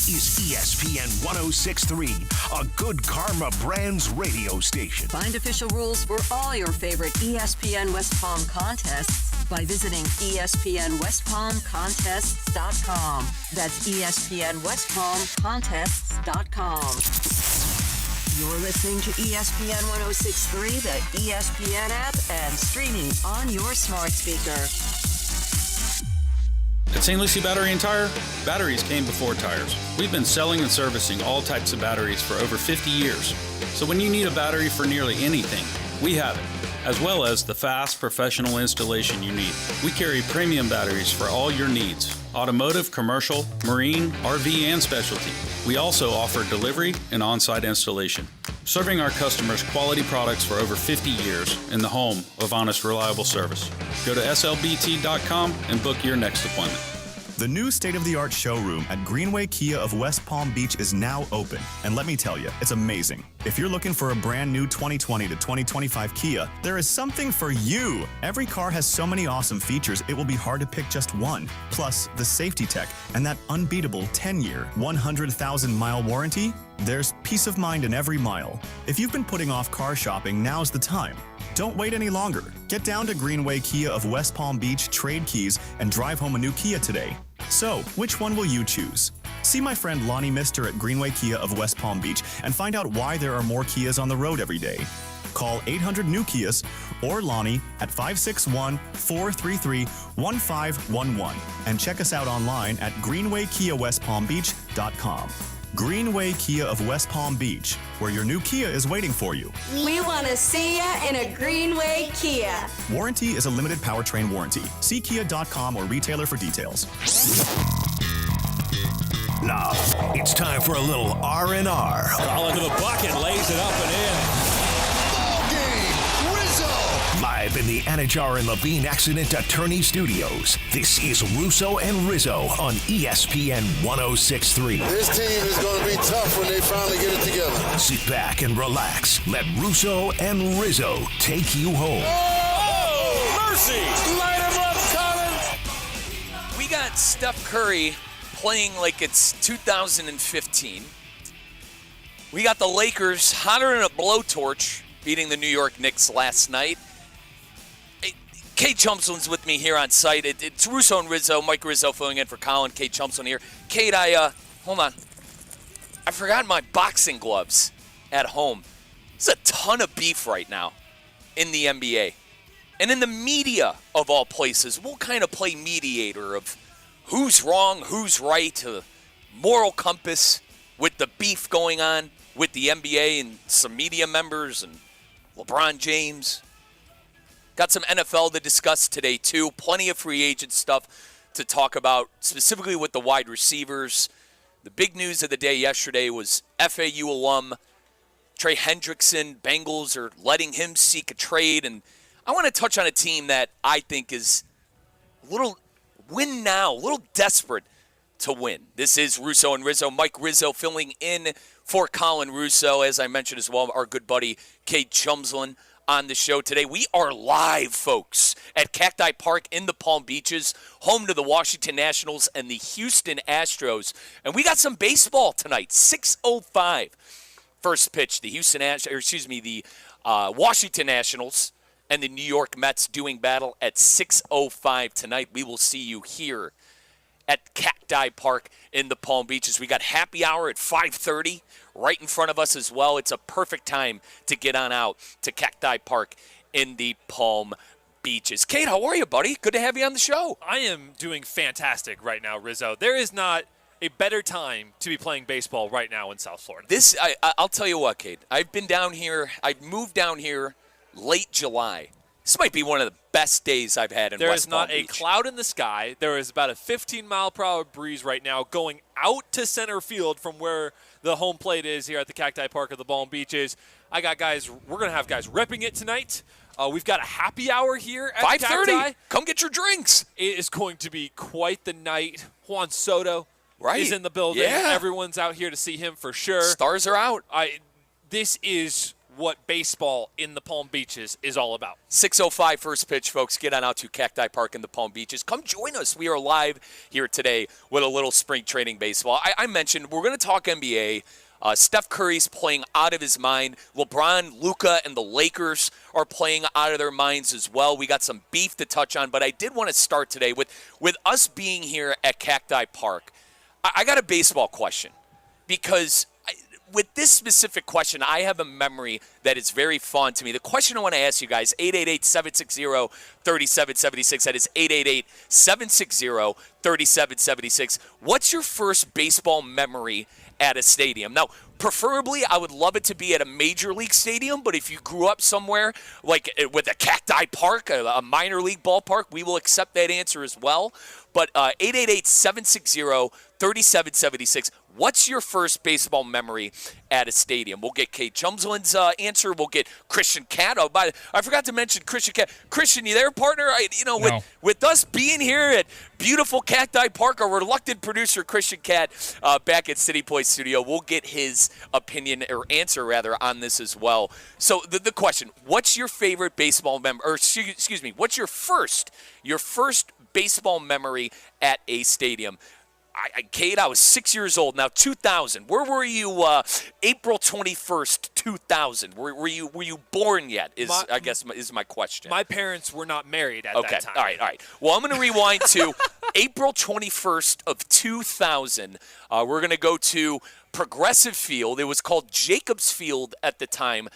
This is ESPN 1063, a Good Karma Brands radio station. Find official rules for all your favorite ESPN West Palm contests by visiting ESPNWestPalmContests.com. That's ESPNWestPalmContests.com. You're listening to ESPN 1063, the ESPN app, and streaming on your smart speaker. At St. Lucie Battery and Tire, batteries came before tires. We've been selling and servicing all types of batteries for over 50 years. So when you need a battery for nearly anything, we have it, as well as the fast, professional installation you need. We carry premium batteries for all your needs: automotive, commercial, marine, RV, and specialty. We also offer delivery and on-site installation, serving our customers quality products for over 50 years in the home of honest, reliable service. Go to slbt.com and book your next appointment. The new state-of-the-art showroom at Greenway Kia of West Palm Beach is now open. And let me tell you, it's amazing. If you're looking for a brand new 2020 to 2025 Kia, there is something for you. Every car has so many awesome features, it will be hard to pick just one. Plus, the safety tech and that unbeatable 10-year, 100,000-mile warranty. There's peace of mind in every mile. If you've been putting off car shopping, now's the time. Don't wait any longer. Get down to Greenway Kia of West Palm Beach, trade keys, and drive home a new Kia today. So, which one will you choose? See my friend Lonnie Mister at Greenway Kia of West Palm Beach and find out why there are more Kias on the road every day. Call 800-NEW-KIAs or Lonnie at 561-433-1511 and check us out online at greenwaykiawestpalmbeach.com. Greenway Kia of West Palm Beach, where your new Kia is waiting for you. We want to see ya in a Greenway Kia. Warranty is a limited powertrain warranty. See kia.com or retailer for details. Now, it's time for a little R&R. All into the bucket, lays it up and in. Ball game, Rizzo! Live in the Anajar and Levine Accident Attorney Studios, this is Russo and Rizzo on ESPN 1063. This team is going to be tough when they finally get it together. Sit back and relax. Let Russo and Rizzo take you home. Oh, mercy! Light him up, Colin! We got Steph Curry playing like it's 2015. We got the Lakers hotter than a blowtorch, beating the New York Knicks last night. Kate Chumslin's with me here on site. It's Russo and Rizzo. Mike Rizzo filling in for Colin. Kate Chumslin here. Kate, hold on. I forgot my boxing gloves at home. There's a ton of beef right now in the NBA. And in the media, of all places, we'll kind of play mediator of who's wrong, who's right, moral compass with the beef going on with the NBA and some media members and LeBron James. Got some NFL to discuss today, too. Plenty of free agent stuff to talk about, specifically with the wide receivers. The big news of the day yesterday was FAU alum Trey Hendrickson. Bengals are letting him seek a trade. And I want to touch on a team that I think is a little win now, a little desperate to win. This is Russo and Rizzo. Mike Rizzo filling in for Colin Russo. As I mentioned as well, our good buddy Kate Chumslin on the show today. We are live, folks, at Cacti Park in the Palm Beaches, home to the Washington Nationals and the Houston Astros. And we got some baseball tonight. 6:05 first pitch. The Washington Nationals and the New York Mets doing battle at 6:05 tonight. We will see you here at Cacti Park in the Palm Beaches. We got happy hour at 5:30 right in front of us as well. It's a perfect time to get on out to Cacti Park in the Palm Beaches. Kate, how are you, buddy? Good to have you on the show. I am doing fantastic right now, Rizzo. There is not a better time to be playing baseball right now in South Florida. I'll tell you what, Kate. I've been down here. I've moved down here late July. This might be one of the best days I've had in West Palm Beach. There is not a cloud in the sky. There is about a 15-mile-per-hour breeze right now going out to center field from where the home plate is here at the Cacti Park of the Palm Beaches. I got guys. We're going to have guys repping it tonight. We've got a happy hour here at 5:30. Cacti. Come get your drinks. It is going to be quite the night. Juan Soto is in the building. Yeah. Everyone's out here to see him for sure. Stars are out. This is what baseball in the Palm Beaches is all about. 6:05 first pitch, folks. Get on out to Cacti Park in the Palm Beaches. Come join us. We are live here today with a little spring training baseball. I mentioned we're going to talk NBA. Steph Curry's playing out of his mind. LeBron, Luka, and the Lakers are playing out of their minds as well. We got some beef to touch on, but I did want to start today with us being here at Cacti Park. I got a baseball question because with this specific question, I have a memory that is very fond to me. The question I want to ask you guys, 888-760-3776. That is 888-760-3776. What's your first baseball memory at a stadium? Now, preferably, I would love it to be at a major league stadium, but if you grew up somewhere like with a Cacti Park, a minor league ballpark, we will accept that answer as well. But 888-760-3776. What's your first baseball memory at a stadium? We'll get Kate Chumsland's answer. We'll get Christian Cat. Oh, I forgot to mention Christian Cat. Christian, you there, partner? With us being here at beautiful Cacti Park, our reluctant producer Christian Cat back at City Place Studio, we'll get his opinion or answer rather on this as well. So the question: what's your favorite baseball memory? Or excuse me, what's your first baseball memory at a stadium? Kate, I was 6 years old. Now, 2000. Where were you? April 21st, 2000. Were you born yet? Is my question. My parents were not married at that time. All right. Well, I'm going to rewind to April 21st of 2000. We're going to go to Progressive Field. It was called Jacobs Field at the time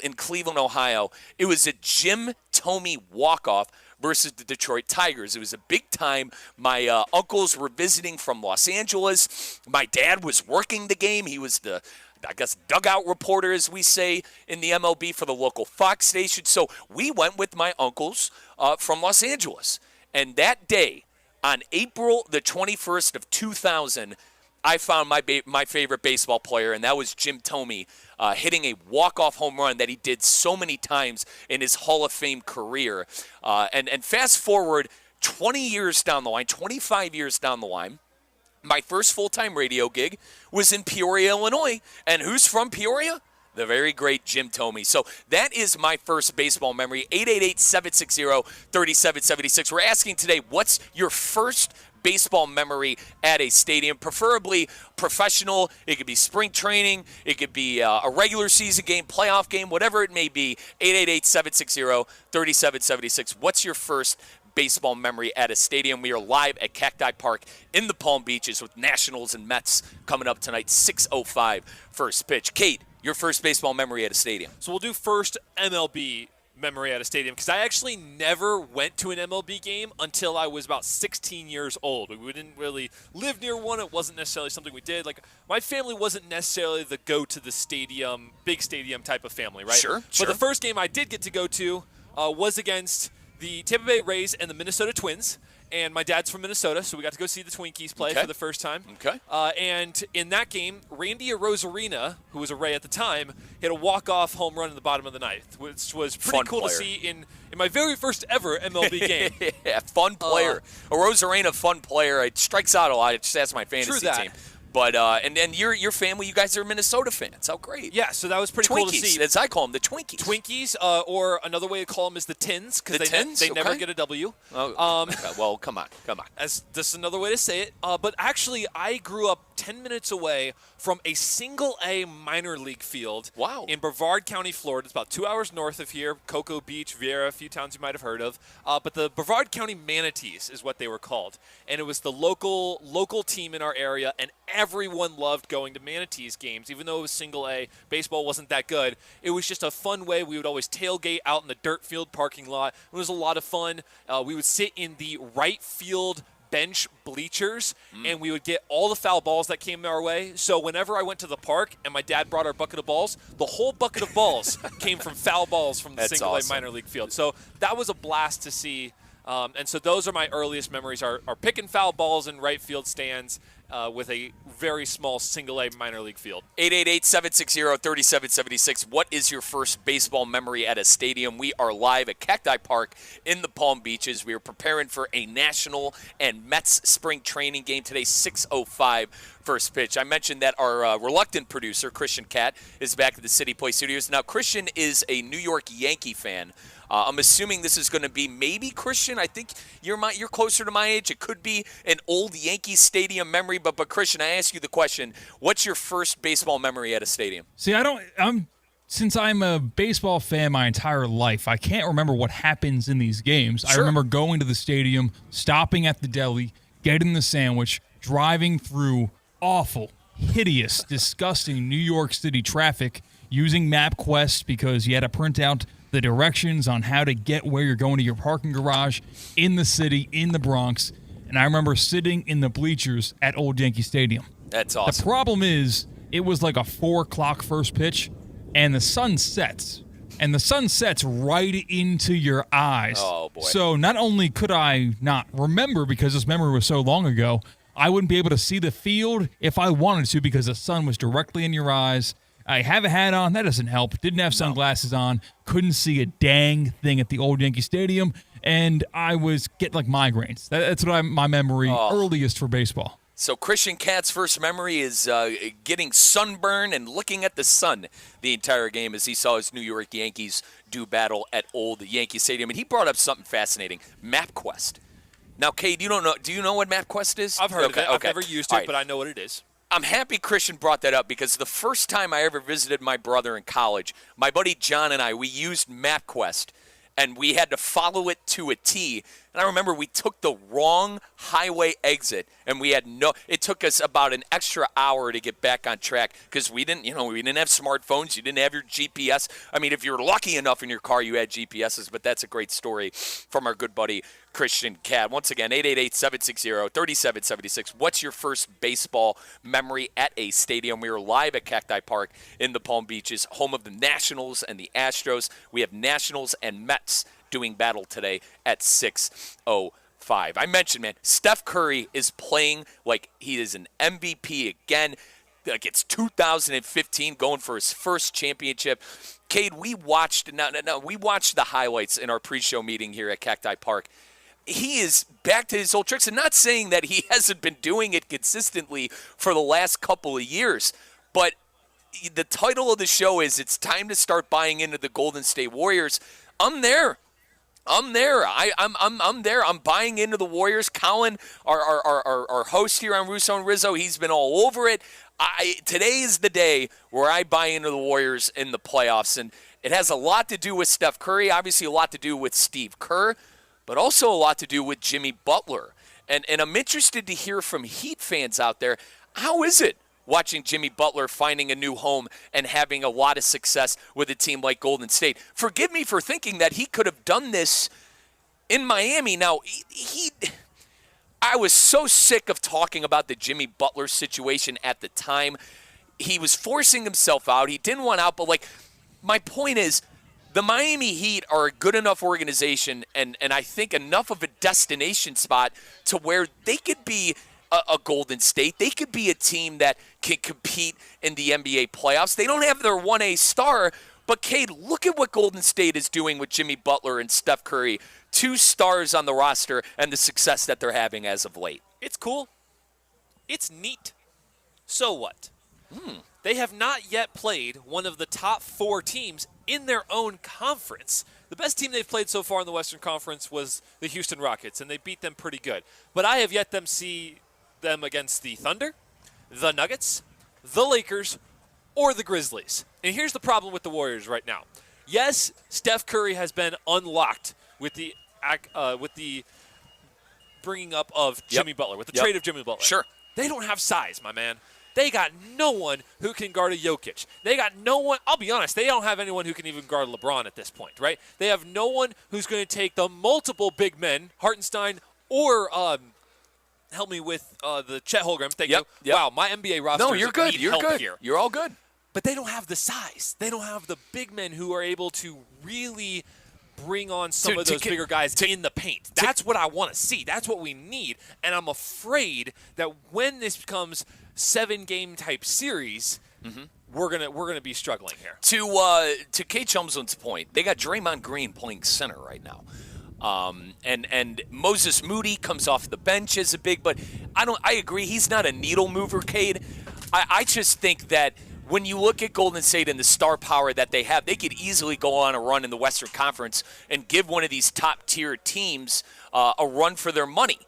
in Cleveland, Ohio. It was a Jim Thome walk-off versus the Detroit Tigers. It was a big time. My uncles were visiting from Los Angeles. My dad was working the game. He was the, dugout reporter, as we say in the MLB for the local Fox station. So we went with my uncles from Los Angeles. And that day, on April the 21st of 2000, I found my favorite baseball player, and that was Jim Thome, hitting a walk-off home run that he did so many times in his Hall of Fame career. And fast forward 20 years down the line, 25 years down the line, my first full-time radio gig was in Peoria, Illinois. And who's from Peoria? The very great Jim Thome. So that is my first baseball memory. 888-760-3776. We're asking today, what's your first baseball memory at a stadium, preferably professional? It could be spring training. It could be a regular season game, playoff game, whatever it may be. 888-760-3776. What's your first baseball memory at a stadium? We are live at Cacti Park in the Palm Beaches with Nationals and Mets coming up tonight, 6:05 first pitch. Kate, your first baseball memory at a stadium? So we'll do first MLB memory at a stadium, because I actually never went to an MLB game until I was about 16 years old. We didn't really live near one. It wasn't necessarily something we did. Like, my family wasn't necessarily the go to the stadium, big stadium type of family, right? Sure. But the first game I did get to go to was against the Tampa Bay Rays and the Minnesota Twins. And my dad's from Minnesota, so we got to go see the Twinkies play for the first time. Okay. And in that game, Randy Arozarena, who was a Ray at the time, hit a walk-off home run in the bottom of the ninth, which was pretty cool to see in my very first ever MLB game. Yeah, fun player. Arozarena, fun player. It strikes out a lot. It just adds my fantasy team. But and your family, you guys are Minnesota fans. How great! Yeah, so that was pretty cool to see. As I call them, the Twinkies. Twinkies, or another way to call them is the Tins, because they never get a W. Oh, well, come on. This is another way to say it. But actually, I grew up 10 minutes away from a single-A minor league field. Wow. In Brevard County, Florida. It's about 2 hours north of here. Cocoa Beach, Vieira, a few towns you might have heard of. But the Brevard County Manatees is what they were called. And it was the local team in our area, and everyone loved going to Manatees games, even though it was single-A. Baseball wasn't that good. It was just a fun way. We would always tailgate out in the dirt field parking lot. It was a lot of fun. We would sit in the right field bench bleachers, and we would get all the foul balls that came our way. So whenever I went to the park and my dad brought our bucket of balls, the whole bucket of balls came from foul balls from the single-A minor league field. So that was a blast to see. And so those are my earliest memories, are picking foul balls in right field stands with a very small single-A minor league field. 888-760-3776. What is your first baseball memory at a stadium? We are live at Cacti Park in the Palm Beaches. We are preparing for a National and Mets spring training game today, 6:05 first pitch. I mentioned that our reluctant producer, Christian Cat, is back at the City Play Studios. Now, Christian is a New York Yankee fan. I'm assuming this is going to be maybe Christian. I think you're closer to my age. It could be an old Yankee Stadium memory. But Christian, I ask you the question: what's your first baseball memory at a stadium? See, since I'm a baseball fan my entire life, I can't remember what happens in these games. Sure. I remember going to the stadium, stopping at the deli, getting the sandwich, driving through awful, hideous, disgusting New York City traffic, using MapQuest because you had to print out the directions on how to get where you're going to your parking garage in the city, in the Bronx. And I remember sitting in the bleachers at Old Yankee Stadium. That's awesome. The problem is, it was like a 4 o'clock first pitch, and the sun sets. And the sun sets right into your eyes. Oh, boy. So not only could I not remember because this memory was so long ago, I wouldn't be able to see the field if I wanted to because the sun was directly in your eyes. I have a hat on. That doesn't help. Didn't have sunglasses on. Couldn't see a dang thing at the Old Yankee Stadium. And I was getting like migraines. That's what my memory earliest for baseball. So Christian Cat's first memory is getting sunburned and looking at the sun the entire game as he saw his New York Yankees do battle at Old Yankee Stadium. And he brought up something fascinating, MapQuest. Now, Cade, do you know what MapQuest is? I've heard of it. I've never used it, right. but I know what it is. I'm happy Christian brought that up because the first time I ever visited my brother in college, my buddy John and I, we used MapQuest, and we had to follow it to a T. And I remember we took the wrong highway exit, and it took us about an extra hour to get back on track because we didn't have smartphones. You didn't have your GPS. I mean, if you were lucky enough in your car, you had GPSs, but that's a great story from our good buddy Christian Cat. Once again, 888-760-3776. What's your first baseball memory at a stadium? We are live at Cacti Park in the Palm Beaches, home of the Nationals and the Astros. We have Nationals and Mets doing battle today at 6:05. I mentioned, man, Steph Curry is playing like he is an MVP again. Like it's 2015, going for his first championship. Cade, we watched the highlights in our pre-show meeting here at Cacti Park. He is back to his old tricks, and not saying that he hasn't been doing it consistently for the last couple of years, but the title of the show is "It's Time to Start Buying Into the Golden State Warriors." I'm there. I'm there. I'm there. I'm buying into the Warriors. Colin, our host here on Russo and Rizzo, he's been all over it. Today is the day where I buy into the Warriors in the playoffs, and it has a lot to do with Steph Curry, obviously a lot to do with Steve Kerr, but also a lot to do with Jimmy Butler. And I'm interested to hear from Heat fans out there, how is it watching Jimmy Butler finding a new home and having a lot of success with a team like Golden State? Forgive me for thinking that he could have done this in Miami. Now, I was so sick of talking about the Jimmy Butler situation at the time. He was forcing himself out. He didn't want out, but my point is, the Miami Heat are a good enough organization and I think enough of a destination spot to where they could be a Golden State. They could be a team that can compete in the NBA playoffs. They don't have their 1A star, but Cade, look at what Golden State is doing with Jimmy Butler and Steph Curry, 2 stars on the roster, and the success that they're having as of late. It's cool. It's neat. So what? They have not yet played one of the top 4 teams in their own conference. The best team they've played so far in the Western Conference was the Houston Rockets, and they beat them pretty good. But I have yet to see them against the Thunder, the Nuggets, the Lakers, or the Grizzlies. And here's the problem with the Warriors right now. Yes, Steph Curry has been unlocked with the bringing up of Jimmy Butler, with the trade of Jimmy Butler. Sure. They don't have size, my man. They got no one who can guard a Jokic. They got no one. I'll be honest, they don't have anyone who can even guard LeBron at this point, right? They have no one who's going to take the multiple big men, Hartenstein or help me with the Chet Holmgren. Thank you. Yep. Wow, my NBA roster. No, you're good. You're good. Here. You're all good. But they don't have the size. They don't have the big men who are able to really bring on some of those bigger guys in the paint. That's what I want to see. That's what we need. And I'm afraid that when this becomes 7-game type series, we're gonna be struggling here. To Kate Chumsland's point, they got Draymond Green playing center right now. And Moses Moody comes off the bench as a big, but I agree, he's not a needle mover, Cade. I just think that when you look at Golden State and the star power that they have, they could easily go on a run in the Western Conference and give one of these top-tier teams a run for their money.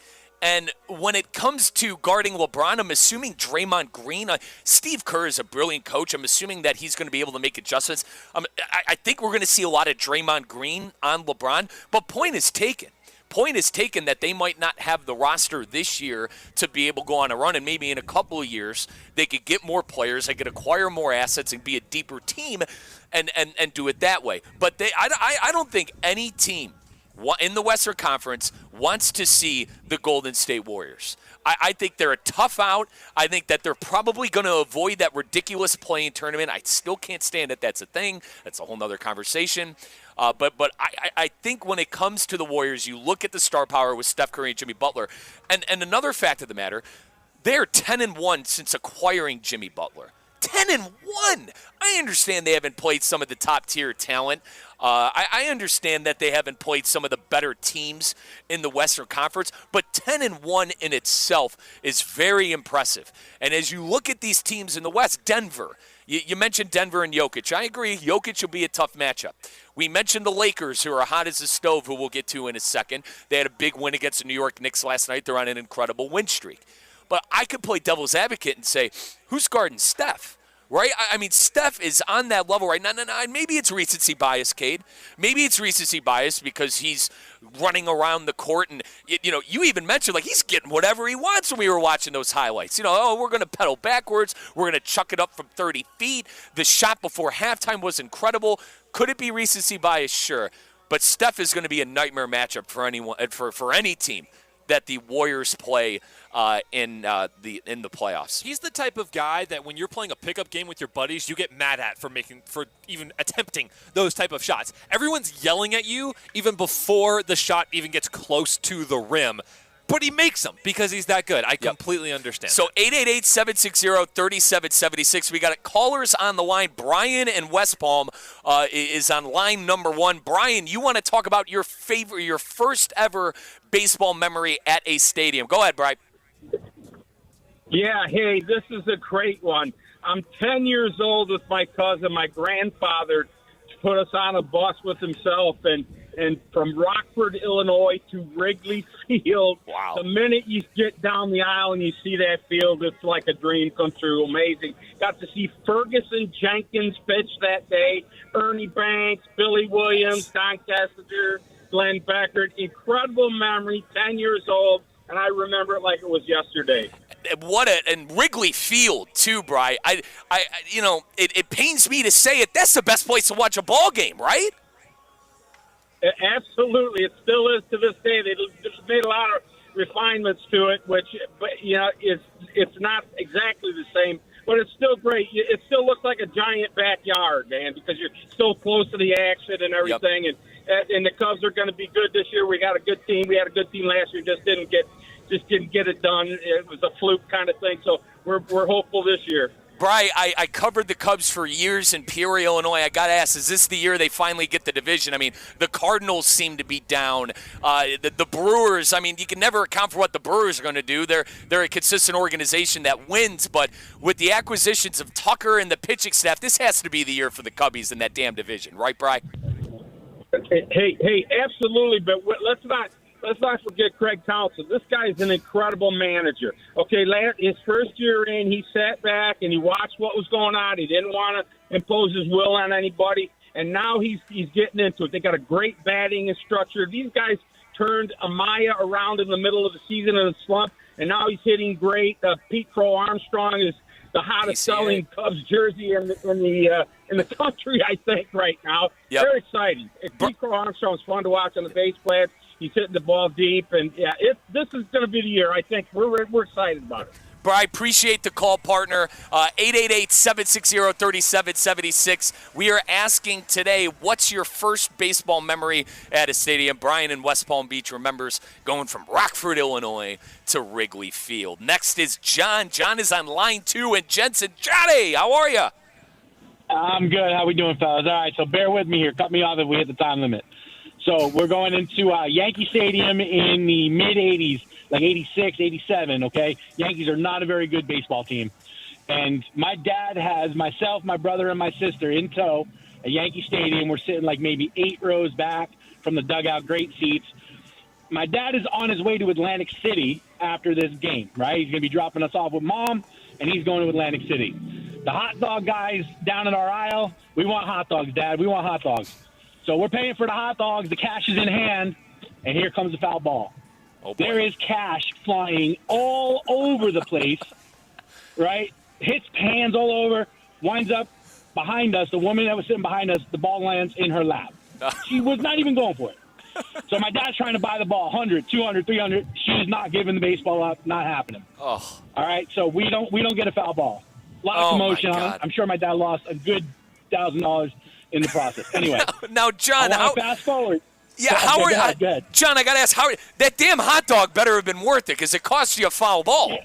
And when it comes to guarding LeBron, I'm assuming Draymond Green, Steve Kerr is a brilliant coach. I'm assuming that he's going to be able to make adjustments. I think we're going to see a lot of Draymond Green on LeBron, but point is taken. Point is taken that they might not have the roster this year to be able to go on a run, and maybe in a couple of years they could get more players, they could acquire more assets and be a deeper team and do it that way. But I don't think any team in the Western Conference wants to see the Golden State Warriors. I think they're a tough out. I think that they're probably going to avoid that ridiculous play-in tournament. I still can't stand that that's a thing. That's a whole nother conversation. But I think when it comes to the Warriors, you look at the star power with Steph Curry and Jimmy Butler. And another fact of the matter, they're 10-1 since acquiring Jimmy Butler. 10-1. I understand they haven't played some of the top-tier talent. I understand that they haven't played some of the better teams in the Western Conference, but 10-1 in itself is very impressive. And as you look at these teams in the West, Denver, you mentioned Denver and Jokic. I agree, Jokic will be a tough matchup. We mentioned the Lakers, who are hot as a stove, who we'll get to in a second. They had a big win against the New York Knicks last night. They're on an incredible win streak. But I could play devil's advocate and say, who's guarding Steph? Right? I mean, Steph is on that level right now. Maybe it's recency bias, Cade. Maybe it's recency bias because he's running around the court. And, you even mentioned, he's getting whatever he wants when we were watching those highlights. We're going to pedal backwards. We're going to chuck it up from 30 feet. The shot before halftime was incredible. Could it be recency bias? Sure. But Steph is going to be a nightmare matchup for anyone, for any team that the Warriors play in the playoffs. He's the type of guy that when you're playing a pickup game with your buddies, you get mad at for even attempting those type of shots. Everyone's yelling at you even before the shot even gets close to the rim. But he makes them because he's that good. I completely understand. So 888-760-3776. We got callers on the line. Brian in West Palm is on line number 1. Brian, you want to talk about your first ever baseball memory at a stadium. Go ahead, Brian. Yeah, hey, this is a great one. I'm 10 years old with my cousin. My grandfather put us on a bus with himself, and from Rockford, Illinois to Wrigley Field. Wow. The minute you get down the aisle and you see that field, it's like a dream come true. Amazing. Got to see Ferguson Jenkins pitch that day, Ernie Banks, Billy Williams, Don Kessinger, Glenn Beckert. Incredible memory, 10 years old, and I remember it like it was yesterday. And Wrigley Field too, Bri. It pains me to say it. That's the best place to watch a ball game, right? Absolutely, it still is to this day. They just made a lot of refinements to it, it's not exactly the same, but it's still great. It still looks like a giant backyard, man, because you're so close to the action and everything. Yep. And the Cubs are going to be good this year. We got a good team. We had a good team last year. Just didn't get it done. It was a fluke kind of thing. So we're hopeful this year. Bri, I covered the Cubs for years in Peoria, Illinois. I got to ask, is this the year they finally get the division? I mean, the Cardinals seem to be down. The Brewers, I mean, you can never account for what the Brewers are going to do. They're a consistent organization that wins, but with the acquisitions of Tucker and the pitching staff, this has to be the year for the Cubbies in that damn division. Right, Bri? Hey, absolutely, but let's not forget Craig Townsend. This guy's an incredible manager. Okay, his first year in, he sat back and he watched what was going on. He didn't want to impose his will on anybody, and now he's getting into it. They got a great batting structure. These guys turned Amaya around in the middle of the season in a slump, and now he's hitting great. Pete Crow Armstrong is the hottest selling Cubs jersey in the country, I think, right now. Yep. Very exciting. Pete Crow Armstrong is fun to watch on the base pads. He's hitting the ball deep, and this is going to be the year. I think we're excited about it. Bri, appreciate the call, partner. 888-760-3776. We are asking today, what's your first baseball memory at a stadium? Brian in West Palm Beach remembers going from Rockford, Illinois to Wrigley Field. Next is John. John is on line 2, and Jensen. Johnny, how are you? I'm good. How we doing, fellas? All right, so bear with me here. Cut me off if we hit the time limit. So we're going into Yankee Stadium in the mid-'80s, like 86, 87, okay? Yankees are not a very good baseball team. And my dad has myself, my brother, and my sister in tow at Yankee Stadium. We're sitting like maybe 8 rows back from the dugout, great seats. My dad is on his way to Atlantic City after this game, right? He's going to be dropping us off with Mom, and he's going to Atlantic City. The hot dog guys down in our aisle, we want hot dogs, Dad. We want hot dogs. So we're paying for the hot dogs. The cash is in hand, and here comes the foul ball. Oh, there is cash flying all over the place, right? Hits hands all over, winds up behind us. The woman that was sitting behind us, the ball lands in her lap. She was not even going for it. So my dad's trying to buy the ball, 100, 200, 300. She's not giving the baseball up, not happening. Oh. All right, so we don't get a foul ball. A lot of commotion on it. I'm sure my dad lost a good $1,000 in the process. Anyway. Now, John, fast forward. Yeah, John, I got to ask, that damn hot dog better have been worth it because it cost you a foul ball.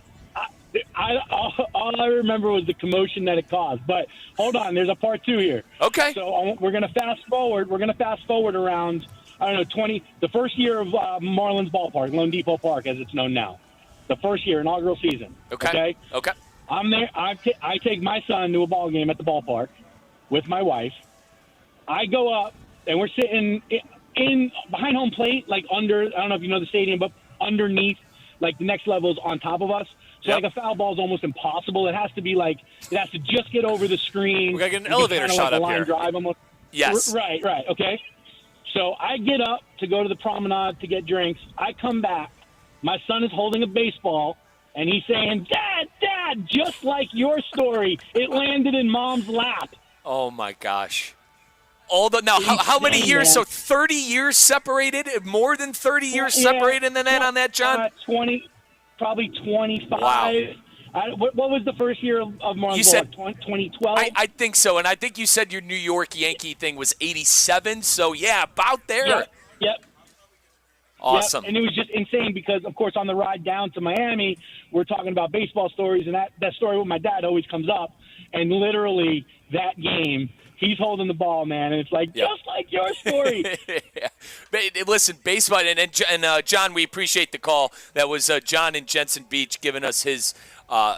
All I remember was the commotion that it caused. But hold on, there's a part 2 here. Okay. So we're going to fast forward. We're going to fast forward around, I don't know, the first year of Marlins Ballpark, Lone Depot Park, as it's known now. The first year, inaugural season. Okay. I'm there. I take my son to a ball game at the ballpark with my wife. I go up, and we're sitting in behind home plate, like under, I don't know if you know the stadium, but underneath, like the next level is on top of us. So like a foul ball is almost impossible. It has to be like, it has to just get over the screen. We got to get an elevator shot up here. Drive almost. Yes. Right, okay. So I get up to go to the promenade to get drinks. I come back. My son is holding a baseball, and he's saying, Dad, just like your story, it landed in Mom's lap. Oh, my gosh. How many years? So 30 years separated? More than 30 years separated in the net on that, John? 20, probably 25. Wow. What was the first year of Marlins? You said 2012? I think so, and I think you said your New York Yankee thing was 87, so yeah, about there. Yep. Awesome. Yep. And it was just insane because, of course, on the ride down to Miami, we're talking about baseball stories, and that story with my dad always comes up, and literally that game, he's holding the ball, man, and it's like, just like your story. Listen, baseball, and John, we appreciate the call. That was John in Jensen Beach giving us his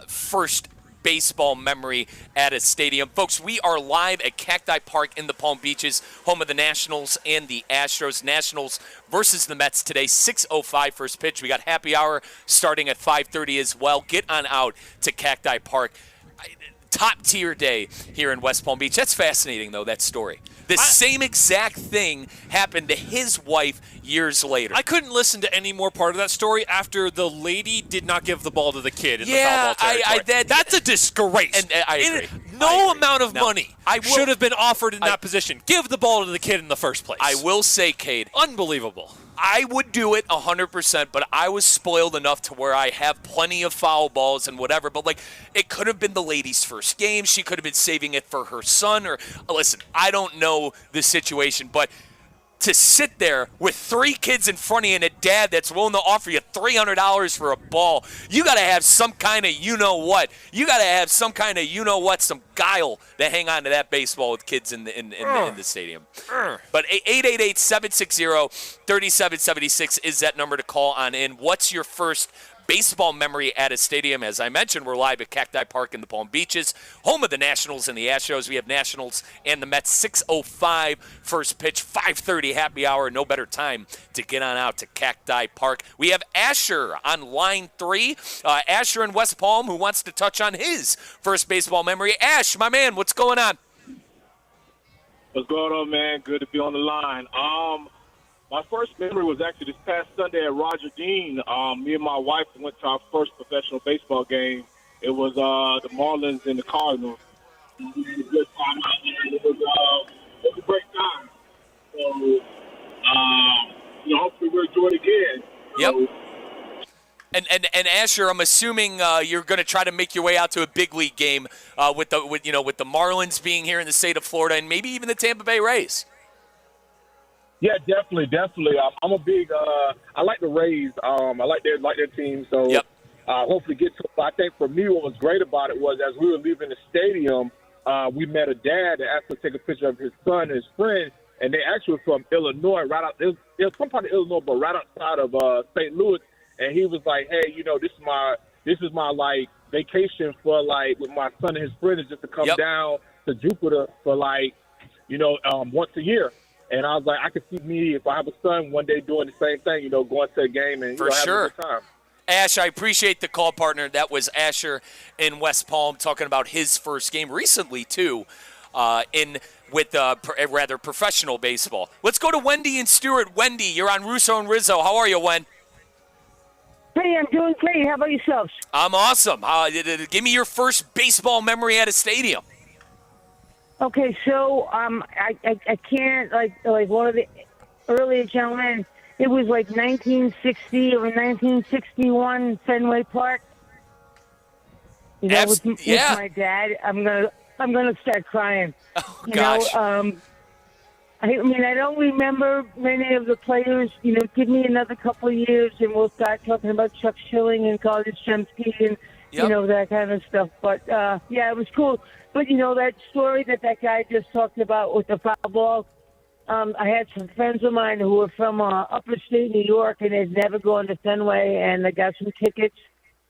first baseball memory at a stadium. Folks, we are live at Cacti Park in the Palm Beaches, home of the Nationals and the Astros. Nationals versus the Mets today, 6:05 first pitch. We got happy hour starting at 5:30 as well. Get on out to Cacti Park. Top tier day here in West Palm Beach. That's fascinating, though, that story. The same exact thing happened to his wife years later. I couldn't listen to any more part of that story after the lady did not give the ball to the kid in the foul ball territory. That's a disgrace. And I agree. No amount of money should have been offered in that position. Give the ball to the kid in the first place. I will say, Cade. Unbelievable. I would do it 100%, but I was spoiled enough to where I have plenty of foul balls and whatever. But, it could have been the lady's first game. She could have been saving it for her son. Or listen, I don't know the situation, but to sit there with 3 kids in front of you and a dad that's willing to offer you $300 for a ball, you got to have some kind of you-know-what. You got to have some kind of you-know-what, some guile to hang on to that baseball with kids in the stadium. But 888-760-3776 is that number to call on in. What's your first baseball memory at a stadium? As I mentioned, we're live at Cacti Park in the Palm Beaches, home of the Nationals and the Astros. We have Nationals and the Mets, 6:05 first pitch, 5:30 happy hour. No better time to get on out to Cacti Park. We have Asher on line 3. Asher in West Palm, who wants to touch on his first baseball memory. Ash, my man, what's going on? What's going on, man? Good to be on the line. My first memory was actually this past Sunday at Roger Dean. Me and my wife went to our first professional baseball game. It was the Marlins and the Cardinals. We had a good time out there. It was a great time. So, hopefully we'll do it again. Yep. And Asher, I'm assuming you're going to try to make your way out to a big league game with the Marlins being here in the state of Florida and maybe even the Tampa Bay Rays. Yeah, definitely. I'm a big. I like the Rays. I like their team. So hopefully get to. But I think for me, what was great about it was as we were leaving the stadium, we met a dad that asked us to take a picture of his son and his friend, and they actually were from Illinois, right out. It was some part of Illinois, but right outside of St. Louis. And he was like, "Hey, this is my like vacation for like with my son and his friends, just to come down to Jupiter for like, once a year." And I was like, I could see me, if I have a son, one day doing the same thing, going to a game and having a good time. Ash, I appreciate the call, partner. That was Asher in West Palm talking about his first game recently, too, with professional baseball. Let's go to Wendy and Stewart. Wendy, you're on Russo and Rizzo. How are you, Wen? Hey, I'm doing great. How about yourselves? I'm awesome. Give me your first baseball memory at a stadium. Okay, so I can't like one of the earlier gentlemen. It was like 1960 or 1961 Fenway Park. With my dad. I'm gonna start crying. Oh gosh. I don't remember many of the players. Give me another couple of years, and we'll start talking about Chuck Schilling and College Chemsky and that kind of stuff. But it was cool. But that story that guy just talked about with the foul ball. I had some friends of mine who were from upper state New York, and they'd never gone to Fenway, and they got some tickets.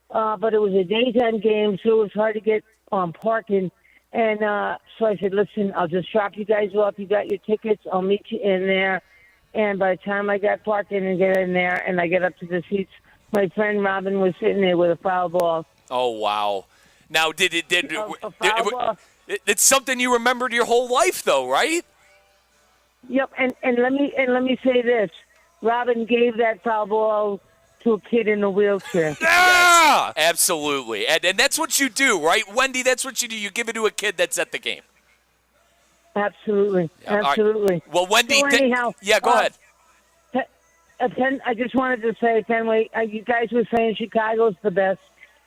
But it was a daytime game, so it was hard to get parking. And so I said, listen, I'll just drop you guys off. You got your tickets. I'll meet you in there. And by the time I got parking and get in there and I get up to the seats, my friend Robin was sitting there with a foul ball. Oh, wow. Now, it's something you remembered your whole life, though, right? Yep, and let me say this: Robin gave that foul ball to a kid in a wheelchair. Yeah, absolutely, and that's what you do, right, Wendy? That's what you do. You give it to a kid that's at the game. Absolutely, absolutely. Right. Well, Wendy, so anyhow, go ahead. I just wanted to say, Fenway. You guys were saying Chicago's the best.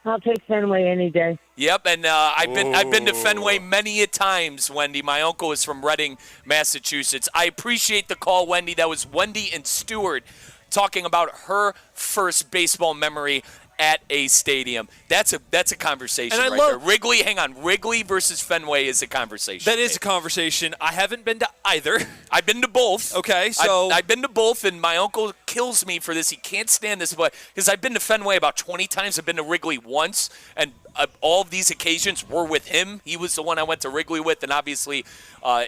I'll take Fenway any day. Yep, and I've been to Fenway many a times, Wendy. My uncle is from Reading, Massachusetts. I appreciate the call, Wendy. That was Wendy and Stewart talking about her first baseball memory at a stadium. That's a conversation right there. Wrigley versus Fenway is a conversation. That is a conversation. I haven't been to either. I've been to both. Okay, so I've been to both, and my uncle kills me for this. He can't stand this, but because I've been to Fenway about 20 times. I've been to Wrigley once, and all of these occasions were with him. He was the one I went to Wrigley with, and obviously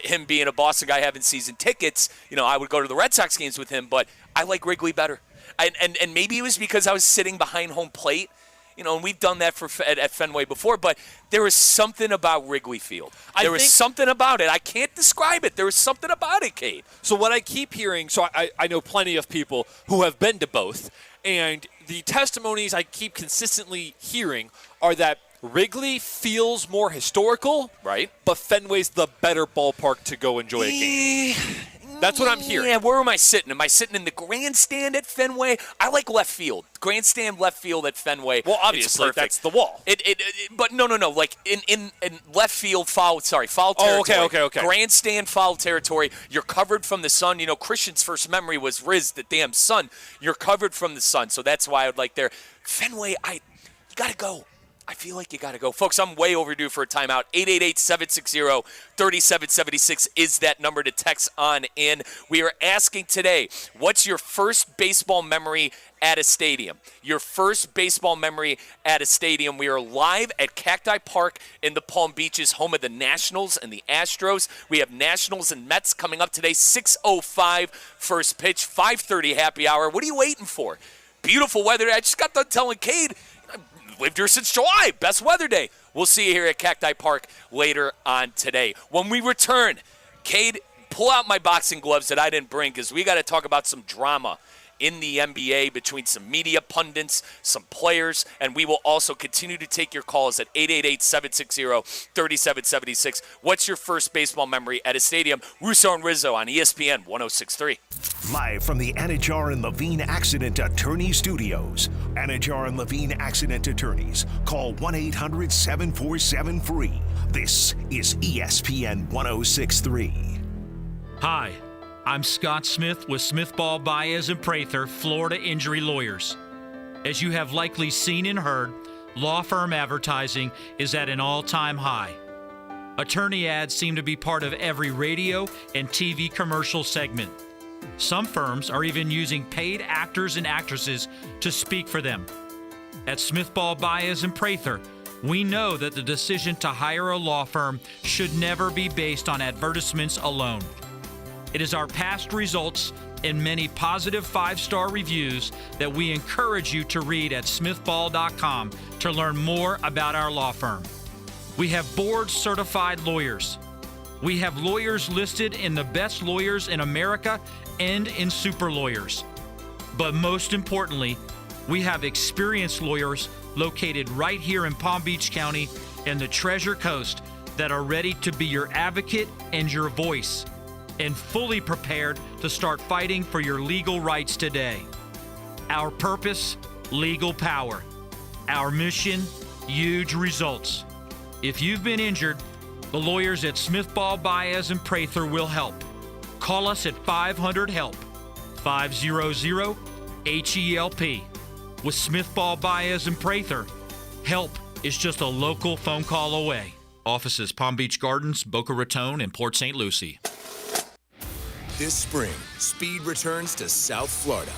him being a Boston guy having season tickets, I would go to the Red Sox games with him, but I like Wrigley better. And maybe it was because I was sitting behind home plate, and we've done that at Fenway before, but there was something about Wrigley Field. There was something about it. I can't describe it. There was something about it, Kate. So what I keep hearing, I know plenty of people who have been to both, and the testimonies I keep consistently hearing are that Wrigley feels more historical, right? But Fenway's the better ballpark to go enjoy a game. That's what I'm hearing. Yeah, where am I sitting? Am I sitting in the grandstand at Fenway? I like left field. Grandstand left field at Fenway. Well, obviously, that's the wall. But no. Like in left field foul territory. Oh, okay. Grandstand foul territory. You're covered from the sun. Christian's first memory was Riz, the damn sun. You're covered from the sun, so that's why I would like there. Fenway, you got to go. I feel like you got to go. Folks, I'm way overdue for a timeout. 888-760-3776 is that number to text on in. We are asking today, what's your first baseball memory at a stadium? Your first baseball memory at a stadium. We are live at Cacti Park in the Palm Beaches, home of the Nationals and the Astros. We have Nationals and Mets coming up today, 6:05 first pitch, 5:30 happy hour. What are you waiting for? Beautiful weather. I just got done telling Cade, lived here since July. Best weather day. We'll see you here at Cacti Park later on today. When we return, Cade, pull out my boxing gloves that I didn't bring because we got to talk about some drama in the NBA between some media pundits, some players, and we will also continue to take your calls at 888-760-3776. What's your first baseball memory at a stadium? Russo and Rizzo on ESPN 106.3. Live from the Anajar and Levine Accident Attorney Studios. Anajar and Levine Accident Attorneys. Call 1-800-747-FREE. This is ESPN 106.3. Hi, I'm Scott Smith with Smith Ball Baez and Prather, Florida Injury Lawyers. As you have likely seen and heard, law firm advertising is at an all-time high. Attorney ads seem to be part of every radio and TV commercial segment. Some firms are even using paid actors and actresses to speak for them. At Smith Ball Baez and Prather, we know that the decision to hire a law firm should never be based on advertisements alone. It is our past results and many positive 5-star reviews that we encourage you to read at smithball.com to learn more about our law firm. We have board-certified lawyers. We have lawyers listed in the best lawyers in America and in super lawyers. But most importantly, we have experienced lawyers located right here in Palm Beach County and the Treasure Coast that are ready to be your advocate and your voice, and fully prepared to start fighting for your legal rights today. Our purpose, legal power. Our mission, huge results. If you've been injured, the lawyers at Smith Ball Baez and Prather will help. Call us at 500-HELP, 500-HELP. With Smith Ball Baez and Prather, help is just a local phone call away. Offices Palm Beach Gardens, Boca Raton, and Port St. Lucie. This spring, speed returns to South Florida.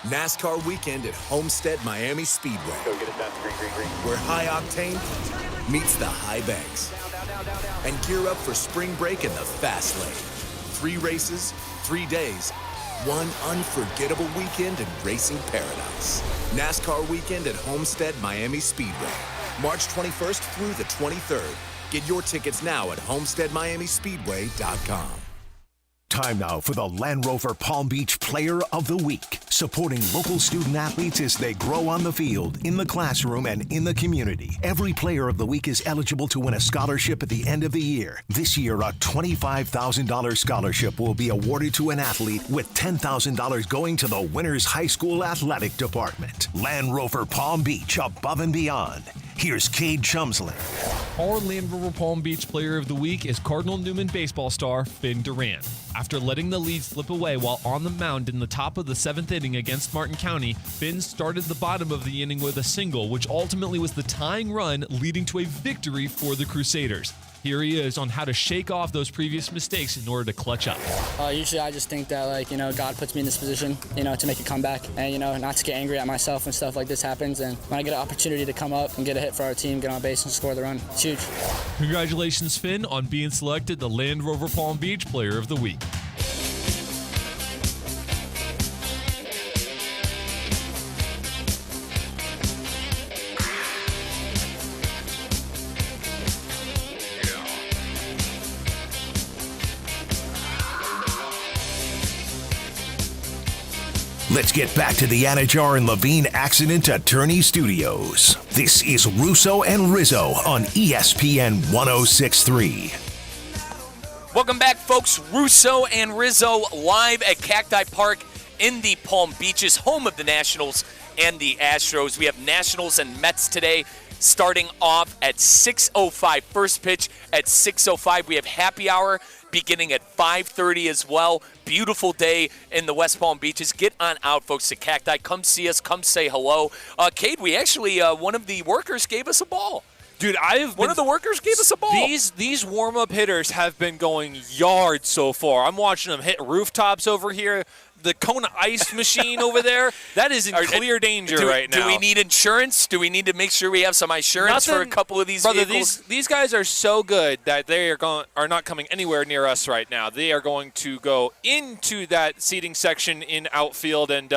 NASCAR weekend at Homestead Miami Speedway. Go get it done. Green. Where high octane meets the high banks. And gear up for spring break in the fast lane. 3 races, 3 days, one unforgettable weekend in racing paradise. NASCAR weekend at Homestead Miami Speedway. March 21st through the 23rd. Get your tickets now at homesteadmiamispeedway.com. Time now for the Land Rover Palm Beach Player of the Week, supporting local student athletes as they grow on the field, in the classroom, and in the community. Every Player of the Week is eligible to win a scholarship at the end of the year. This year, a $25,000 scholarship will be awarded to an athlete, with $10,000 going to the winner's high school athletic department. Land Rover Palm Beach, above and beyond. Here's Cade Chumsley. Our Land Rover Palm Beach Player of the Week is Cardinal Newman baseball star Finn Durant. After letting the lead slip away while on the mound in the top of the 7th inning against Martin County, Finn started the bottom of the inning with a single, which ultimately was the tying run leading to a victory for the Crusaders. Here he is on how to shake off those previous mistakes in order to clutch up. Usually I just think that, God puts me in this position, to make a comeback and, not to get angry at myself when stuff like this happens. And when I get an opportunity to come up and get a hit for our team, get on base and score the run, it's huge. Congratulations, Finn, on being selected the Land Rover Palm Beach Player of the Week. Let's get back to the Anajar and Levine Accident Attorney Studios. This is Russo and Rizzo on ESPN 106.3. Welcome back, folks. Russo and Rizzo live at Cacti Park in the Palm Beaches, home of the Nationals and the Astros. We have Nationals and Mets today, starting off at 6:05. First pitch at 6:05. We have happy hour beginning at 5:30 as well. Beautiful day in the West Palm Beaches. Get on out, folks, to Cacti. Come see us. Come say hello. Cade, we actually, one of the workers gave us a ball. Dude, one of the workers gave us a ball. These warm-up hitters have been going yards so far. I'm watching them hit rooftops over here. The Kona ice machine over there, that is in clear danger right now. Do we need insurance? Do we need to make sure we have some insurance for a couple of these vehicles? These guys are so good that they are not coming anywhere near us right now. They are going to go into that seating section in outfield, and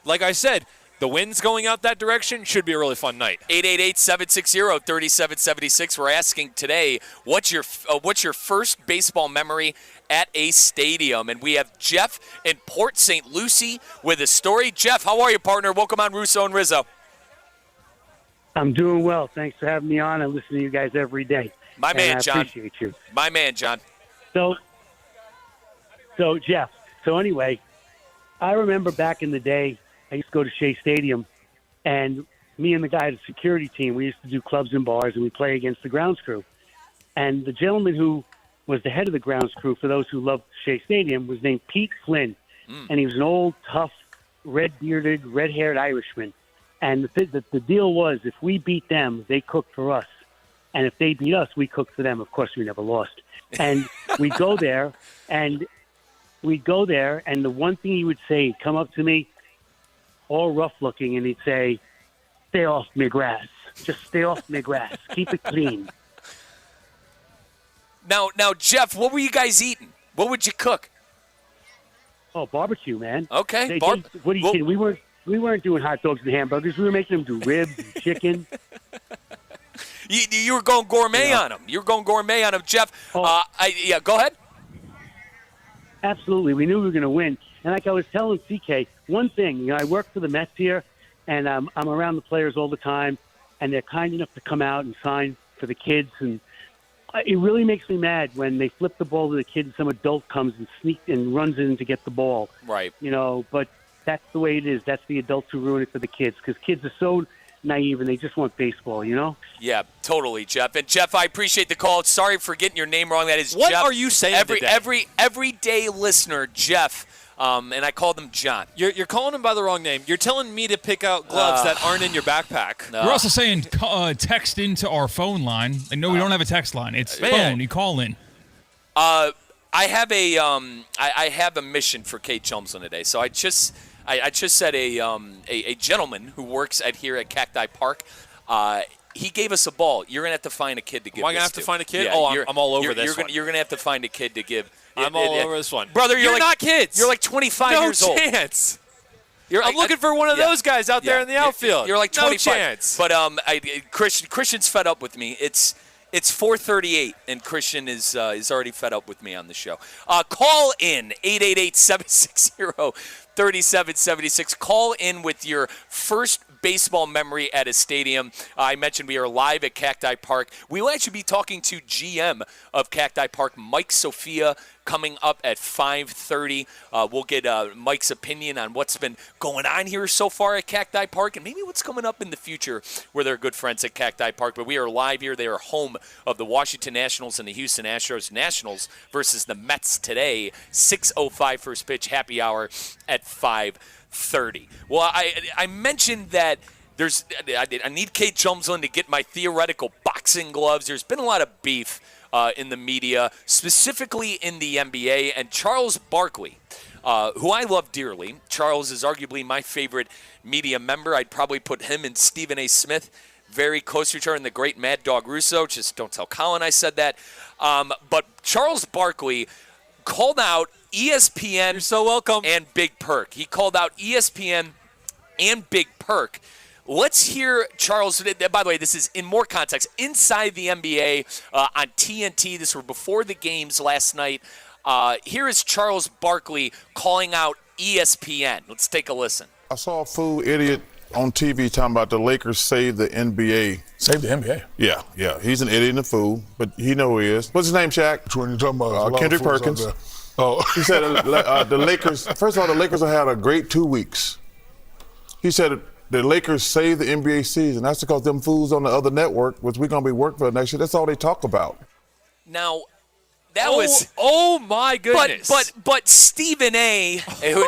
like I said, the wind's going out that direction. Should be a really fun night. 888-760-3776. We're asking today, what's your first baseball memory at a stadium? And we have Jeff in Port St. Lucie with a story. Jeff, how are you, partner? Welcome on Russo and Rizzo. I'm doing well. Thanks for having me on. I listen to you guys every day. My man, John. I appreciate you. My man, John. So Jeff, anyway, I remember back in the day, I used to go to Shea Stadium, and me and the guy at the security team, we used to do clubs and bars, and we play against the grounds crew. And the gentleman who was the head of the grounds crew, for those who loved Shea Stadium, was named Pete Flynn. And he was an old, tough, red-bearded, red-haired Irishman. And the deal was, if we beat them, they cooked for us. And if they beat us, we cooked for them. Of course, we never lost. And we'd go there, and the one thing he would say, he'd come up to me, all rough-looking, and he'd say, "Stay off my grass. Just stay off my grass. Keep it clean." Now, Jeff, what were you guys eating? What would you cook? Oh, barbecue, man. Okay. What are you kidding? We weren't doing hot dogs and hamburgers. We were making them do ribs and chicken. You were going gourmet on them. You were going gourmet on them, Jeff. Oh. Go ahead. Absolutely. We knew we were going to win. And like I was telling CK, one thing, I work for the Mets here, and I'm around the players all the time, and they're kind enough to come out and sign for the kids. And it really makes me mad when they flip the ball to the kid and some adult comes and sneaks and runs in to get the ball. Right. But that's the way it is. That's the adults who ruin it for the kids, because kids are so naive and they just want baseball, Yeah, totally, Jeff. And Jeff, I appreciate the call. Sorry for getting your name wrong. That is what Jeff. What are you saying today? Everyday listener, Jeff. And I called him John. You're calling him by the wrong name. You're telling me to pick out gloves that aren't in your backpack. We're also saying text into our phone line. And no, we don't have a text line. It's phone. You call in. I have a mission for Kate Chelmsland today. So I just said a gentleman who works here at Cacti Park. He gave us a ball. You're gonna have to find a kid to give. Am I gonna have to find a kid? Yeah, I'm all over this one. You're gonna have to find a kid to give. I'm all over this one, brother. You're not kids. You're like 25 years old. No chance. I'm looking for one of those guys out there in the outfield. You're like 25. No chance. But Christian's fed up with me. It's 4:38, and Christian is already fed up with me on the show. Call in 888-760-3776. Call in with your first baseball memory at a stadium. I mentioned we are live at Cacti Park. We will actually be talking to GM of Cacti Park, Mike Sophia, coming up at 5:30. We'll get Mike's opinion on what's been going on here so far at Cacti Park and maybe what's coming up in the future where they're good friends at Cacti Park. But we are live here. They are home of the Washington Nationals and the Houston Astros. Nationals versus the Mets today. 6:05 first pitch, happy hour at 5:30. Well, I mentioned that I need Kate Chelmsland to get my theoretical boxing gloves. There's been a lot of beef in the media, specifically in the NBA, and Charles Barkley, who I love dearly. Charles is arguably my favorite media member. I'd probably put him and Stephen A. Smith very close to each other, and the great Mad Dog Russo. Just don't tell Colin I said that. But Charles Barkley called out ESPN. You're so welcome. And Big Perk. He called out ESPN and Big Perk. Let's hear Charles. By the way, this is in more context. Inside the NBA on TNT. This were before the games last night. Here is Charles Barkley calling out ESPN. Let's take a listen. I saw a fool idiot on TV talking about the Lakers save the NBA. Save the NBA? Yeah. He's an idiot and a fool, but he know who he is. What's his name, Shaq? Which one you talking about? Kendrick Perkins. Oh. He said the Lakers, first of all, the Lakers have had a great 2 weeks. He said the Lakers saved the NBA season. That's because them fools on the other network, which we're going to be working for next year, that's all they talk about. Now, that was... Oh, my goodness. But Stephen A.,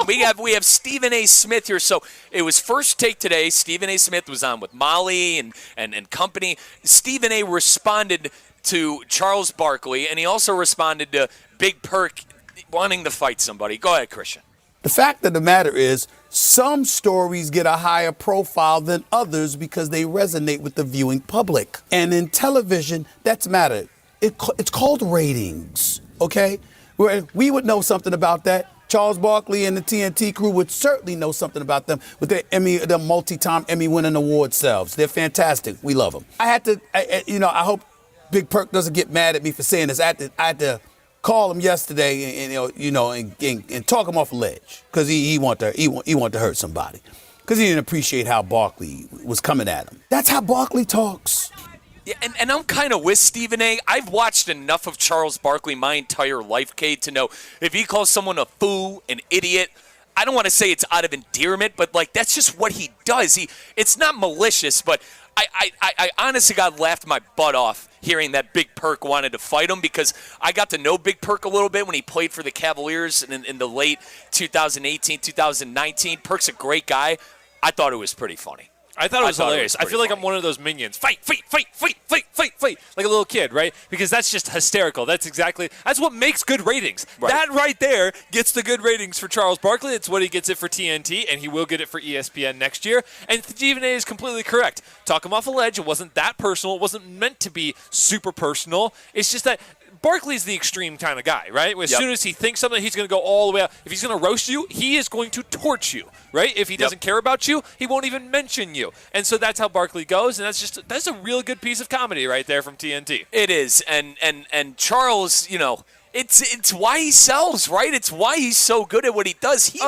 we have Stephen A. Smith here. So it was First Take today. Stephen A. Smith was on with Molly and company. Stephen A. responded to Charles Barkley, and he also responded to Big Perk wanting to fight somebody. Go ahead, Christian. The fact of the matter is, some stories get a higher profile than others because they resonate with the viewing public. And in television, that's matter. It's called ratings, okay? We would know something about that. Charles Barkley and the TNT crew would certainly know something about them with their multi-time Emmy-winning award selves. They're fantastic. We love them. I hope Big Perk doesn't get mad at me for saying this. I had to call him yesterday and talk him off a ledge because he wanted to hurt somebody because he didn't appreciate how Barkley was coming at him. That's how Barkley talks. Yeah, and I'm kind of with Stephen A. I've watched enough of Charles Barkley my entire life, Kate, to know if he calls someone a fool, an idiot, I don't want to say it's out of endearment, but that's just what he does. It's not malicious, but I honestly got laughed my butt off hearing that Big Perk wanted to fight him because I got to know Big Perk a little bit when he played for the Cavaliers in the late 2018, 2019. Perk's a great guy. I thought it was pretty funny. I thought it was hilarious. I feel like I'm one of those minions. Fight, like a little kid, right? Because that's just hysterical. That's what makes good ratings. Right. That right there gets the good ratings for Charles Barkley. It's what he gets it for TNT, and he will get it for ESPN next year. And Stephen A is completely correct. Talk him off a ledge. It wasn't that personal. It wasn't meant to be super personal. It's just that Barkley's the extreme kind of guy, right? As soon as he thinks something, he's going to go all the way out. If he's going to roast you, he is going to torch you, right? If he doesn't care about you, he won't even mention you. And so that's how Barkley goes, and that's a real good piece of comedy right there from TNT. It is, and Charles, it's why he sells, right? It's why he's so good at what he does. He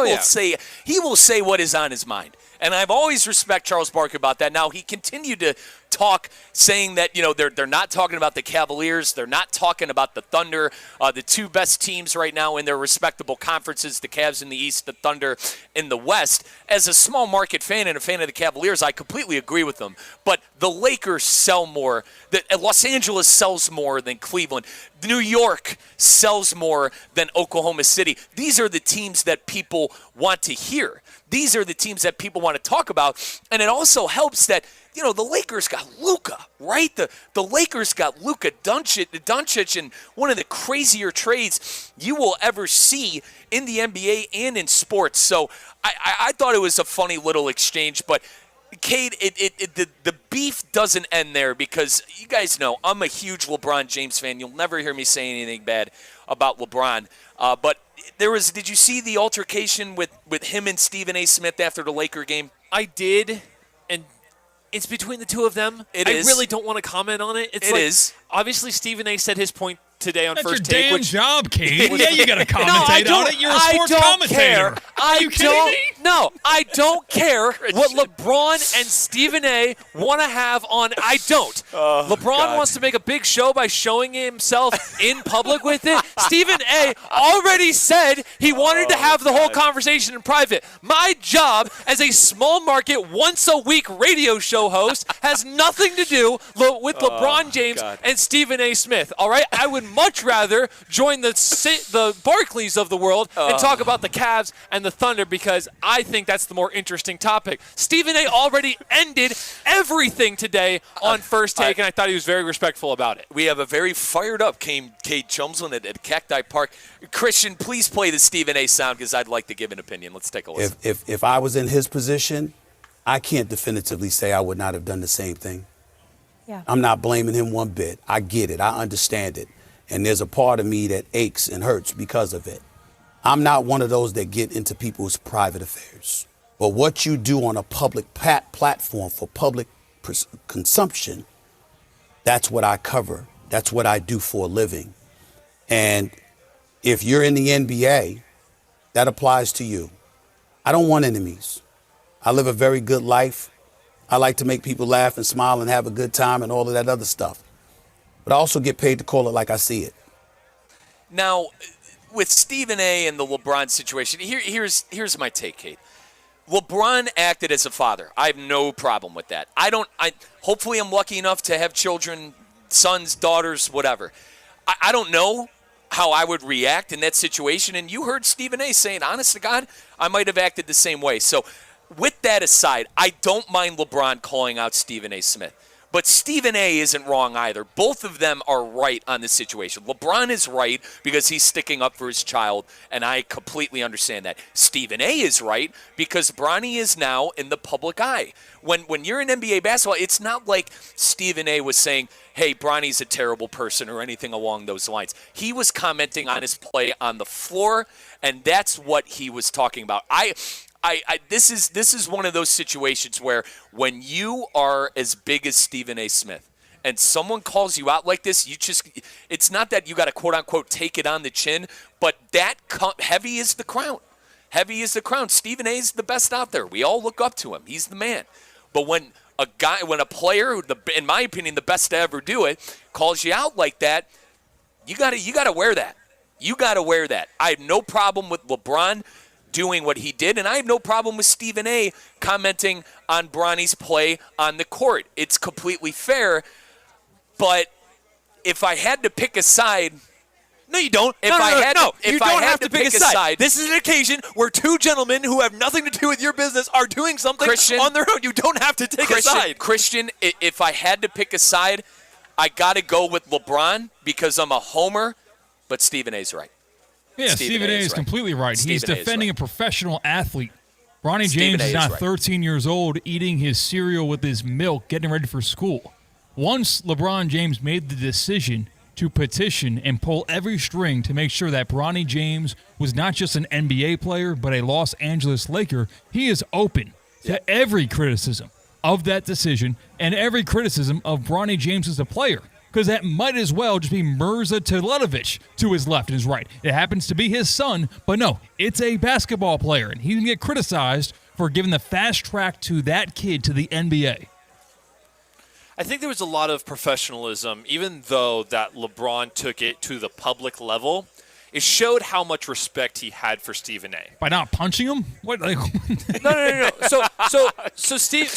will say what is on his mind. And I've always respect Charles Barkley about that. Now, he continued to talk, saying that, they're not talking about the Cavaliers. They're not talking about the Thunder, the two best teams right now in their respectable conferences, the Cavs in the East, the Thunder in the West. As a small market fan and a fan of the Cavaliers, I completely agree with them. But the Lakers sell more. Los Angeles sells more than Cleveland. New York sells more than Oklahoma City. These are the teams that people want to hear. These are the teams that people want to talk about. And it also helps that, the Lakers got Luka, right? The Lakers got Luka Doncic in one of the crazier trades you will ever see in the NBA and in sports. So I thought it was a funny little exchange. But, Cade, the beef doesn't end there because you guys know I'm a huge LeBron James fan. You'll never hear me say anything bad about LeBron. But did you see the altercation with him and Stephen A. Smith after the Laker game? I did, and it's between the two of them. I really don't want to comment on it. It is. Obviously, Stephen A. said his point today on First Take. That's your damn job, Cade. Yeah, you got to commentate on it. You're a sports commentator. Are you kidding me? No, I don't care what LeBron and Stephen A. want to have on. I don't. LeBron wants to make a big show by showing himself in public with it. Stephen A. already said he wanted to have the whole conversation in private. My job as a small market once-a-week radio show host has nothing to do with LeBron James and Stephen A. Smith, all right? I would much rather join the Barclays of the world and talk about the Cavs and the Thunder because I think that's the more interesting topic. Stephen A. already ended everything today on First Take, and I thought he was very respectful about it. We have a very fired up Cade Chumslin at Cacti Park. Christian, please play the Stephen A. sound because I'd like to give an opinion. Let's take a listen. If I was in his position, I can't definitively say I would not have done the same thing. Yeah. I'm not blaming him one bit. I get it. I understand it. And there's a part of me that aches and hurts because of it. I'm not one of those that get into people's private affairs. But what you do on a public platform for public consumption, that's what I cover. That's what I do for a living. And if you're in the NBA, that applies to you. I don't want enemies. I live a very good life. I like to make people laugh and smile and have a good time and all of that other stuff. But I also get paid to call it like I see it. Now, with Stephen A. and the LeBron situation, here's my take, Kate. LeBron acted as a father. I have no problem with that. Hopefully I'm lucky enough to have children, sons, daughters, whatever. I don't know how I would react in that situation. And you heard Stephen A. saying, honest to God, I might have acted the same way. So with that aside, I don't mind LeBron calling out Stephen A. Smith. But Stephen A. isn't wrong either. Both of them are right on this situation. LeBron is right because he's sticking up for his child, and I completely understand that. Stephen A. is right because Bronny is now in the public eye. When you're in NBA basketball, it's not like Stephen A. was saying, hey, Bronny's a terrible person or anything along those lines. He was commenting on his play on the floor, and that's what he was talking about. This is one of those situations where when you are as big as Stephen A. Smith and someone calls you out like this, it's not that you got to quote unquote take it on the chin, but heavy is the crown. Heavy is the crown. Stephen A. is the best out there. We all look up to him. He's the man. But when a player, in my opinion, the best to ever do it, calls you out like that, you got to wear that. You got to wear that. I have no problem with LeBron doing what he did, and I have no problem with Stephen A. commenting on Bronny's play on the court. It's completely fair, but if I had to pick a side, No, you don't. If no, I had to- you if I don't had have to to pick a pick a side. side- This is an occasion where two gentlemen who have nothing to do with your business are doing something on their own. You don't have to take a side. Christian, if I had to pick a side, I got to go with LeBron because I'm a homer, but Stephen A's right. Yeah, Stephen A is completely right. He's Stephen A is defending right. a professional athlete. Bronny Stephen James A is is now right. 13 years old, eating his cereal with his milk, getting ready for school. Once LeBron James made the decision to petition and pull every string to make sure that Bronny James was not just an NBA player, but a Los Angeles Laker, he is open to every criticism of that decision and every criticism of Bronny James as a player. Because that might as well just be Mirza Teletovic to his left and his right. It happens to be his son, but no, it's a basketball player, and he can get criticized for giving the fast track to that kid to the NBA. I think there was a lot of professionalism, even though that LeBron took it to the public level. It showed how much respect he had for Stephen A. By not punching him? What? Like, No. So Steve,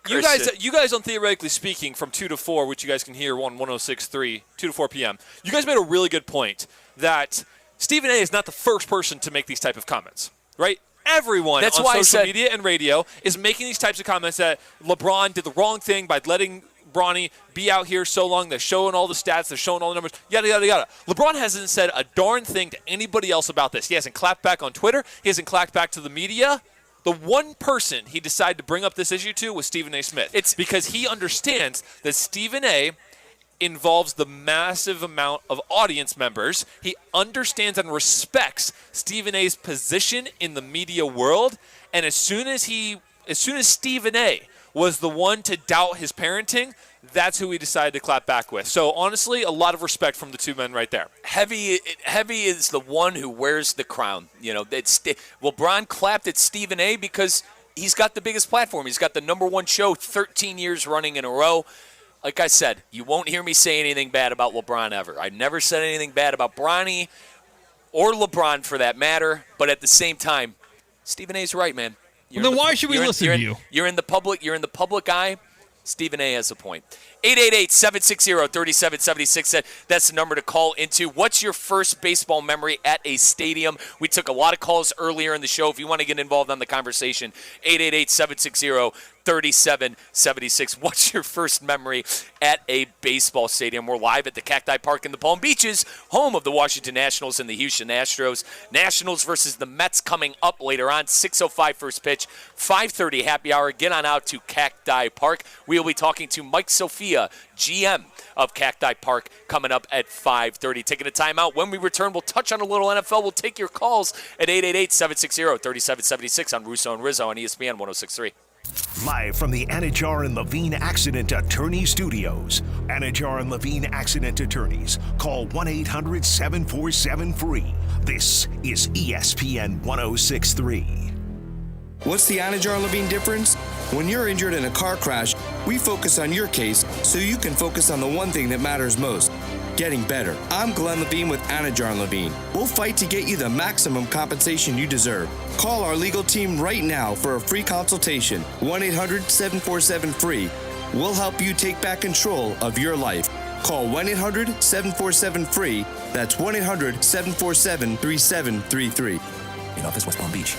you guys on Theoretically Speaking from 2 to 4, which you guys can hear on 106.3, 2 to 4 p.m. You guys made a really good point that Stephen A. is not the first person to make these type of comments, right? Everyone on social media and radio is making these types of comments that LeBron did the wrong thing by letting Bronny be out here so long. They're showing all the stats. They're showing all the numbers. Yada, yada, yada. LeBron hasn't said a darn thing to anybody else about this. He hasn't clapped back on Twitter. He hasn't clapped back to the media. The one person he decided to bring up this issue to was Stephen A. Smith. It's because he understands that Stephen A. involves the massive amount of audience members. He understands and respects Stephen A.'s position in the media world. And as soon as Stephen A. was the one to doubt his parenting, that's who he decided to clap back with. So honestly, a lot of respect from the two men right there. Heavy is the one who wears the crown. You know, LeBron clapped at Stephen A. because he's got the biggest platform. He's got the #1 show 13 years running in a row. Like I said, you won't hear me say anything bad about LeBron ever. I never said anything bad about Bronny or LeBron for that matter. But at the same time, Stephen A's right, man. Then why should we listen to you? You're in the public eye. Stephen A. has a point. 888-760-3776. That's the number to call into. What's your first baseball memory at a stadium? We took a lot of calls earlier in the show. If you want to get involved on the conversation, 888-760-3776. What's your first memory at a baseball stadium? We're live at the Cacti Park in the Palm Beaches, home of the Washington Nationals and the Houston Astros. Nationals versus the Mets coming up later on. 6:05 first pitch, 5:30 happy hour. Get on out to Cacti Park. We'll be talking to Mike Sophia, GM of Cacti Park, coming up at 5:30. Taking a timeout. When we return, we'll touch on a little NFL. We'll take your calls at 888-760-3776 on Russo and Rizzo on ESPN 106.3. Live from the Anajar and Levine Accident Attorney Studios. Anajar and Levine Accident Attorneys. Call 1-800-747-FREE. This is ESPN 106.3. What's the Anajar Levine difference? When you're injured in a car crash, we focus on your case so you can focus on the one thing that matters most, getting better. I'm Glenn Levine with Anajar Levine. We'll fight to get you the maximum compensation you deserve. Call our legal team right now for a free consultation. 1-800-747-FREE. We'll help you take back control of your life. Call 1-800-747-FREE. That's 1-800-747-3733. In office, West Palm Beach.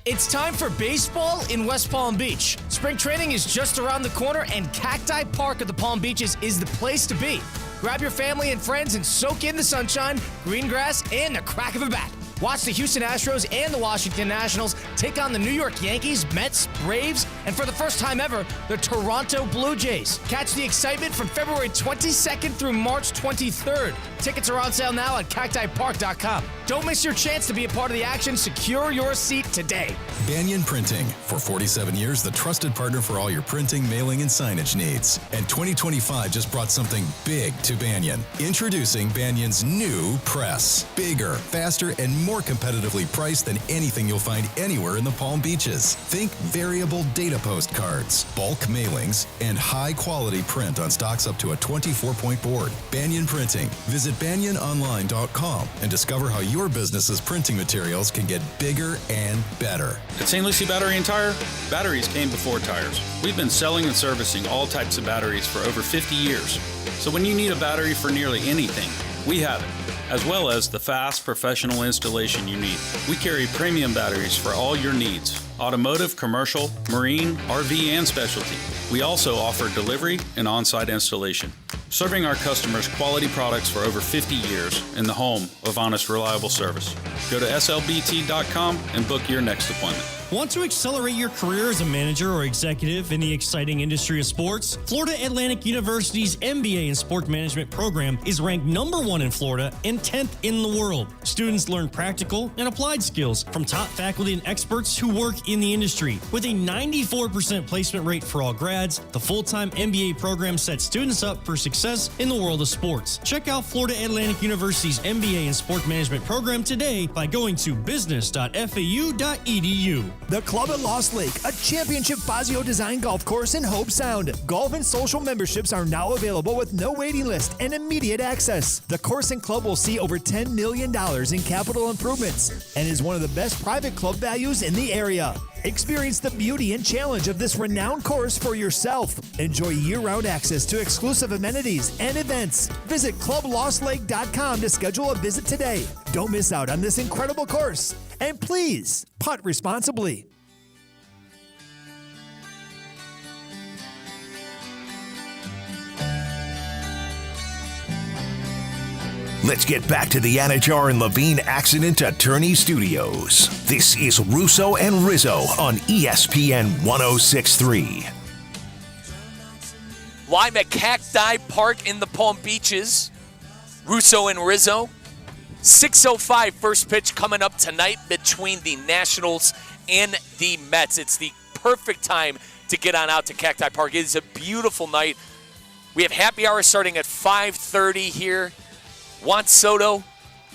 It's time for baseball in West Palm Beach. Spring training is just around the corner, and Cacti Park of the Palm Beaches is the place to be. Grab your family and friends and soak in the sunshine, green grass, and the crack of a bat. Watch the Houston Astros and the Washington Nationals take on the New York Yankees, Mets, Braves, and for the first time ever, the Toronto Blue Jays. Catch the excitement from February 22nd through March 23rd. Tickets are on sale now at cactipark.com. Don't miss your chance to be a part of the action. Secure your seat today. Banyan Printing. For 47 years, the trusted partner for all your printing, mailing, and signage needs. And 2025 just brought something big to Banyan. Introducing Banyan's new press. Bigger, faster, and more competitively priced than anything you'll find anywhere in the Palm Beaches. Think variable data postcards, bulk mailings, and high-quality print on stocks up to a 24-point board. Banyan Printing. Visit banyanonline.com and discover how your business's printing materials can get bigger and better. At St. Lucie Battery and Tire, batteries came before tires. We've been selling and servicing all types of batteries for over 50 years. So when you need a battery for nearly anything, We have it, as well as the fast professional installation you need. We carry premium batteries for all your needs: automotive, commercial, marine, RV, and specialty. We also offer delivery and on-site installation, serving our customers quality products for over 50 years in the home of honest, reliable service. Go to slbt.com and book your next appointment. Want to accelerate your career as a manager or executive in the exciting industry of sports? Florida Atlantic University's MBA in Sport Management program is ranked #1 in Florida and 10th in the world. Students learn practical and applied skills from top faculty and experts who work in the industry. With a 94% placement rate for all grads, the full-time MBA program sets students up for success in the world of sports. Check out Florida Atlantic University's MBA in Sport Management program today by going to business.fau.edu. The Club at Lost Lake, a championship Fazio design golf course in Hope Sound. Golf and social memberships are now available with no waiting list and immediate access. The course and club will see over $10 million in capital improvements and is one of the best private club values in the area. Experience the beauty and challenge of this renowned course for yourself. Enjoy year-round access to exclusive amenities and events. Visit clublostlake.com to schedule a visit today. Don't miss out on this incredible course. And please, putt responsibly. Let's get back to the Anajar and Levine Accident Attorney Studios. This is Russo and Rizzo on ESPN 106.3. Live at Cacti Park in the Palm Beaches. Russo and Rizzo. 6:05 first pitch coming up tonight between the Nationals and the Mets. It's the perfect time to get on out to Cacti Park. It is a beautiful night. We have happy hour starting at 5:30 here. Juan Soto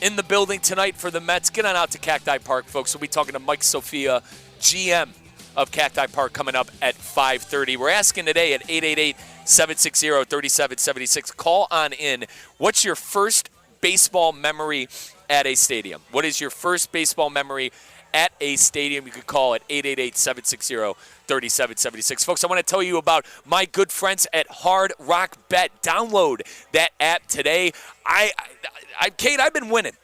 in the building tonight for the Mets. Get on out to Cacti Park, folks. We'll be talking to Mike Sophia, GM of Cacti Park, coming up at 5:30. We're asking today at 888-760-3776. Call on in. What's your first baseball memory at a stadium? What is your first baseball memory at a stadium? You could call at 888-760-3776. Folks, I want to tell you about my good friends at Hard Rock Bet. Download that app today. Kate, I've been winning.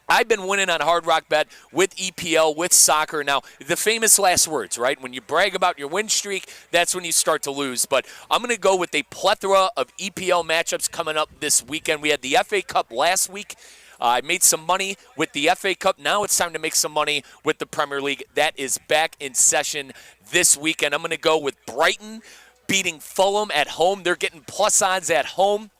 I've been winning on Hard Rock Bet with EPL, with soccer. Now, the famous last words, right? When you brag about your win streak, that's when you start to lose. But I'm going to go with a plethora of EPL matchups coming up this weekend. We had the FA Cup last week. I made some money with the FA Cup. Now it's time to make some money with the Premier League. That is back in session this weekend. I'm going to go with Brighton beating Fulham at home. They're getting plus odds at home.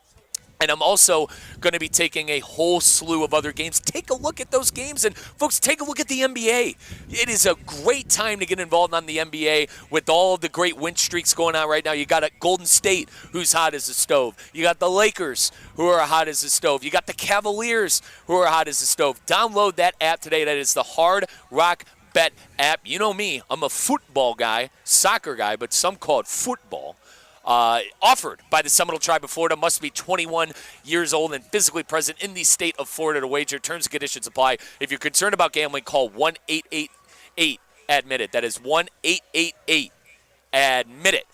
And I'm also going to be taking a whole slew of other games. Take a look at those games. And, folks, take a look at the NBA. It is a great time to get involved on the NBA with all of the great win streaks going on right now. You got Golden State, who's hot as a stove. You got the Lakers, who are hot as a stove. You got the Cavaliers, who are hot as a stove. Download that app today. That is the Hard Rock Bet app. You know me. I'm a football guy, soccer guy, but some call it football. Offered by the Seminole Tribe of Florida. Must be 21 years old and physically present in the state of Florida to wager. Terms and conditions apply. If you're concerned about gambling, call 1-888-ADMIT-IT. That is 1-888-ADMIT-IT.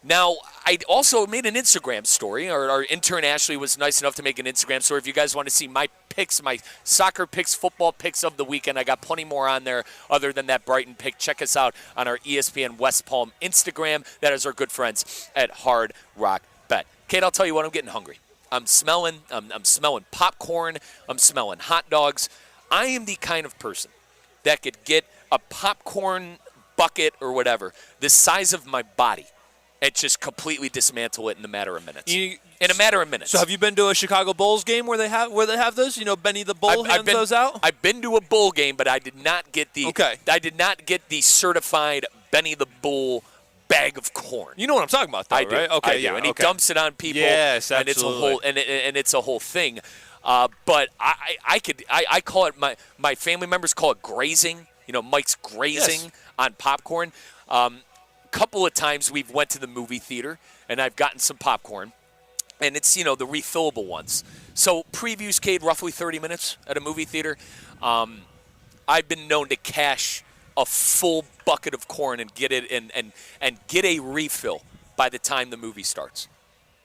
Now, I also made an Instagram story. Our intern Ashley was nice enough to make an Instagram story. If you guys want to see my picks, my soccer picks, football picks of the weekend, I got plenty more on there other than that Brighton pick. Check us out on our ESPN West Palm Instagram. That is our good friends at Hard Rock Bet. Kate, I'll tell you what, I'm getting hungry. I'm smelling popcorn. I'm smelling hot dogs. I am the kind of person that could get a popcorn bucket or whatever the size of my body and just completely dismantle it in a matter of minutes. In a matter of minutes. So have you been to a Chicago Bulls game where they have those? You know, Benny the Bull hands those out? I've been to a Bull game, but I did not get the certified Benny the Bull bag of corn. You know what I'm talking about, though, I do, right? Okay, I do. And he dumps it on people. Yes, and absolutely. It's a whole thing. But I call it, my family members call it grazing. You know, Mike's grazing on popcorn. Couple of times we've went to the movie theater and I've gotten some popcorn, and it's, you know, the refillable ones. So previews, Cade, roughly 30 minutes at a movie theater. I've been known to cash a full bucket of corn and get it and get a refill by the time the movie starts.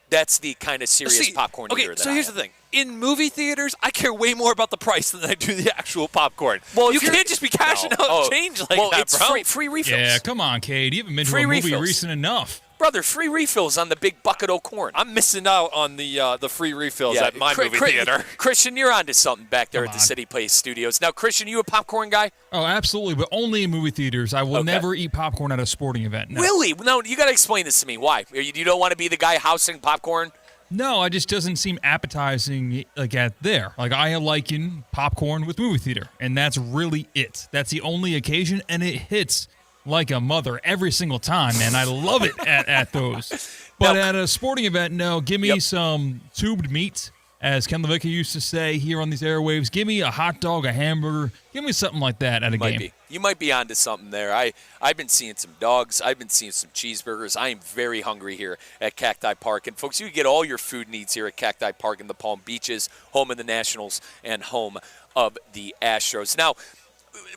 That's the kind of serious popcorn eater that so here's the thing. In movie theaters, I care way more about the price than I do the actual popcorn. Well, you can't just be cashing out change like that, it's bro. free refills. Yeah, come on, Cade. You haven't been to Free a movie refills. recent enough. Brother, free refills on the big bucket of corn. I'm missing out on the free refills at my movie theater. Christian, you're onto something back there at the City Place Studios. Now, Christian, you a popcorn guy? Oh, absolutely, but only in movie theaters. I will never eat popcorn at a sporting event. No. Really? No, you got to explain this to me. Why? You don't want to be the guy housing popcorn? No, it just doesn't seem appetizing like at there. Like I liken popcorn with movie theater, and that's really it. That's the only occasion, and it hits like a mother every single time, man. I love it at those. But at a sporting event, no, give me some tubed meat, as Ken Levicka used to say here on these airwaves. Give me a hot dog, a hamburger. Give me something like that at a game. You might be onto something there. I've been seeing some dogs. I've been seeing some cheeseburgers. I am very hungry here at Cacti Park. And, folks, you can get all your food needs here at Cacti Park in the Palm Beaches, home of the Nationals and home of the Astros. Now,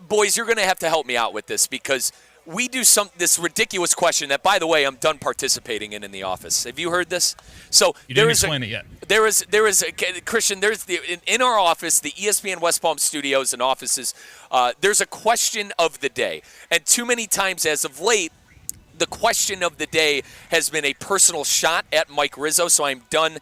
boys, you're going to have to help me out with this because we do this ridiculous question that, by the way, I'm done participating in the office. Have you heard this? So you didn't explain it yet. There is Christian. In our office, the ESPN West Palm studios and offices. There's a question of the day, and too many times as of late, the question of the day has been a personal shot at Mike Rizzo, so I'm done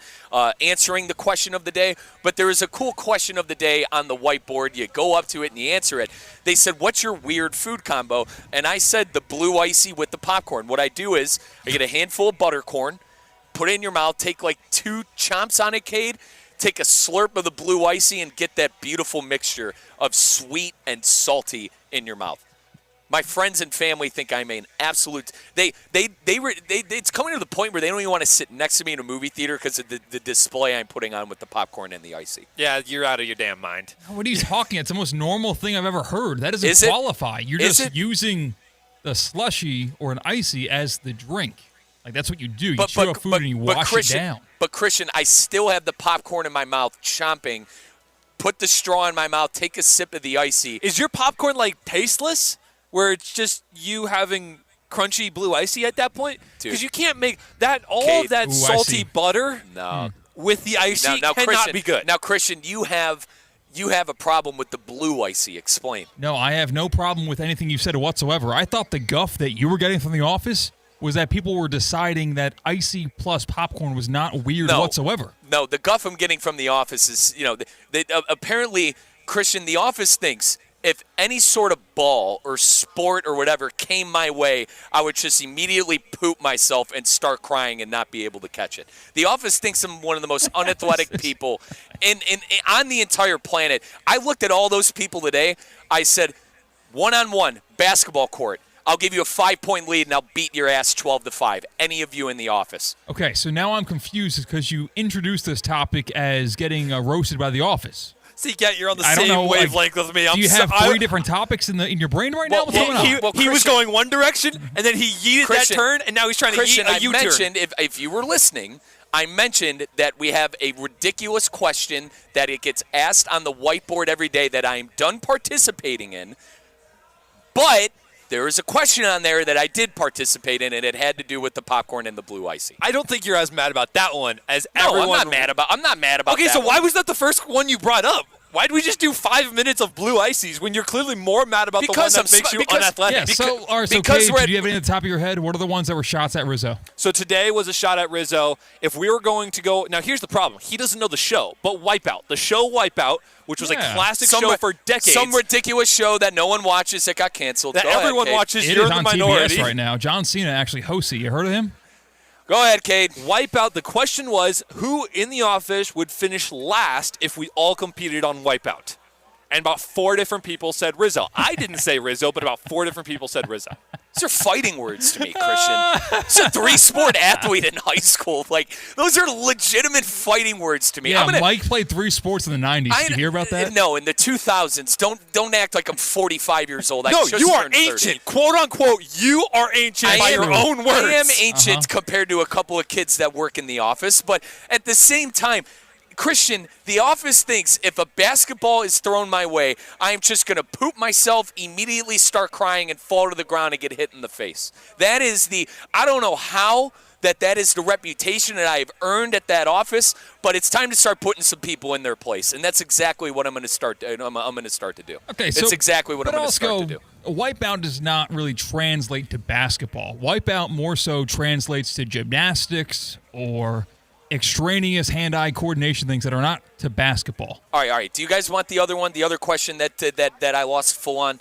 answering the question of the day. But there is a cool question of the day on the whiteboard. You go up to it and you answer it. They said, what's your weird food combo? And I said the blue icy with the popcorn. What I do is I get a handful of buttercorn, put it in your mouth, take like 2 chomps on it, Cade, take a slurp of the blue icy, and get that beautiful mixture of sweet and salty in your mouth. My friends and family think I'm an absolute. It's coming to the point where they don't even want to sit next to me in a movie theater because of the display I'm putting on with the popcorn and the icy. Yeah, you're out of your damn mind. What are you talking? It's the most normal thing I've ever heard. That doesn't qualify. You're just using the slushy or an icy as the drink. Like that's what you do. You chew up food and you wash it down. But Christian, I still have the popcorn in my mouth, chomping. Put the straw in my mouth. Take a sip of the icy. Is your popcorn like tasteless? Where it's just you having crunchy blue icy at that point? Because you can't make that of that salty butter with the icy now, cannot be good. Now, Christian, you have a problem with the blue icy. Explain. No, I have no problem with anything you've said whatsoever. I thought the guff that you were getting from the office was that people were deciding that icy plus popcorn was not weird whatsoever. No, the guff I'm getting from the office is, apparently, Christian, the office thinks if any sort of ball or sport or whatever came my way, I would just immediately poop myself and start crying and not be able to catch it. The office thinks I'm one of the most unathletic people on the entire planet. I looked at all those people today. I said, one-on-one, basketball court. I'll give you a 5-point lead, and I'll beat your ass 12-5. Any of you in the office. Okay, so now I'm confused because you introduced this topic as getting roasted by the office. See, you're on the same wavelength with me. Do you have 3 different topics in your brain right now? What's going on? He was going one direction, and then he yeeted that turn, and now he's trying to yeet a U-turn. I mentioned, if you were listening, I mentioned that we have a ridiculous question that it gets asked on the whiteboard every day that I am done participating in, but there is a question on there that I did participate in, and it had to do with the popcorn and the blue icy. I don't think you're as mad about that one as everyone. I'm not mad about Okay, that so why one. was that the first one you brought up? Why did we just do 5 minutes of blue ices when you're clearly more mad about the one that makes you unathletic? Yeah, so Cage, do you have any at the top of your head? What are the ones that were shots at Rizzo? So today was a shot at Rizzo. If we were going to go – now here's the problem. He doesn't know the show, but Wipeout. The show Wipeout, which was a classic show for decades. Some ridiculous show that no one watches that got canceled. That everyone watches. It You're is the on minority. TBS right now. John Cena actually hosts it. You heard of him? Go ahead, Cade. Wipeout. The question was, who in the office would finish last if we all competed on Wipeout? And about 4 different people said Rizzo. I didn't say Rizzo, but about 4 different people said Rizzo. These are fighting words to me, Christian. He's a 3-sport athlete in high school. Like, those are legitimate fighting words to me. Yeah, Mike played 3 sports in the 90s. Did you hear about that? No, in the 2000s. Don't act like I'm 45 years old. No, you are ancient. 30. Quote, unquote, you are ancient by your own words. I am ancient compared to a couple of kids that work in the office. But at the same time, Christian, the office thinks if a basketball is thrown my way, I'm just going to poop myself, immediately start crying, and fall to the ground and get hit in the face. That is I don't know how that is the reputation that I have earned at that office, but it's time to start putting some people in their place, and that's exactly what I'm going to start. I'm going to start to do. Okay, so that's exactly what I'm going to start to do. Wipeout does not really translate to basketball. Wipeout more so translates to gymnastics or extraneous hand-eye coordination things that are not to basketball. All right. Do you guys want the other one? The other question that I lost full on.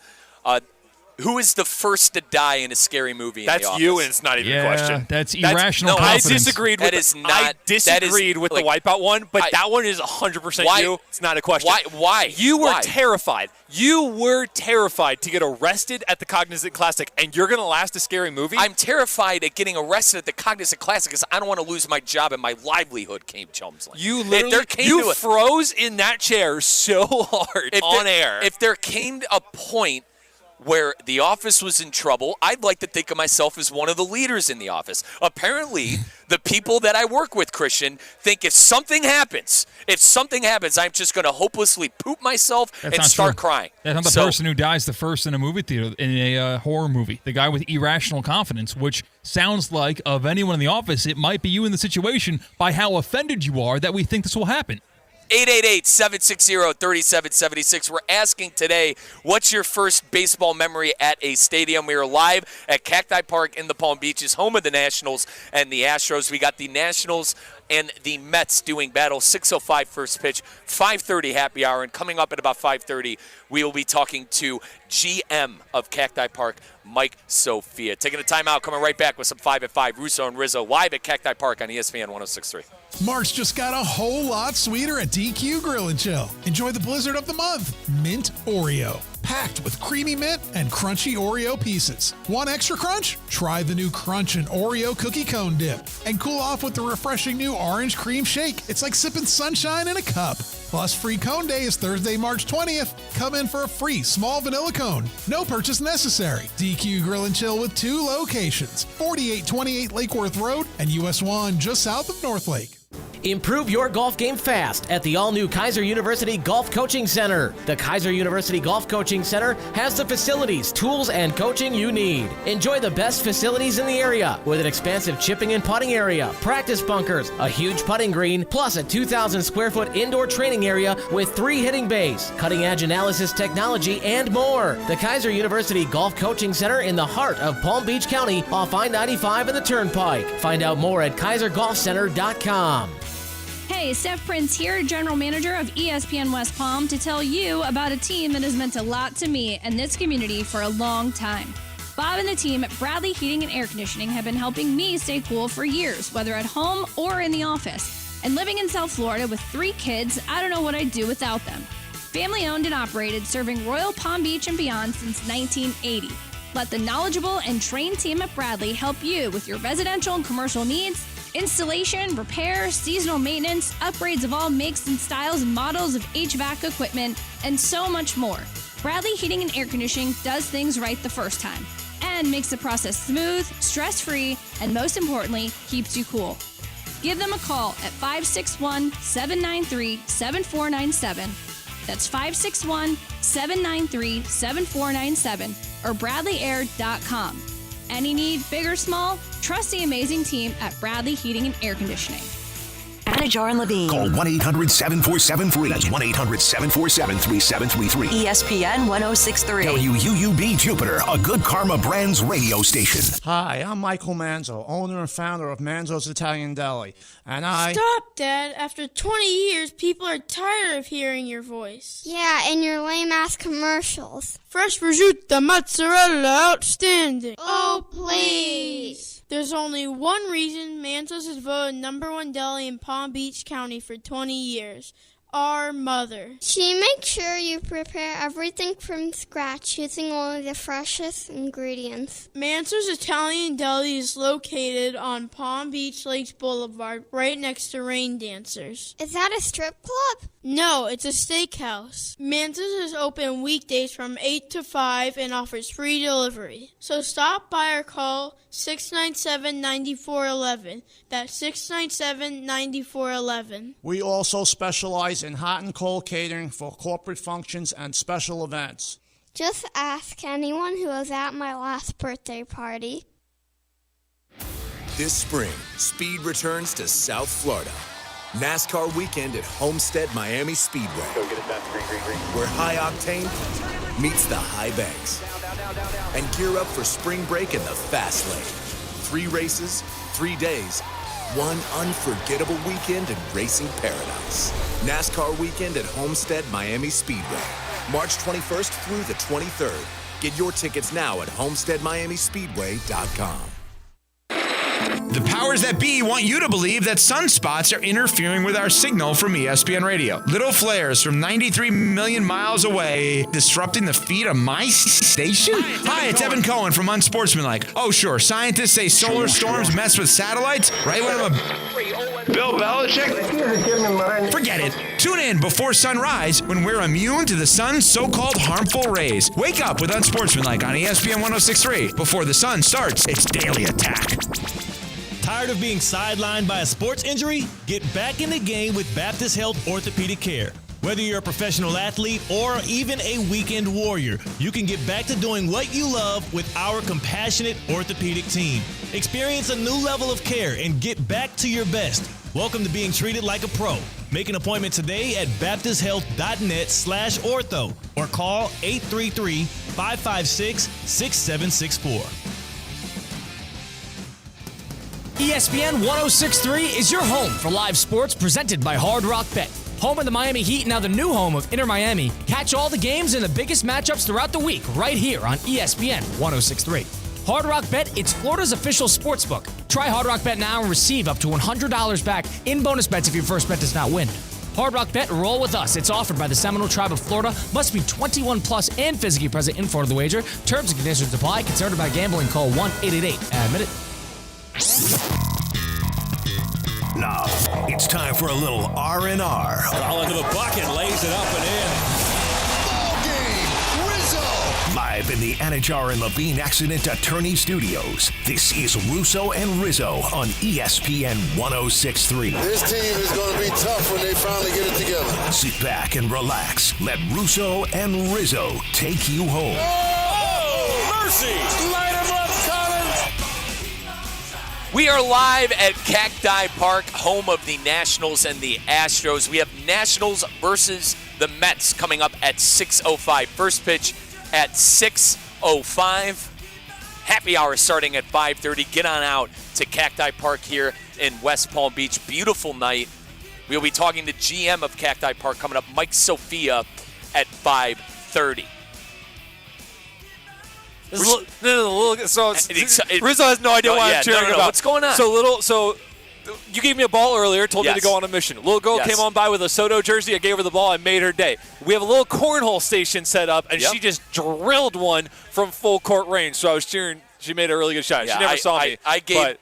Who is the first to die in a scary movie? That's you, and it's not even a question. That's irrational confidence. I disagreed with the Wipeout one, but that one is 100% you. It's not a question. Why? You were terrified. You were terrified to get arrested at the Cognizant Classic, and you're going to last a scary movie? I'm terrified at getting arrested at the Cognizant Classic because I don't want to lose my job and my livelihood, Came Chumsland. You literally froze in that chair so hard on air. If there came a point where the office was in trouble, I'd like to think of myself as one of the leaders in the office. Apparently, the people that I work with, Christian, think if something happens, I'm just going to hopelessly poop myself and start crying. That's not the person who dies the first in a movie theater, in a horror movie. The guy with irrational confidence, which sounds like, of anyone in the office, it might be you in the situation by how offended you are that we think this will happen. 888-760-3776. We're asking today, what's your first baseball memory at a stadium? We are live at Cacti Park in the Palm Beaches, home of the Nationals and the Astros. We got the Nationals and the Mets doing battle. 6:05 first pitch, 5:30 happy hour, and coming up at about 5:30, we will be talking to GM of Cacti Park, Mike Sophia. Taking a timeout, coming right back with some 5 at 5. Russo and Rizzo live at Cacti Park on ESPN 106.3. March just got a whole lot sweeter at DQ Grill & Chill. Enjoy the blizzard of the month, Mint Oreo. Packed with creamy mint and crunchy Oreo pieces. Want extra crunch? Try the new Crunch and Oreo cookie cone dip. And cool off with the refreshing new orange cream shake. It's like sipping sunshine in a cup. Plus, free cone day is Thursday, March 20th. Come in for a free small vanilla cone. No purchase necessary. DQ Grill & Chill with 2 locations. 4828 Lake Worth Road and US 1 just south of North Lake. Improve your golf game fast at the all-new Kaiser University Golf Coaching Center. The Kaiser University Golf Coaching Center has the facilities, tools, and coaching you need. Enjoy the best facilities in the area with an expansive chipping and putting area, practice bunkers, a huge putting green, plus a 2,000 square foot indoor training area with 3 hitting bays, cutting-edge analysis technology, and more. The Kaiser University Golf Coaching Center in the heart of Palm Beach County off I-95 and the Turnpike. Find out more at KaiserGolfCenter.com. Hey, Steph Prince here, General Manager of ESPN West Palm, to tell you about a team that has meant a lot to me and this community for a long time. Bob and the team at Bradley Heating and Air Conditioning have been helping me stay cool for years, whether at home or in the office. And living in South Florida with 3 kids, I don't know what I'd do without them. Family owned and operated, serving Royal Palm Beach and beyond since 1980. Let the knowledgeable and trained team at Bradley help you with your residential and commercial needs, installation, repair, seasonal maintenance, upgrades of all makes and styles and models of HVAC equipment, and so much more. Bradley Heating and Air Conditioning does things right the first time and makes the process smooth, stress-free, and most importantly, keeps you cool. Give them a call at 561-793-7497. That's 561-793-7497 or bradleyair.com. Any need, big or small, trust the amazing team at Bradley Heating and Air Conditioning. Anajar and Levine. Call 1-800-747-FREE. That's 1-800-747-3733. ESPN 106.3. WUUB Jupiter, a Good Karma Brands radio station. Hi, I'm Michael Manzo, owner and founder of Manzo's Italian Deli. And Stop, Dad. After 20 years, people are tired of hearing your voice. Yeah, and your lame-ass commercials. Fresh prosciutto, mozzarella, outstanding. Oh, please. There's only one reason Manzo's is voted #1 deli in Palm Beach County for 20 years. Our mother. She makes sure you prepare everything from scratch using only the freshest ingredients. Manzo's Italian Deli is located on Palm Beach Lakes Boulevard, right next to Rain Dancers. Is that a strip club? No, it's a steakhouse. Manzo's is open weekdays from 8 to 5 and offers free delivery. So stop by or call 697-9411. That's 697-9411. we also specialize in hot and cold catering for corporate functions and special events. Just ask anyone who was at my last birthday party. This spring, speed returns to South Florida. NASCAR weekend at Homestead Miami Speedway. Go get it done. Green. Where high octane meets the high banks. And gear up for spring break in the fast lane. 3 races, 3 days, one unforgettable weekend in racing paradise. NASCAR weekend at Homestead Miami Speedway. March 21st through the 23rd. Get your tickets now at homesteadmiamispeedway.com. The powers that be want you to believe that sunspots are interfering with our signal from ESPN Radio. Little flares from 93 million miles away, disrupting the feed of my station? Hi, it's Evan Cohen from Unsportsmanlike. Oh, sure, scientists say solar storms mess with satellites, right when I'm a... Bill Belichick? Forget it. Tune in before sunrise when we're immune to the sun's so-called harmful rays. Wake up with Unsportsmanlike on ESPN 106.3 before the sun starts its daily attack. Tired of being sidelined by a sports injury? Get back in the game with Baptist Health Orthopedic Care. Whether you're a professional athlete or even a weekend warrior, you can get back to doing what you love with our compassionate orthopedic team. Experience a new level of care and get back to your best. Welcome to being treated like a pro. Make an appointment today at baptisthealth.net/ortho or call 833-556-6764. ESPN 106.3 is your home for live sports presented by Hard Rock Bet. Home of the Miami Heat, now the new home of Inter Miami. Catch all the games and the biggest matchups throughout the week right here on ESPN 106.3. Hard Rock Bet, it's Florida's official sports book. Try Hard Rock Bet now and receive up to $100 back in bonus bets if your first bet does not win. Hard Rock Bet, roll with us. It's offered by the Seminole Tribe of Florida. Must be 21 plus and physically present in Florida to wager. Terms and conditions apply. Concerned about gambling, call 1-888-ADMIT-IT. Now, it's time for a little R&R. All into the bucket, lays it up and in. Ball game, Rizzo! Live in the Anajar and Levine Accident Attorney Studios, this is Russo and Rizzo on ESPN 106.3. This team is going to be tough when they finally get it together. Sit back and relax. Let Russo and Rizzo take you home. Oh, mercy! Light him up, Colin! We are live at Cacti Park, home of the Nationals and the Astros. We have Nationals versus the Mets coming up at 6:05. First pitch at 6:05. Happy hour starting at 5:30. Get on out to Cacti Park here in West Palm Beach. Beautiful night. We'll be talking to GM of Cacti Park coming up, Mike Sophia, at 5:30. So Rizzo has no idea why I'm cheering about. What's going on? So you gave me a ball earlier, told me to go on a mission. Little girl came on by with a Soto jersey. I gave her the ball. I made her day. We have a little cornhole station set up, and she just drilled one from full court range. So I was cheering. She made a really good shot. She never saw me. I gave.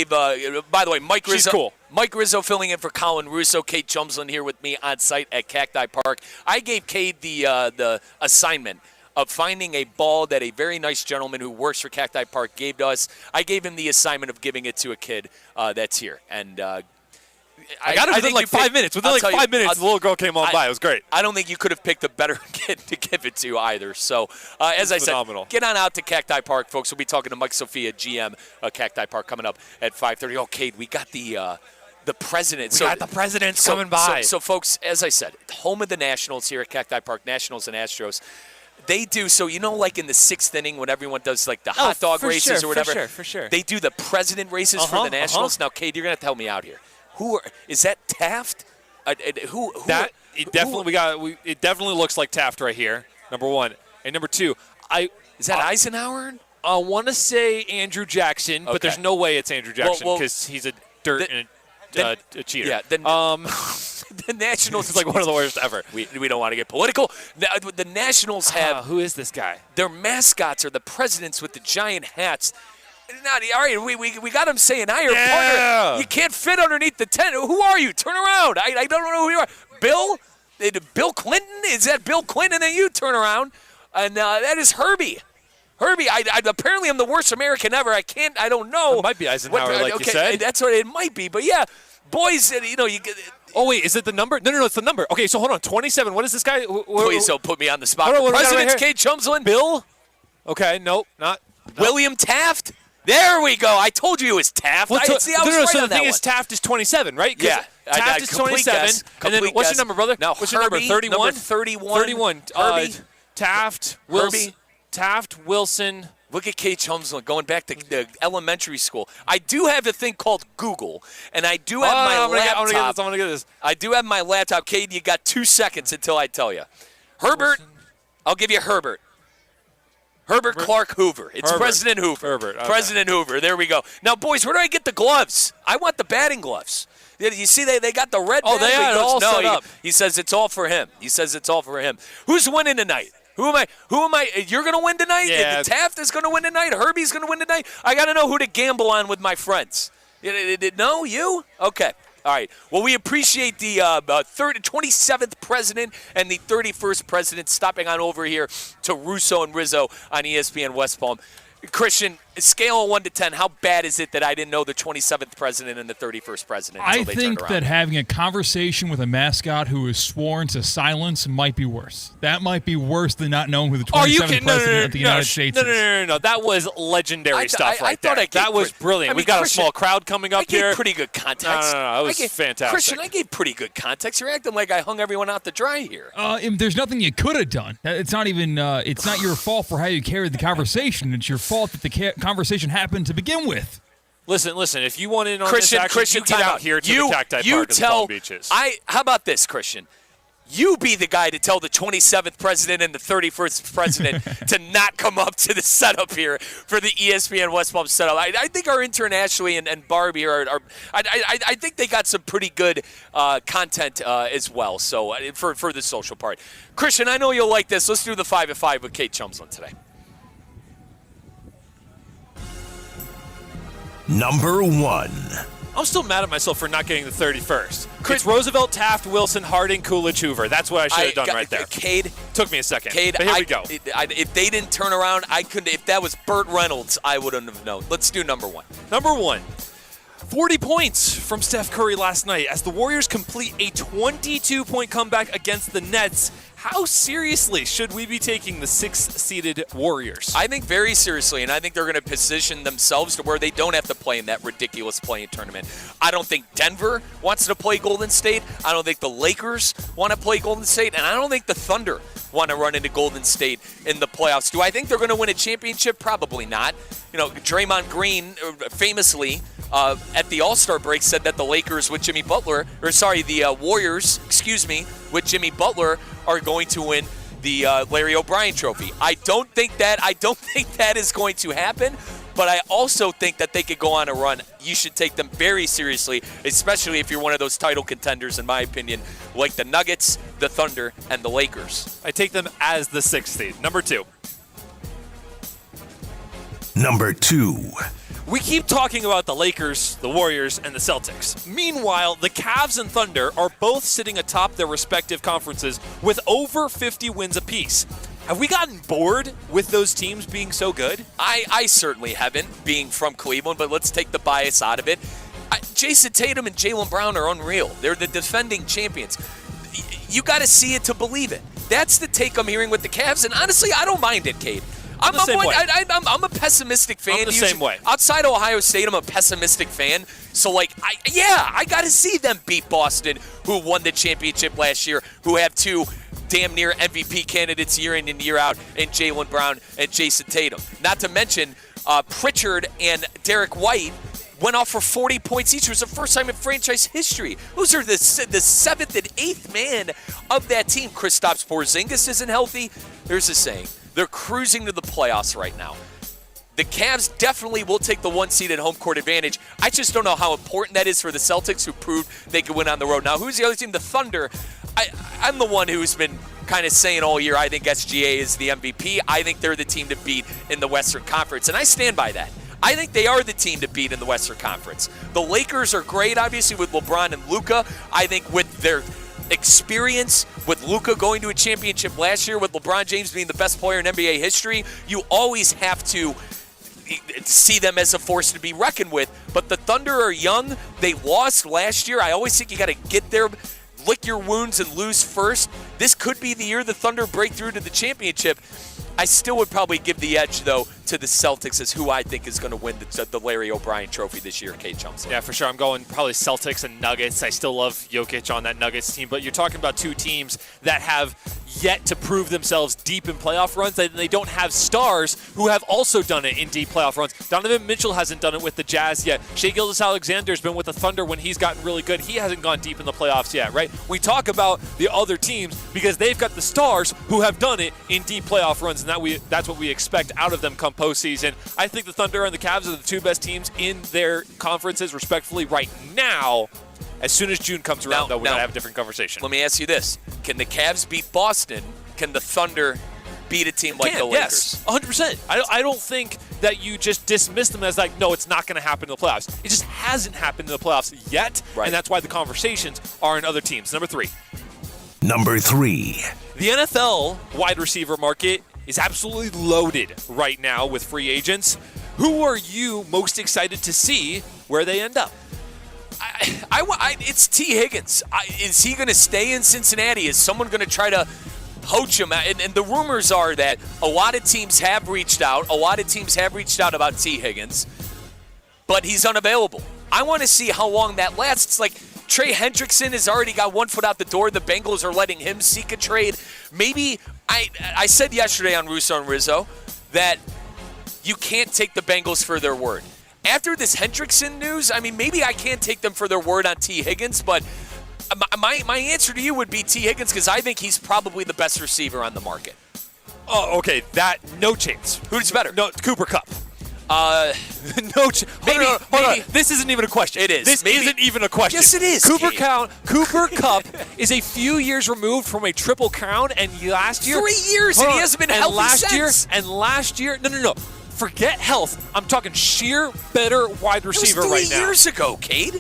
By the way, Mike Rizzo. She's cool. Mike Rizzo filling in for Colin Russo. Kate Chumslin here with me on site at Cacti Park. I gave Kate the assignment of finding a ball that a very nice gentleman who works for Cacti Park gave to us. I gave him the assignment of giving it to a kid that's here. And I got it within like 5 minutes. Within like 5 minutes, the little girl came on by. It was great. I don't think you could have picked a better kid to give it to either. So, as I said, get on out to Cacti Park, folks. We'll be talking to Mike Sophia, GM Cacti Park, coming up at 5:30. Oh, Kate, we got the president. We got the presidents coming by. So, folks, as I said, home of the Nationals here at Cacti Park, Nationals and Astros. They do, so like in the 6th inning when everyone does like the hot dog races or whatever. For sure. They do the president races for the Nationals. Now, Kate, you're going to have to help me out here. Is that Taft? It definitely looks like Taft right here, number one. And number two, is that Eisenhower? I want to say Andrew Jackson, but there's no way it's Andrew Jackson because he's a dirt and a cheater. Yeah, the Nationals is like one of the worst ever. We don't want to get political. The Nationals have who is this guy? Their mascots are the presidents with the giant hats. Now, all right, we got him saying hi, your partner. You can't fit underneath the tent. Who are you? Turn around. I don't know who you are. Bill Clinton? Is that Bill Clinton? And then you turn around, and that is Herbie. Herbie, I apparently I'm the worst American ever. I don't know. It might be Eisenhower, you said. That's what it might be. But yeah, boys, you get. Oh, wait, is it the number? No, it's the number. Okay, so hold on. 27. What is this guy? Please don't put me on the spot. President's Kate Chumslin. Bill? Okay, nope, not. William Taft? There we go. I told you it was Taft. So the thing one. is, Taft is 27, right? Yeah. Taft is 27. And then what's your number, brother? No, what's your number? 31? Number 31. 31. Taft, Wilson. Look at Kate Chumsland going back to the elementary school. I do have a thing called Google, and I do have my laptop. I'm going to get this. I do have my laptop. Kate, you got 2 seconds until I tell you. Herbert, I'll give you Herbert. Herbert Clark Hoover. It's Herbert. President Hoover. Herbert. Okay. President Hoover. There we go. Now, boys, where do I get the gloves? I want the batting gloves. You see, they got the red. Oh, they are all set up. He says it's all for him. Who's winning tonight? Who am I? You're going to win tonight? Yeah. Taft is going to win tonight? Herbie's going to win tonight? I got to know who to gamble on with my friends. No? You? Okay. All right. Well, we appreciate the 27th president and the 31st president stopping on over here to Russo and Rizzo on ESPN West Palm. Christian, scale of 1 to 10, how bad is it that I didn't know the 27th president and the 31st president until they turned think around? that having a conversation with a mascot who is sworn to silence might be worse. That might be worse than not knowing who the 27th president of the United States is. No. That was legendary stuff right there. That was brilliant. We've got a small crowd coming up here. I gave pretty good context. No. That was fantastic. Christian, I gave pretty good context. You're acting like I hung everyone out to dry here. There's nothing you could have done. It's not even. It's not your fault for how you carried the conversation. It's your fault that the conversation happened to begin with. Listen. If you want in on Christian, this action, you get out here to the Cacti Park of the Palm Beaches. How about this, Christian? You be the guy to tell the 27th president and the 31st president to not come up to the setup here for the ESPN West Palm setup. I think our intern Ashley and Barb here I think they got some pretty good content as well. So for the social part, Christian, I know you'll like this. Let's do the 5 at 5 with Kate Chumsland today. Number 1. I'm still mad at myself for not getting the 31st. It's Roosevelt, Taft, Wilson, Harding, Coolidge, Hoover. That's what I should have done right there. Cade. Took me a second. Cade, but here we go. If they didn't turn around, I couldn't. If that was Burt Reynolds, I wouldn't have known. Let's do number 1. Number 1. 40 points from Steph Curry last night as the Warriors complete a 22-point comeback against the Nets. How seriously should we be taking the 6th-seeded Warriors? I think very seriously, and I think they're going to position themselves to where they don't have to play in that ridiculous play-in tournament. I don't think Denver wants to play Golden State. I don't think the Lakers want to play Golden State, and I don't think the Thunder want to run into Golden State in the playoffs. Do I think they're going to win a championship? Probably not. Draymond Green famously at the All-Star break said that the Lakers with Jimmy Butler, the Warriors, with Jimmy Butler are going to win the Larry O'Brien Trophy. I don't think that is going to happen, but I also think that they could go on a run. You should take them very seriously, especially if you're one of those title contenders, in my opinion, like the Nuggets, the Thunder, and the Lakers. I take them as the 6th seed. Number 2. Number 2. We keep talking about the Lakers, the Warriors, and the Celtics. Meanwhile, the Cavs and Thunder are both sitting atop their respective conferences with over 50 wins apiece. Have we gotten bored with those teams being so good? I certainly haven't, being from Cleveland, but let's take the bias out of it. Jason Tatum and Jaylen Brown are unreal. They're the defending champions. You got to see it to believe it. That's the take I'm hearing with the Cavs, and honestly, I don't mind it, Cade. I'm a pessimistic fan. I'm the same way. Outside Ohio State, I'm a pessimistic fan. So, I got to see them beat Boston, who won the championship last year, who have 2 damn near MVP candidates year in and year out, and Jaylen Brown and Jason Tatum. Not to mention Pritchard and Derek White went off for 40 points each. It was the first time in franchise history. Those are the 7th and 8th man of that team. Kristaps Porzingis isn't healthy. There's a saying. They're cruising to the playoffs right now. The Cavs definitely will take the 1 seed and home court advantage. I just don't know how important that is for the Celtics, who proved they could win on the road. Now, who's the other team? The Thunder. I'm the one who's been kind of saying all year, I think SGA is the MVP. I think they're the team to beat in the Western Conference, and I stand by that. I think they are the team to beat in the Western Conference. The Lakers are great, obviously, with LeBron and Luka. I think with their experience, with Luka going to a championship last year, with LeBron James being the best player in NBA history, you always have to see them as a force to be reckoned with. But the Thunder are young. They lost last year. I always think you got to get there lick your wounds and lose first, this could be the year the Thunder break through to the championship. I still would probably give the edge, though, to the Celtics as who I think is going to win the Larry O'Brien Trophy this year, Kate Chumsley. Yeah, for sure. I'm going probably Celtics and Nuggets. I still love Jokic on that Nuggets team, but you're talking about two teams that have yet to prove themselves deep in playoff runs, and they don't have stars who have also done it in deep playoff runs. Donovan Mitchell hasn't done it with the Jazz yet. Shai Gilgeous-Alexander's been with the Thunder when he's gotten really good. He hasn't gone deep in the playoffs yet, right? We talk about the other teams because they've got the stars who have done it in deep playoff runs, and that's what we expect out of them come postseason. I think the Thunder and the Cavs are the two best teams in their conferences, respectfully, right now. As soon as June comes around, though, we're going to have a different conversation. Let me ask you this. Can the Cavs beat Boston? Can the Thunder beat a team like the Lakers? Yes, 100%. I don't think that you just dismiss them as like, no, it's not going to happen in the playoffs. It just hasn't happened in the playoffs yet, and that's why the conversations are in other teams. Number 3. Number 3. The NFL wide receiver market is absolutely loaded right now with free agents. Who are you most excited to see where they end up? It's T. Higgins. Is he going to stay in Cincinnati? Is someone going to try to poach him? And the rumors are that a lot of teams have reached out. A lot of teams have reached out about T. Higgins, but he's unavailable. I want to see how long that lasts. It's like Trey Hendrickson has already got one foot out the door. The Bengals are letting him seek a trade. Maybe I said yesterday on Russo and Rizzo that you can't take the Bengals for their word. After this Hendrickson news, I mean, maybe I can't take them for their word on T. Higgins, but my answer to you would be T. Higgins because I think he's probably the best receiver on the market. Oh, okay. No chance. Who's better? No, Cooper Kupp. Maybe. This isn't even a question. It is. This isn't even a question. Yes, it is. Cooper Kupp is a few years removed from a triple crown, and last year 3 years, and he hasn't been healthy since. Last year, no. Forget health. I'm talking sheer better wide receiver right now. 3 years ago, Cade.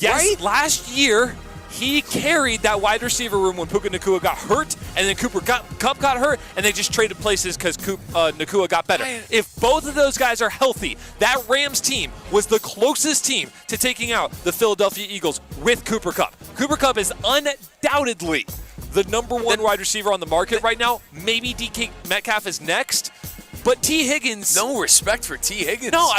Yes, right? Last year he carried that wide receiver room when Puka Nacua got hurt, and then Cooper Kupp got hurt, and they just traded places because Nacua got better. If both of those guys are healthy, that Rams team was the closest team to taking out the Philadelphia Eagles with Cooper Kupp. Cooper Kupp is undoubtedly the number one wide receiver on the market right now. Maybe DK Metcalf is next. But T. Higgins... No respect for T. Higgins. No,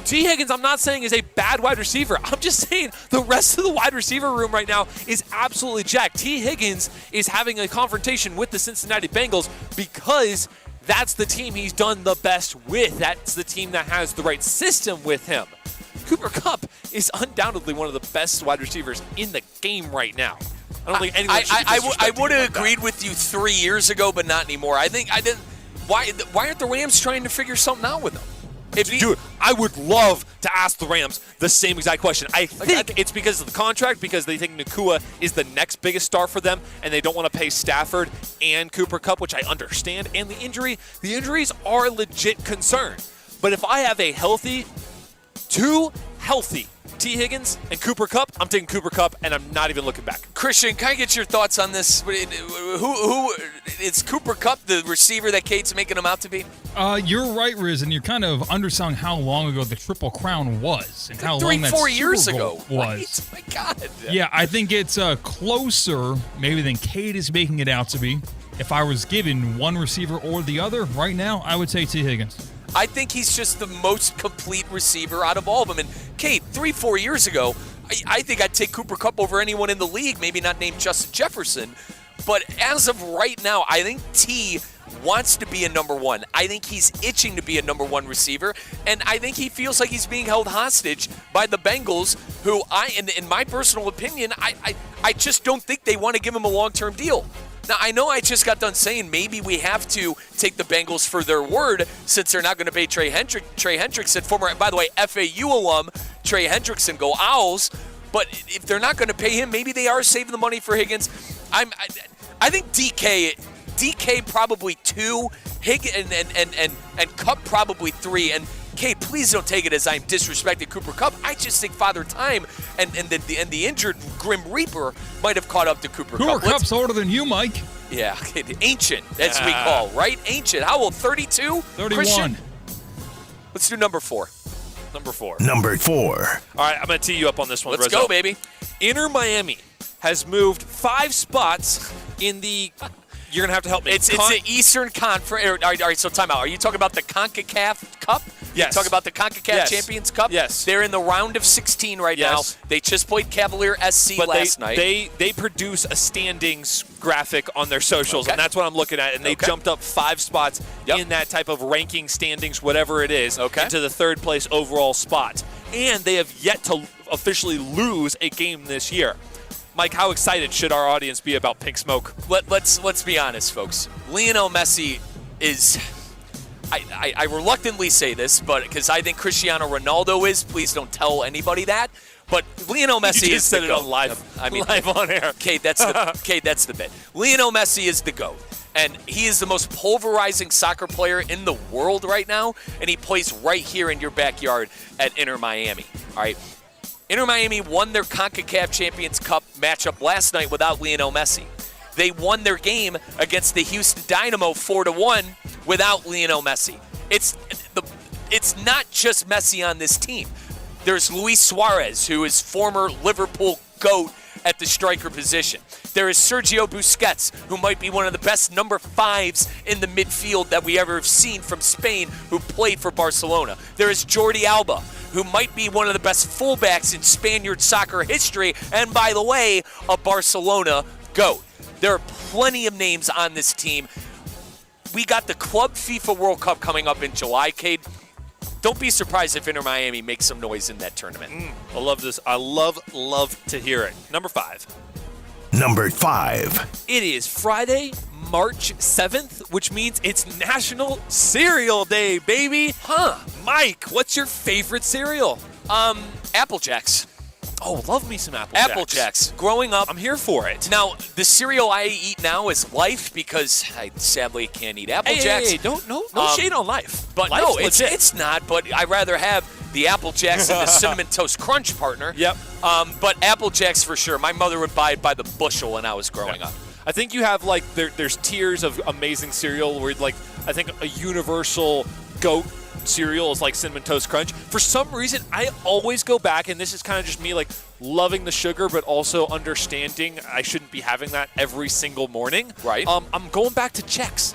T. Higgins, I'm not saying is a bad wide receiver. I'm just saying the rest of the wide receiver room right now is absolutely jacked. T. Higgins is having a confrontation with the Cincinnati Bengals because that's the team he's done the best with. That's the team that has the right system with him. Cooper Kupp is undoubtedly one of the best wide receivers in the game right now. I don't think anyone should I would have agreed with you 3 years ago, but not anymore. Why aren't the Rams trying to figure something out with him? Dude, I would love to ask the Rams the same exact question. I think it's because of the contract, because they think Nacua is the next biggest star for them, and they don't want to pay Stafford and Cooper Kupp, which I understand. And the injuries are a legit concern. But if I have two healthy T. Higgins and Cooper Kupp, I'm taking Cooper Kupp, and I'm not even looking back. Christian, can I get your thoughts on this? Who is Cooper Kupp the receiver that Kate's making him out to be? You're right, Riz, and you're kind of underselling how long ago the Triple Crown was and how long that 4 Super years Bowl ago was. Right? My God. Yeah, I think it's closer maybe than Kate is making it out to be. If I was given one receiver or the other right now, I would say T. Higgins. I think he's just the most complete receiver out of all of them. And Kate, 3-4 years ago, I think I'd take Cooper Kupp over anyone in the league, maybe not named Justin Jefferson. But as of right now, I think T wants to be a number one. I think he's itching to be a number one receiver. And I think he feels like he's being held hostage by the Bengals, who in my personal opinion, I just don't think they want to give him a long-term deal. Now, I know I just got done saying maybe we have to take the Bengals for their word since they're not going to pay Trey Hendrickson, former, by the way, FAU alum, Trey Hendrickson, go Owls. But if they're not going to pay him, maybe they are saving the money for Higgins. I think DK probably 2, and Kupp probably 3, and Kate, please don't take it as I'm disrespecting Cooper Kupp. I just think Father Time and the injured Grim Reaper might have caught up to Cooper Kupp. Cooper Kupp's older than you, Mike. Yeah, ancient, as we call, right? Ancient. How old? 32? 31. Christian? Let's do number 4. Number 4. Number 4. All right, I'm going to tee you up on this one, Let's Rizzo. go, baby. Inter Miami has moved 5 spots in the. You're gonna have to help me. It's the Eastern Conference. All right, so time out. Are you talking about the CONCACAF Cup? Yes. Talking about the CONCACAF Champions Cup? Yes. They're in the round of 16 right now. They just played Cavalier SC last night. They produce a standings graphic on their socials, and that's what I'm looking at. And they jumped up 5 spots in that type of ranking standings, whatever it is, into the 3rd place overall spot. And they have yet to officially lose a game this year. Mike, how excited should our audience be about Pink Smoke? Let's be honest, folks. Lionel Messi is. I reluctantly say this, but because I think Cristiano Ronaldo is. Please don't tell anybody that. But Lionel Messi you is said the it GOAT. on live. I mean, live on air. Okay, that's the bit. Lionel Messi is the GOAT. And he is the most pulverizing soccer player in the world right now. And he plays right here in your backyard at Inter Miami. All right. Inter Miami won their CONCACAF Champions Cup matchup last night without Lionel Messi. They won their game against the Houston Dynamo 4-1 without Lionel Messi. It's not just Messi on this team. There's Luis Suarez, who is former Liverpool GOAT at the striker position. There is Sergio Busquets, who might be one of the best number 5s in the midfield that we ever have seen from Spain, who played for Barcelona. There is Jordi Alba, who might be one of the best fullbacks in Spaniard soccer history, and by the way, a Barcelona GOAT. There are plenty of names on this team. We got the Club FIFA World Cup coming up in July, Cade. Don't be surprised if Inter Miami makes some noise in that tournament. I love this. I love to hear it. Number 5. Number 5. It is Friday, March 7th, which means it's National Cereal Day, baby. Mike, what's your favorite cereal? Apple Jacks. Oh, love me some Apple Jacks. Apple Jacks. Growing up, I'm here for it. Now, the cereal I eat now is Life because I sadly can't eat Apple Jacks. Hey, no shade on Life. But Life's no, legit. it's not. But I'd rather have the Apple Jacks and the Cinnamon Toast Crunch partner. Yep. But Apple Jacks for sure. My mother would buy it by the bushel when I was growing up. I think you have there's tiers of amazing cereal where I think a universal GOAT cereal is like Cinnamon Toast Crunch. For some reason, I always go back, and this is kind of just me loving the sugar, but also understanding I shouldn't be having that every single morning. Right. I'm going back to Chex.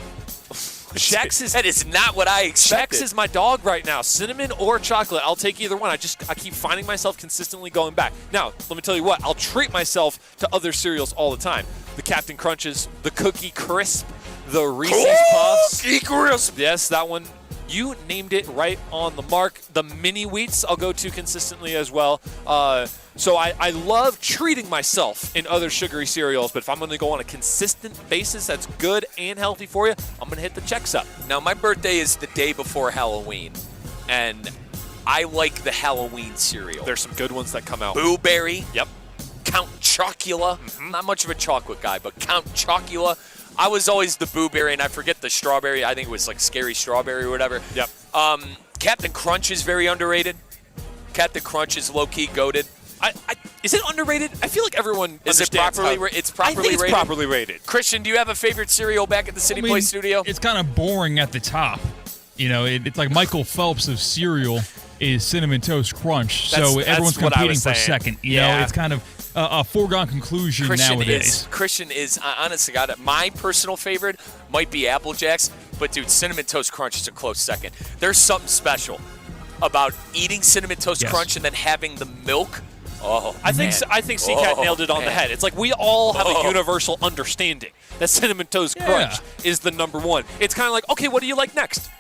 That is not what I expected. Chex is my dog right now. Cinnamon or chocolate. I'll take either one. I keep finding myself consistently going back. Now, let me tell you what. I'll treat myself to other cereals all the time. The Captain Crunches, the Cookie Crisp, the Reese's Puffs. Cookie Crisp. Yes, that one. You named it right on the mark. The Mini Wheats I'll go to consistently as well. So I love treating myself in other sugary cereals, but if I'm going to go on a consistent basis that's good and healthy for you, I'm going to hit the Chex up. Now, my birthday is the day before Halloween, and I like the Halloween cereal. There's some good ones that come out. Boo Berry. Yep. Count Chocula. Not much of a chocolate guy, but Count Chocula. I was always the Boo Berry, and I forget the strawberry. I think it was Scary Strawberry or whatever. Yep. Captain Crunch is very underrated. Captain Crunch is low-key goated. Is it underrated? I feel like everyone is it properly rated? It's properly I think it's rated. properly rated. Christian, do you have a favorite cereal back at the City Play studio? It's kind of boring at the top. It's like Michael Phelps of cereal is Cinnamon Toast Crunch. So everyone's competing for second. You know, it's kind of a foregone conclusion nowadays. Christian is, honest to God, my personal favorite might be Apple Jacks, but dude, Cinnamon Toast Crunch is a close second. There's something special about eating Cinnamon Toast Crunch and then having the milk. Oh, I think CCAT nailed it on the head. It's like we all have a universal understanding that Cinnamon Toast Crunch is the number one. It's kind of like, okay, what do you like next?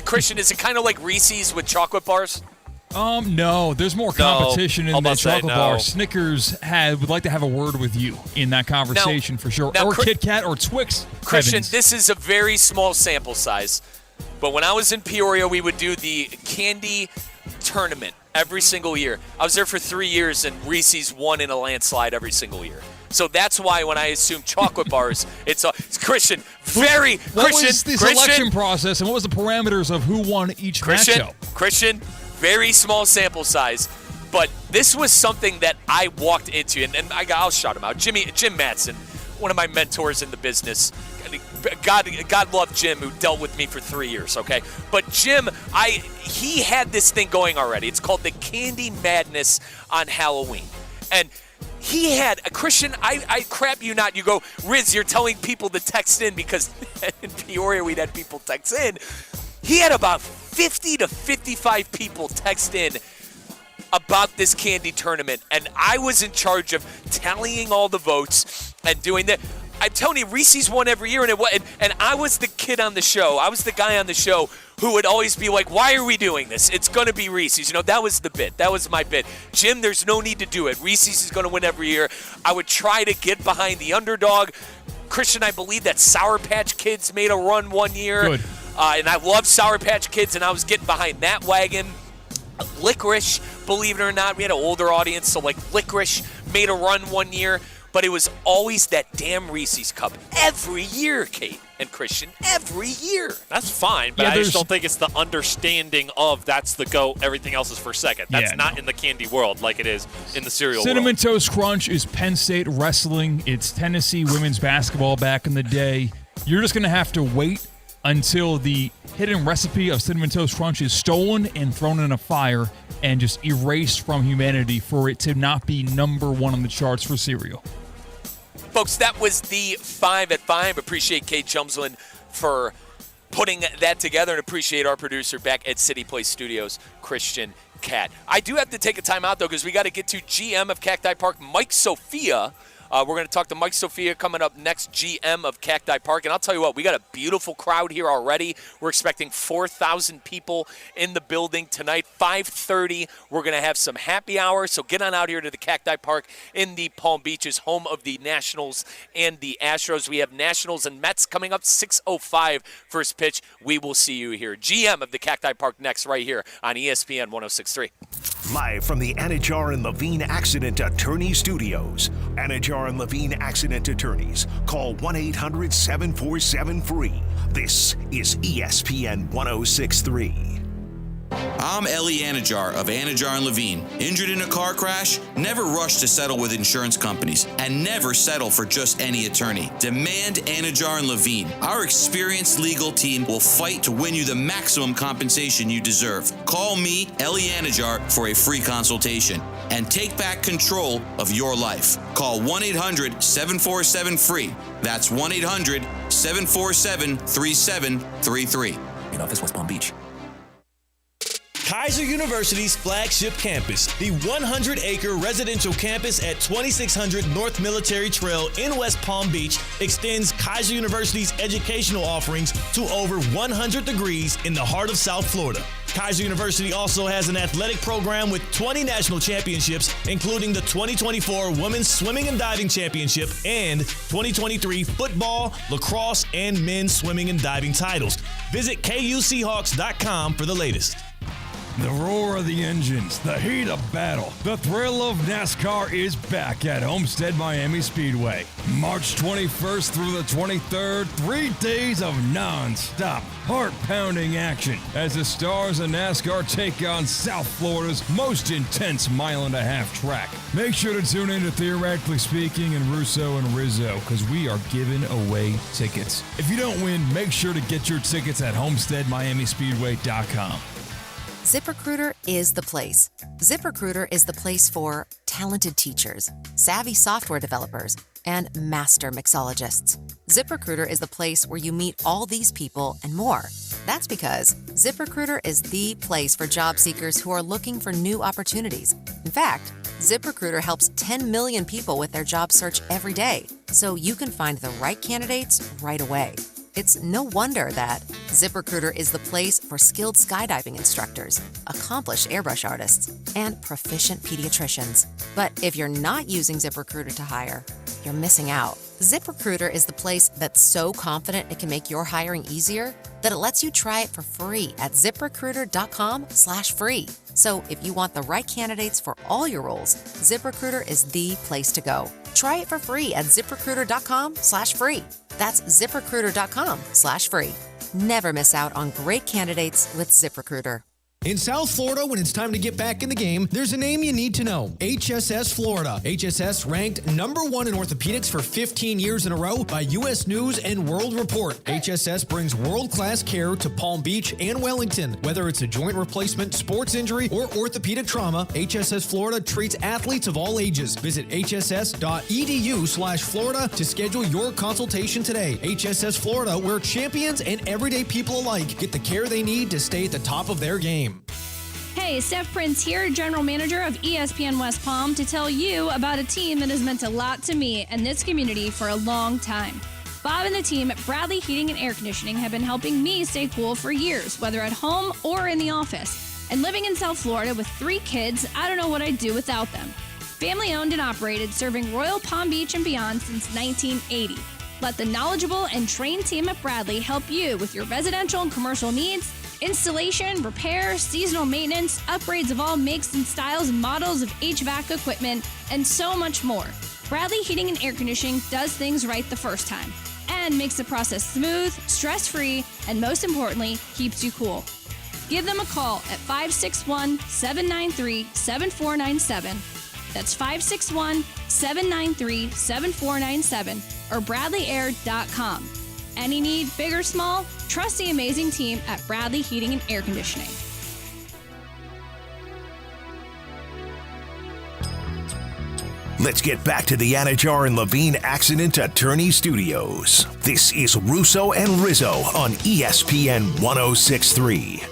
Christian, is it kind of like Reese's with chocolate bars? No, there's more competition in the chocolate bar. Snickers would like to have a word with you in that conversation for sure. Or Kit Kat or Twix. Christian, this is a very small sample size, but when I was in Peoria, we would do the candy tournament every single year. I was there for 3 years, and Reese's won in a landslide every single year. So that's why when I assume chocolate bars, it's Christian. What was the selection process, and what was the parameters of who won each matchup? Christian, very small sample size, but this was something that I walked into, and I'll shout him out. Jim Mattson, one of my mentors in the business. God love Jim, who dealt with me for 3 years, okay? But Jim, he had this thing going already. It's called the Candy Madness on Halloween. And He had a Christian. I crap you not. You go, Riz, you're telling people to text in because in Peoria we'd had people text in. He had about 50 to 55 people text in about this candy tournament, and I was in charge of tallying all the votes and doing that. I'm telling you, Reese's won every year, and I was the kid on the show. I was the guy on the show who would always be like, why are we doing this? It's going to be Reese's. That was the bit. That was my bit. Jim, there's no need to do it. Reese's is going to win every year. I would try to get behind the underdog. Christian, I believe that Sour Patch Kids made a run one year. Good. And I love Sour Patch Kids, and I was getting behind that wagon. Licorice, believe it or not, we had an older audience, so Licorice made a run one year. But it was always that damn Reese's Cup every year, Kate and Christian, every year. That's fine, but I just don't think it's the understanding of that's the GOAT, everything else is for second. That's not in the candy world like it is in the cereal Cinnamon world. Toast Crunch is Penn State wrestling. It's Tennessee women's basketball back in the day. You're just going to have to wait until the hidden recipe of Cinnamon Toast Crunch is stolen and thrown in a fire and just erased from humanity for it to not be number one on the charts for cereal. Folks, that was the 5 at 5. Appreciate Kate Chumslin for putting that together, and appreciate our producer back at City Place Studios, Christian Cat. I do have to take a time out, though, because we got to get to GM of Cacti Park, Mike Sophia. We're going to talk to Mike Sophia coming up next, GM of Cacti Park. And I'll tell you what, we got a beautiful crowd here already. We're expecting 4,000 people in the building tonight. 5:30, we're going to have some happy hour. So get on out here to the Cacti Park in the Palm Beaches, home of the Nationals and the Astros. We have Nationals and Mets coming up, 6:05 first pitch. We will see you here. GM of the Cacti Park next, right here on ESPN 106.3. Live from the Anajar and Levine Accident Attorney Studios. Anajar and Levine Accident Attorneys. Call 1-800-747-FREE. This is ESPN 106.3. I'm Ellie Anajar of Anajar and Levine. Injured in a car crash? Never rush to settle with insurance companies, and never settle for just any attorney. Demand Anajar and Levine. Our experienced legal team will fight to win you the maximum compensation you deserve. Call me, Ellie Anajar, for a free consultation and take back control of your life. Call 1-800-747-FREE. That's 1-800-747-3733. In office, West Palm Beach. Kaiser University's flagship campus, the 100-acre residential campus at 2600 North Military Trail in West Palm Beach, extends Kaiser University's educational offerings to over 100 degrees in the heart of South Florida. Kaiser University also has an athletic program with 20 national championships, including the 2024 Women's Swimming and Diving Championship and 2023 football, lacrosse, and men's swimming and diving titles. Visit KUSeahawks.com for the latest. The roar of the engines, the heat of battle, the thrill of NASCAR is back at Homestead Miami Speedway. March 21st through the 23rd, 3 days of non-stop, heart-pounding action as the stars of NASCAR take on South Florida's most intense mile-and-a-half track. Make sure to tune in to Theoretically Speaking and Russo and Rizzo, because we are giving away tickets. If you don't win, make sure to get your tickets at HomesteadMiamiSpeedway.com. ZipRecruiter is the place. ZipRecruiter is the place for talented teachers, savvy software developers, and master mixologists. ZipRecruiter is the place where you meet all these people and more. That's because ZipRecruiter is the place for job seekers who are looking for new opportunities. In fact, ZipRecruiter helps 10 million people with their job search every day, so you can find the right candidates right away. It's no wonder that ZipRecruiter is the place for skilled skydiving instructors, accomplished airbrush artists, and proficient pediatricians. But if you're not using ZipRecruiter to hire, you're missing out. ZipRecruiter is the place that's so confident it can make your hiring easier that it lets you try it for free at ZipRecruiter.com/free. So if you want the right candidates for all your roles, ZipRecruiter is the place to go. Try it for free at ZipRecruiter.com/free. That's ZipRecruiter.com/free. Never miss out on great candidates with ZipRecruiter. In South Florida, when it's time to get back in the game, there's a name you need to know. HSS Florida. HSS ranked number 1 in orthopedics for 15 years in a row by U.S. News and World Report. HSS brings world-class care to Palm Beach and Wellington. Whether it's a joint replacement, sports injury, or orthopedic trauma, HSS Florida treats athletes of all ages. Visit hss.edu/Florida to schedule your consultation today. HSS Florida, where champions and everyday people alike get the care they need to stay at the top of their game. Hey, Steph Prince here, General Manager of ESPN West Palm, to tell you about a team that has meant a lot to me and this community for a long time. Bob and the team at Bradley Heating and Air Conditioning have been helping me stay cool for years, whether at home or in the office. And living in South Florida with 3 kids, I don't know what I'd do without them. Family owned and operated, serving Royal Palm Beach and beyond since 1980. Let the knowledgeable and trained team at Bradley help you with your residential and commercial needs, installation, repair, seasonal maintenance, upgrades of all makes and styles and models of HVAC equipment, and so much more. Bradley Heating and Air Conditioning does things right the first time and makes the process smooth, stress-free, and most importantly, keeps you cool. Give them a call at 561-793-7497. That's 561-793-7497 or bradleyair.com. Any need, big or small, trust the amazing team at Bradley Heating and Air Conditioning. Let's get back to the Anajar and Levine Accident Attorney Studios. This is Russo and Rizzo on ESPN 106.3.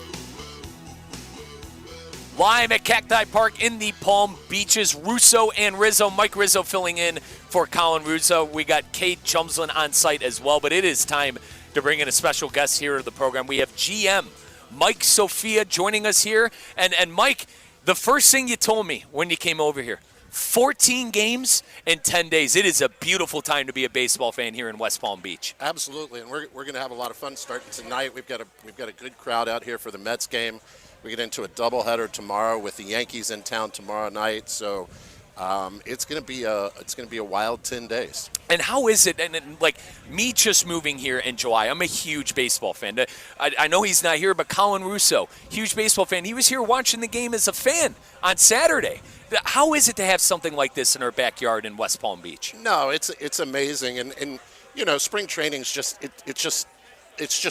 Live at Cacti Park in the Palm Beaches, Russo and Rizzo. Mike Rizzo filling in for Colin Russo. We got Kate Chumslin on site as well, but it is time to bring in a special guest here at the program. We have GM Mike Sophia joining us here. And Mike, the first thing you told me when you came over here, 14 games in 10 days. It is a beautiful time to be a baseball fan here in West Palm Beach. Absolutely, and we're going to have a lot of fun starting tonight. We've got a good crowd out here for the Mets game. We get into a doubleheader tomorrow with the Yankees in town tomorrow night. So it's going to be a wild 10 days. And how is it? And like me just moving here in July, I'm a huge baseball fan. I know he's not here, but Colin Russo, huge baseball fan. He was here watching the game as a fan on Saturday. How is it to have something like this in our backyard in West Palm Beach? No, it's amazing, and you know, spring training's just it's just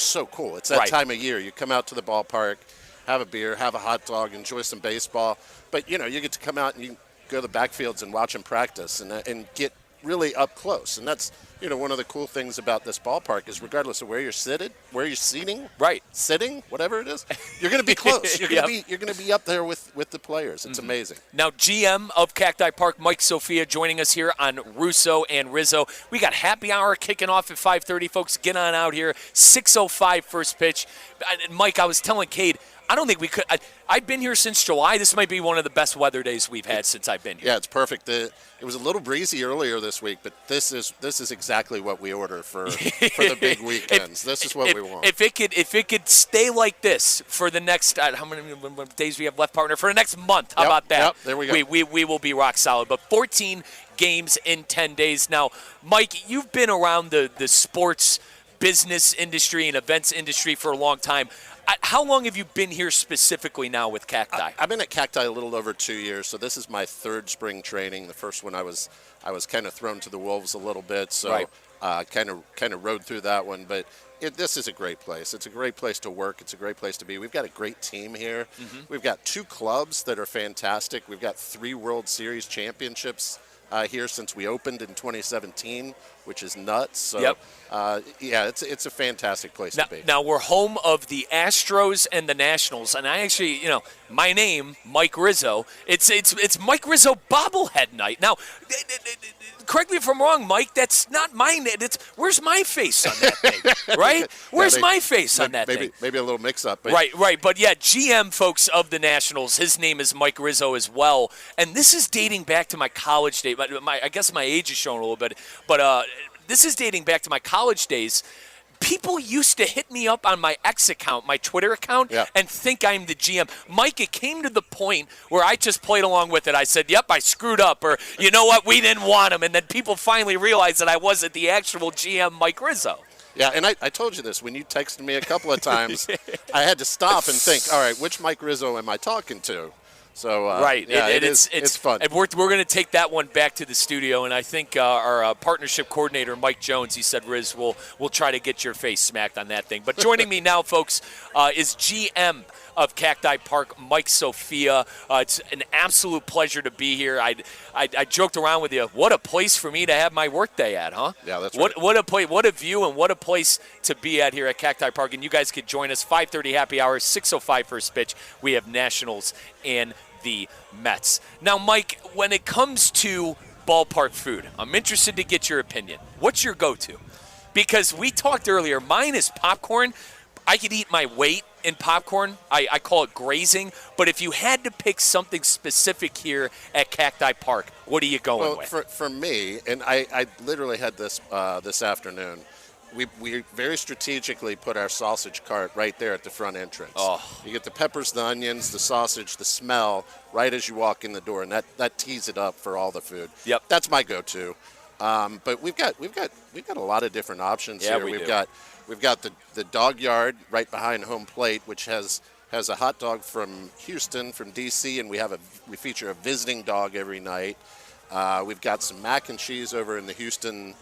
so cool. It's that time of year. You come out to the ballpark, have a beer, have a hot dog, enjoy some baseball. But, you know, you get to come out and you go to the backfields and watch them practice and get really up close. And that's, you know, one of the cool things about this ballpark is regardless of where you're seating, sitting, whatever it is, you're going to be close. You're going to be up there with the players. It's amazing. Now, GM of Cacti Park, Mike Sophia, joining us here on Russo and Rizzo. We got happy hour kicking off at 5:30, folks. Get on out here. 6:05 first pitch. Mike, I was telling Cade, I don't think we could. I've been here since July. This might be one of the best weather days we've had since I've been here. Yeah, it's perfect. It was a little breezy earlier this week, but this is exactly what we order for the big weekends. This is what we want. If it could stay like this for the next how many days we have left, partner, for the next month? How about that? Yep, there we go. We will be rock solid. But 14 games in 10 days. Now, Mike, you've been around the sports business industry and events industry for a long time. How long have you been here specifically now with Cacti? I've been at Cacti a little over 2 years, so this is my third spring training. The first one I was kind of thrown to the wolves a little bit, so kind of rode through that one. But this is a great place. It's a great place to work. It's a great place to be. We've got a great team here. Mm-hmm. We've got 2 clubs that are fantastic. We've got 3 World Series championships here since we opened in 2017, which is nuts. So, it's a fantastic place to be. Now, we're home of the Astros and the Nationals, and I actually, my name, Mike Rizzo, it's Mike Rizzo bobblehead night. Now, correct me if I'm wrong, Mike, that's not my name. Where's my face on that thing, right? Where's my face on that thing? Maybe a little mix-up. But Right. But, yeah, GM, folks, of the Nationals, his name is Mike Rizzo as well. And this is dating back to my college days. I guess my age is showing a little bit. But this is dating back to my college days. People used to hit me up on my X account, my Twitter account, and think I'm the GM. Mike, it came to the point where I just played along with it. I said, yep, I screwed up, or you know what, we didn't want him. And then people finally realized that I wasn't the actual GM, Mike Rizzo. Yeah, and I told you this when you texted me a couple of times. I had to stop and think, all right, which Mike Rizzo am I talking to? So right, yeah, it's fun. And we're going to take that one back to the studio, and I think our partnership coordinator, Mike Jones, he said, Riz, we'll try to get your face smacked on that thing. But joining me now, folks, is GM of Cacti Park, Mike Sophia. It's an absolute pleasure to be here. I joked around with you. What a place for me to have my workday at, huh? Yeah, that's right. What a view and what a place to be at here at Cacti Park. And you guys could join us 5:30 happy hour, 6:05 first pitch. We have Nationals and the Mets. Now, Mike, when it comes to ballpark food, I'm interested to get your opinion. What's your go-to? Because we talked earlier, mine is popcorn. I could eat my weight in popcorn. I call it grazing. But if you had to pick something specific here at Cacti Park, what are you going with? For me, and I literally had this this afternoon, we very strategically put our sausage cart right there at the front entrance. Oh. You get the peppers, the onions, the sausage, the smell right as you walk in the door, and that tees it up for all the food. Yep. That's my go-to. But we've got a lot of different options here. We've got the dog yard right behind home plate, which has a hot dog from Houston, from DC, and we feature a visiting dog every night. We've got some mac and cheese over in the Houston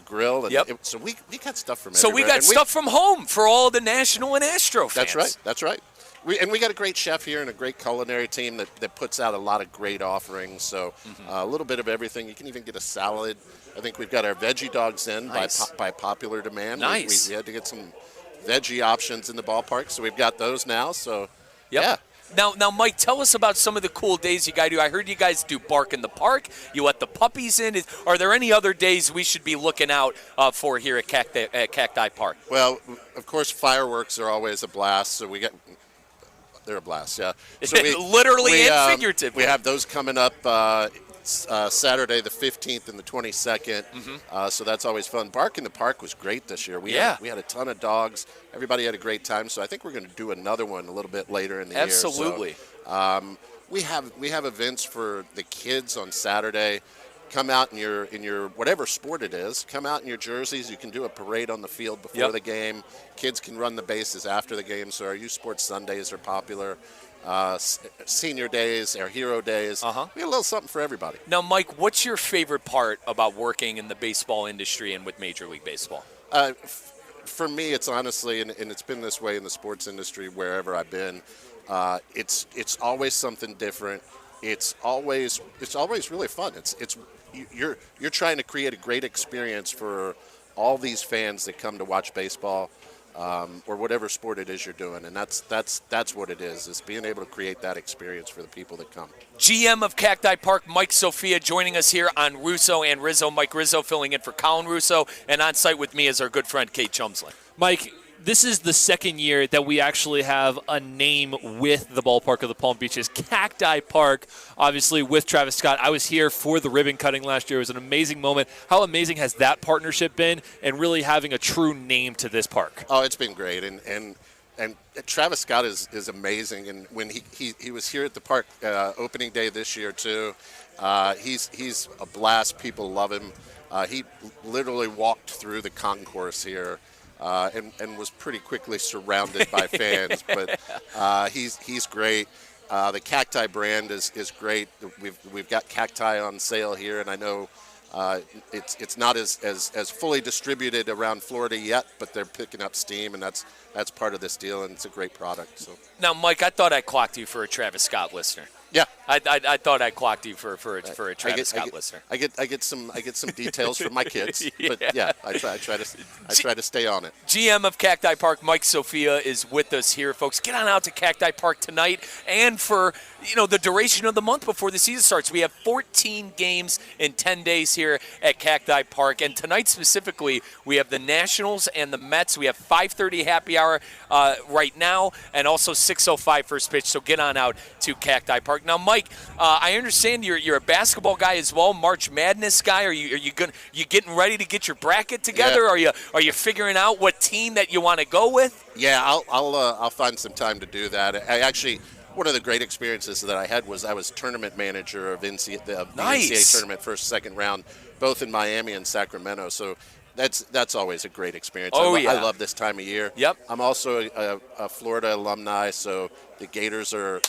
grill. And yep. So we got stuff from So everywhere. we got stuff from home for all the National and Astro fans. That's right. We got a great chef here and a great culinary team that puts out a lot of great offerings. So a little bit of everything. You can even get a salad. I think we've got our veggie dogs in by popular demand. Nice. We had to get some veggie options in the ballpark, so we've got those now. So yeah. Now, Mike, tell us about some of the cool days you guys do. I heard you guys do Bark in the Park. You let the puppies in. Are there any other days we should be looking out for here at Cacti Park? Well, of course, fireworks are always a blast. So they're a blast, yeah. So literally and figuratively. We have those coming up Saturday the 15th and the 22nd. So that's always fun. Bark in the Park was great this year. We had a ton of dogs. Everybody had a great time. So I think we're going to do another one a little bit later in the year. Absolutely. So, we have events for the kids on Saturday. Come out in your whatever sport it is. Come out in your jerseys. You can do a parade on the field before the game. Kids can run the bases after the game. So our youth sports Sundays are popular. Senior days, our hero days. We have a little something for everybody. Now, Mike, what's your favorite part about working in the baseball industry and with Major League Baseball? For me, it's honestly, and it's been this way in the sports industry wherever I've been. It's always something different. It's always really fun. You're trying to create a great experience for all these fans that come to watch baseball. Or whatever sport it is you're doing, and that's what it is being able to create that experience for the people that come. GM of Cacti Park, Mike Sophia, joining us here on Russo and Rizzo. Mike Rizzo filling in for Colin Russo, and on site with me is our good friend Kate Chumsley. Mike, this is the second year that we actually have a name with the ballpark of the Palm Beaches. Cacti Park, obviously, with Travis Scott. I was here for the ribbon cutting last year. It was an amazing moment. How amazing has that partnership been and really having a true name to this park? Oh, it's been great. And Travis Scott is amazing. And when he was here at the park opening day this year, too, he's a blast. People love him. He literally walked through the concourse here. And was pretty quickly surrounded by fans, but he's great. The Cacti brand is great. We've got cacti on sale here, and I know it's not as fully distributed around Florida yet, but they're picking up steam, and that's part of this deal, and it's a great product. So now, Mike, I thought I clocked you for a Travis Scott listener. Yeah, I thought I clocked you for a Travis Scott listener. I get some details from my kids, but yeah, I try to stay on it. GM of Cacti Park, Mike Sophia, is with us here, folks. Get on out to Cacti Park tonight and for the duration of the month before the season starts. We have 14 games in 10 days here at Cacti Park, and tonight specifically, we have the Nationals and the Mets. We have 5:30 happy hour right now, and also 6:05 first pitch. So get on out to Cacti Park. Now, Mike, I understand you're a basketball guy as well, March Madness guy. Are you getting ready to get your bracket together? Yeah. Are you figuring out what team that you want to go with? Yeah, I'll find some time to do that. One of the great experiences that I had was I was tournament manager of the NCAA tournament, first, second round, both in Miami and Sacramento. So That's always a great experience. Oh, I love this time of year. Yep. I'm also a Florida alumni, so the Gators are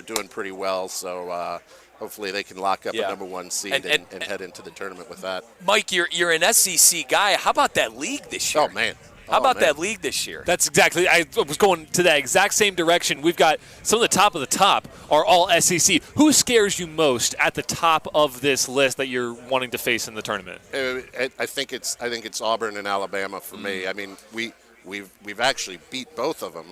doing pretty well. So hopefully they can lock up a number 1 seed and head into the tournament with that. Mike, you're an SEC guy. How about that league this year? Oh man. How about that league this year? That's exactly. I was going to that exact same direction. We've got some of the top are all SEC. Who scares you most at the top of this list that you're wanting to face in the tournament? I think it's Auburn and Alabama for me. I mean, we've actually beat both of them,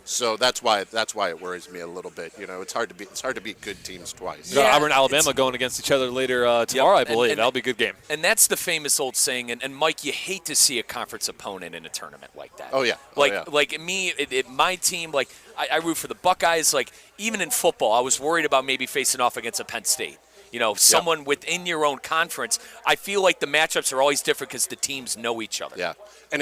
so that's why it worries me a little bit. You know, it's hard to beat good teams twice. Yeah, Auburn and Alabama going against each other later tomorrow, I believe. That'll be a good game. And that's the famous old saying. And Mike, you hate to see a conference opponent in a tournament like that. Oh yeah. Like me, my team, like I root for the Buckeyes. Like even in football, I was worried about maybe facing off against a Penn State. You know, someone within your own conference. I feel like the matchups are always different because the teams know each other. Yeah, and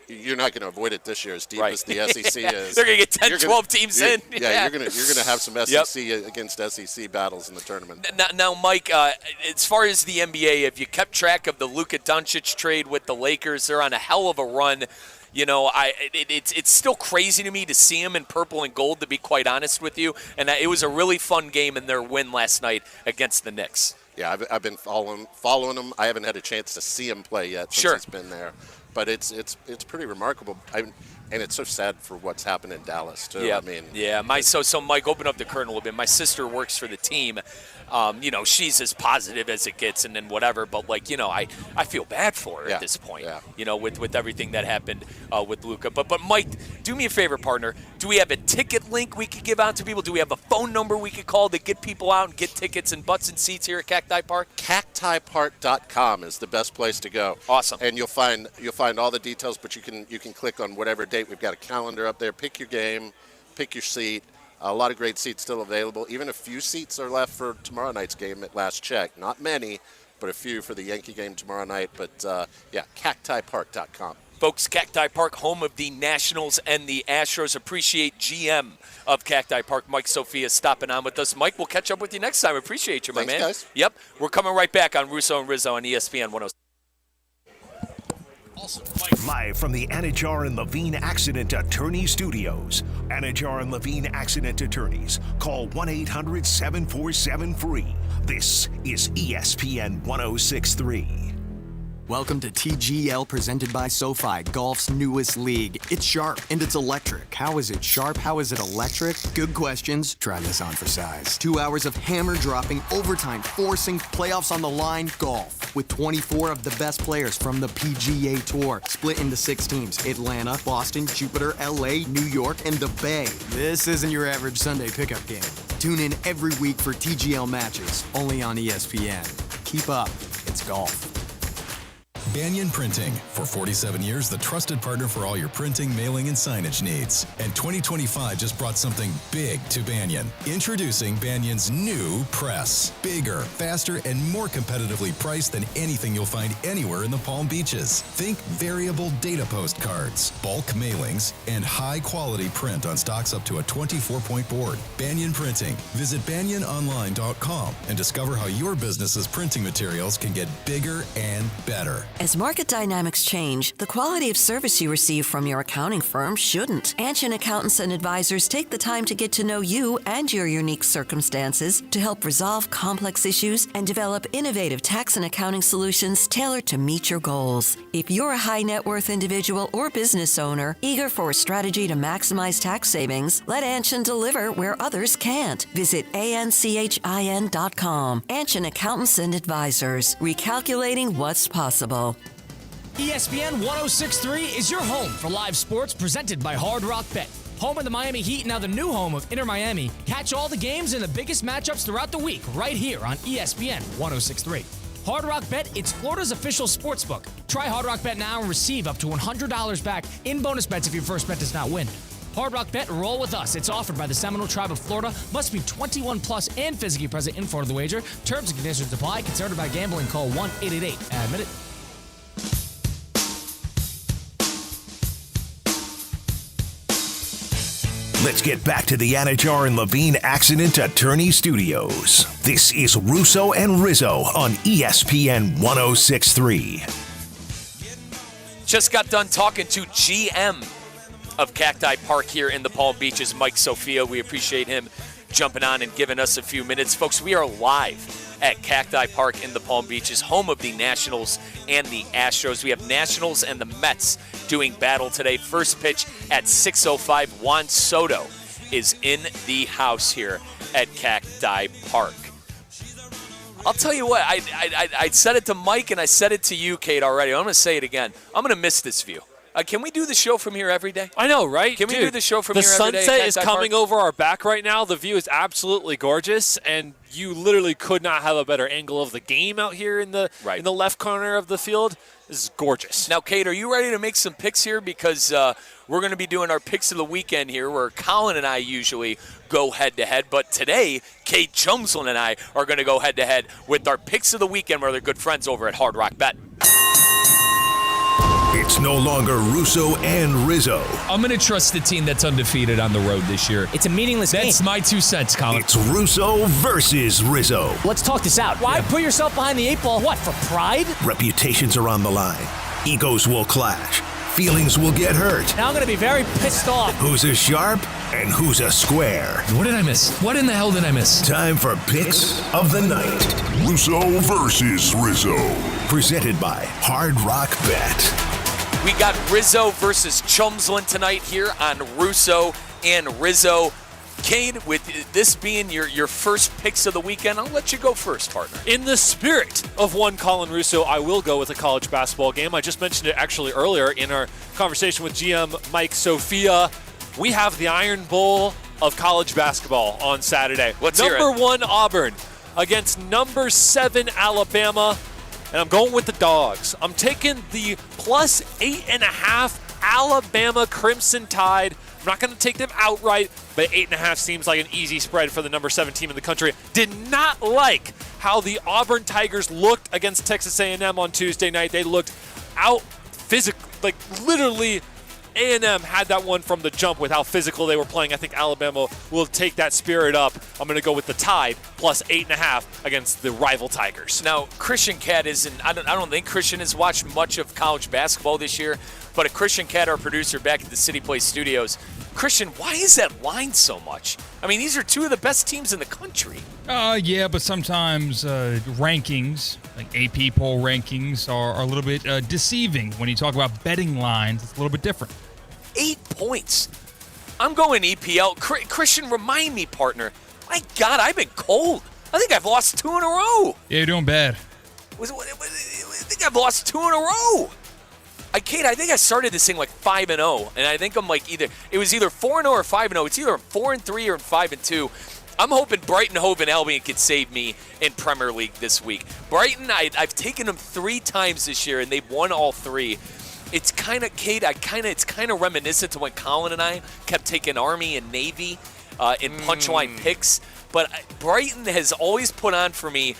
you're not going to avoid it this year as deep as the SEC is. They're going to get 10, 12 teams in. Yeah, you're going to have some SEC against SEC battles in the tournament. Now, Mike, as far as the NBA, have you kept track of the Luka Doncic trade with the Lakers? They're on a hell of a run. You know, it's still crazy to me to see him in purple and gold, to be quite honest with you. And it was a really fun game in their win last night against the Knicks. Yeah, I've been following him. I haven't had a chance to see him play yet since he's been there. But it's pretty remarkable. And it's so sad for what's happened in Dallas too. Yeah, I mean, so Mike, open up the curtain a little bit. My sister works for the team. You know, she's as positive as it gets, and then whatever. But like, you know, I feel bad for her at this point. Yeah. You know, with everything that happened with Luka. But Mike, do me a favor, partner. Do we have a ticket link we could give out to people? Do we have a phone number we could call to get people out and get tickets and butts and seats here at Cacti Park? CactiPark.com is the best place to go. Awesome. And you'll find all the details, but you can click on whatever date. We've got a calendar up there. Pick your game, pick your seat. A lot of great seats still available. Even a few seats are left for tomorrow night's game at last check. Not many, but a few for the Yankee game tomorrow night. But, CactiPark.com. Folks, Cacti Park, home of the Nationals and the Astros. Appreciate GM of Cacti Park, Mike Sophia, stopping on with us. Mike, we'll catch up with you next time. Appreciate you, my man. Thanks, guys. Yep. We're coming right back on Russo and Rizzo on ESPN 106. Live from the Anajar and Levine Accident Attorney Studios. Anajar and Levine Accident Attorneys. Call 1-800-747-FREE. This is ESPN 1063. Welcome to TGL, presented by SoFi, golf's newest league. It's sharp and it's electric. How is it sharp? How is it electric? Good questions. Try this on for size. 2 hours of hammer dropping, overtime, forcing, playoffs on the line, golf. With 24 of the best players from the PGA Tour. Split into 6 teams. Atlanta, Boston, Jupiter, LA, New York, and the Bay. This isn't your average Sunday pickup game. Tune in every week for TGL matches, only on ESPN. Keep up. It's golf. Banyan Printing. For 47 years, the trusted partner for all your printing, mailing, and signage needs. And 2025 just brought something big to Banyan. Introducing Banyan's new press. Bigger, faster, and more competitively priced than anything you'll find anywhere in the Palm Beaches. Think variable data postcards, bulk mailings, and high-quality print on stocks up to a 24-point board. Banyan Printing. Visit banyanonline.com and discover how your business's printing materials can get bigger and better. As market dynamics change, the quality of service you receive from your accounting firm shouldn't. Anshin Accountants and Advisors take the time to get to know you and your unique circumstances to help resolve complex issues and develop innovative tax and accounting solutions tailored to meet your goals. If you're a high net worth individual or business owner eager for a strategy to maximize tax savings, let Anshin deliver where others can't. Visit anchin.com. Anshin Accountants and Advisors, recalculating what's possible. ESPN 1063 is your home for live sports presented by Hard Rock Bet. Home of the Miami Heat, now the new home of Inter Miami. Catch all the games and the biggest matchups throughout the week right here on ESPN 1063. Hard Rock Bet, it's Florida's official sports book. Try Hard Rock Bet now and receive up to $100 back in bonus bets if your first bet does not win. Hard Rock Bet, roll with us. It's offered by the Seminole Tribe of Florida. Must be 21 plus and physically present in Florida the wager. Terms and conditions apply. Concerned about gambling, call 1-888-ADMIT-IT. Let's get back to the Anajar and Levine Accident Attorney Studios. This is Russo and Rizzo on ESPN 1063. Just got done talking to GM of Cacti Park here in the Palm Beaches, Mike Sophia. We appreciate him jumping on and giving us a few minutes. Folks, we are live at Cacti Park in the Palm Beaches, home of the Nationals and the Astros. We have Nationals and the Mets doing battle today. First pitch at 6:05. Juan Soto is in the house here at Cacti Park. I'll tell you what, I said it to Mike and I said it to you, Kate, already. I'm going to say it again. I'm going to miss this view. Can we do the show from here every day? I know, right? Can we do the show from here every day? The sunset is coming over our back right now. The view is absolutely gorgeous, and you literally could not have a better angle of the game out here in the left corner of the field. This is gorgeous. Now, Kate, are you ready to make some picks here? Because we're going to be doing our picks of the weekend here, where Colin and I usually go head-to-head. But today, Kate Chumslin and I are going to go head-to-head with our picks of the weekend, where they're good friends over at Hard Rock Bet. It's no longer Russo and Rizzo. I'm going to trust the team that's undefeated on the road this year. It's a meaningless game. That's my 2 cents, Colin. It's Russo versus Rizzo. Let's talk this out. Why put yourself behind the 8 ball? What, for pride? Reputations are on the line. Egos will clash. Feelings will get hurt. Now I'm going to be very pissed off. Who's a sharp and who's a square? What did I miss? What in the hell did I miss? Time for Picks of the Night. Russo versus Rizzo. Presented by Hard Rock Bet. We got Rizzo versus Chumslin tonight here on Russo and Rizzo. Cade, with this being your first picks of the weekend, I'll let you go first, partner. In the spirit of one Colin Russo, I will go with a college basketball game. I just mentioned it actually earlier in our conversation with GM Mike Sophia. We have the Iron Bowl of college basketball on Saturday. Let's hear it. Number 1 Auburn against number 7 Alabama. And I'm going with the dogs. I'm taking the plus 8.5 Alabama Crimson Tide. I'm not going to take them outright, but 8.5 seems like an easy spread for the number 7 team in the country. Did not like how the Auburn Tigers looked against Texas A&M on Tuesday night. They looked out physical, like literally. A&M had that one from the jump with how physical they were playing. I think Alabama will take that spirit up. I'm going to go with the Tide plus 8.5 against the rival Tigers. Now, Christian Cat isn't. I don't think Christian has watched much of college basketball this year. But a Christian Cat, our producer back at the City Place Studios, Christian, why is that line so much? I mean, these are 2 of the best teams in the country. Yeah, but sometimes rankings, like AP poll rankings, are a little bit deceiving. When you talk about betting lines, it's a little bit different. 8 points. I'm going EPL. Christian, remind me, partner. My God, I've been cold. I think I've lost 2 in a row. Yeah, you're doing bad. I think I've lost 2 in a row. Kate, I think I started this thing like 5-0, and I think I'm like it was either 4-0 or 5-0. It's either 4-3 or 5-2. I'm hoping Brighton, Hove, and Albion can save me in Premier League this week. Brighton, I've taken them 3 times this year, and they've won all 3. It's kind of, Kate, it's kind of reminiscent to when Colin and I kept taking Army and Navy in punchline picks. But Brighton has always put on for me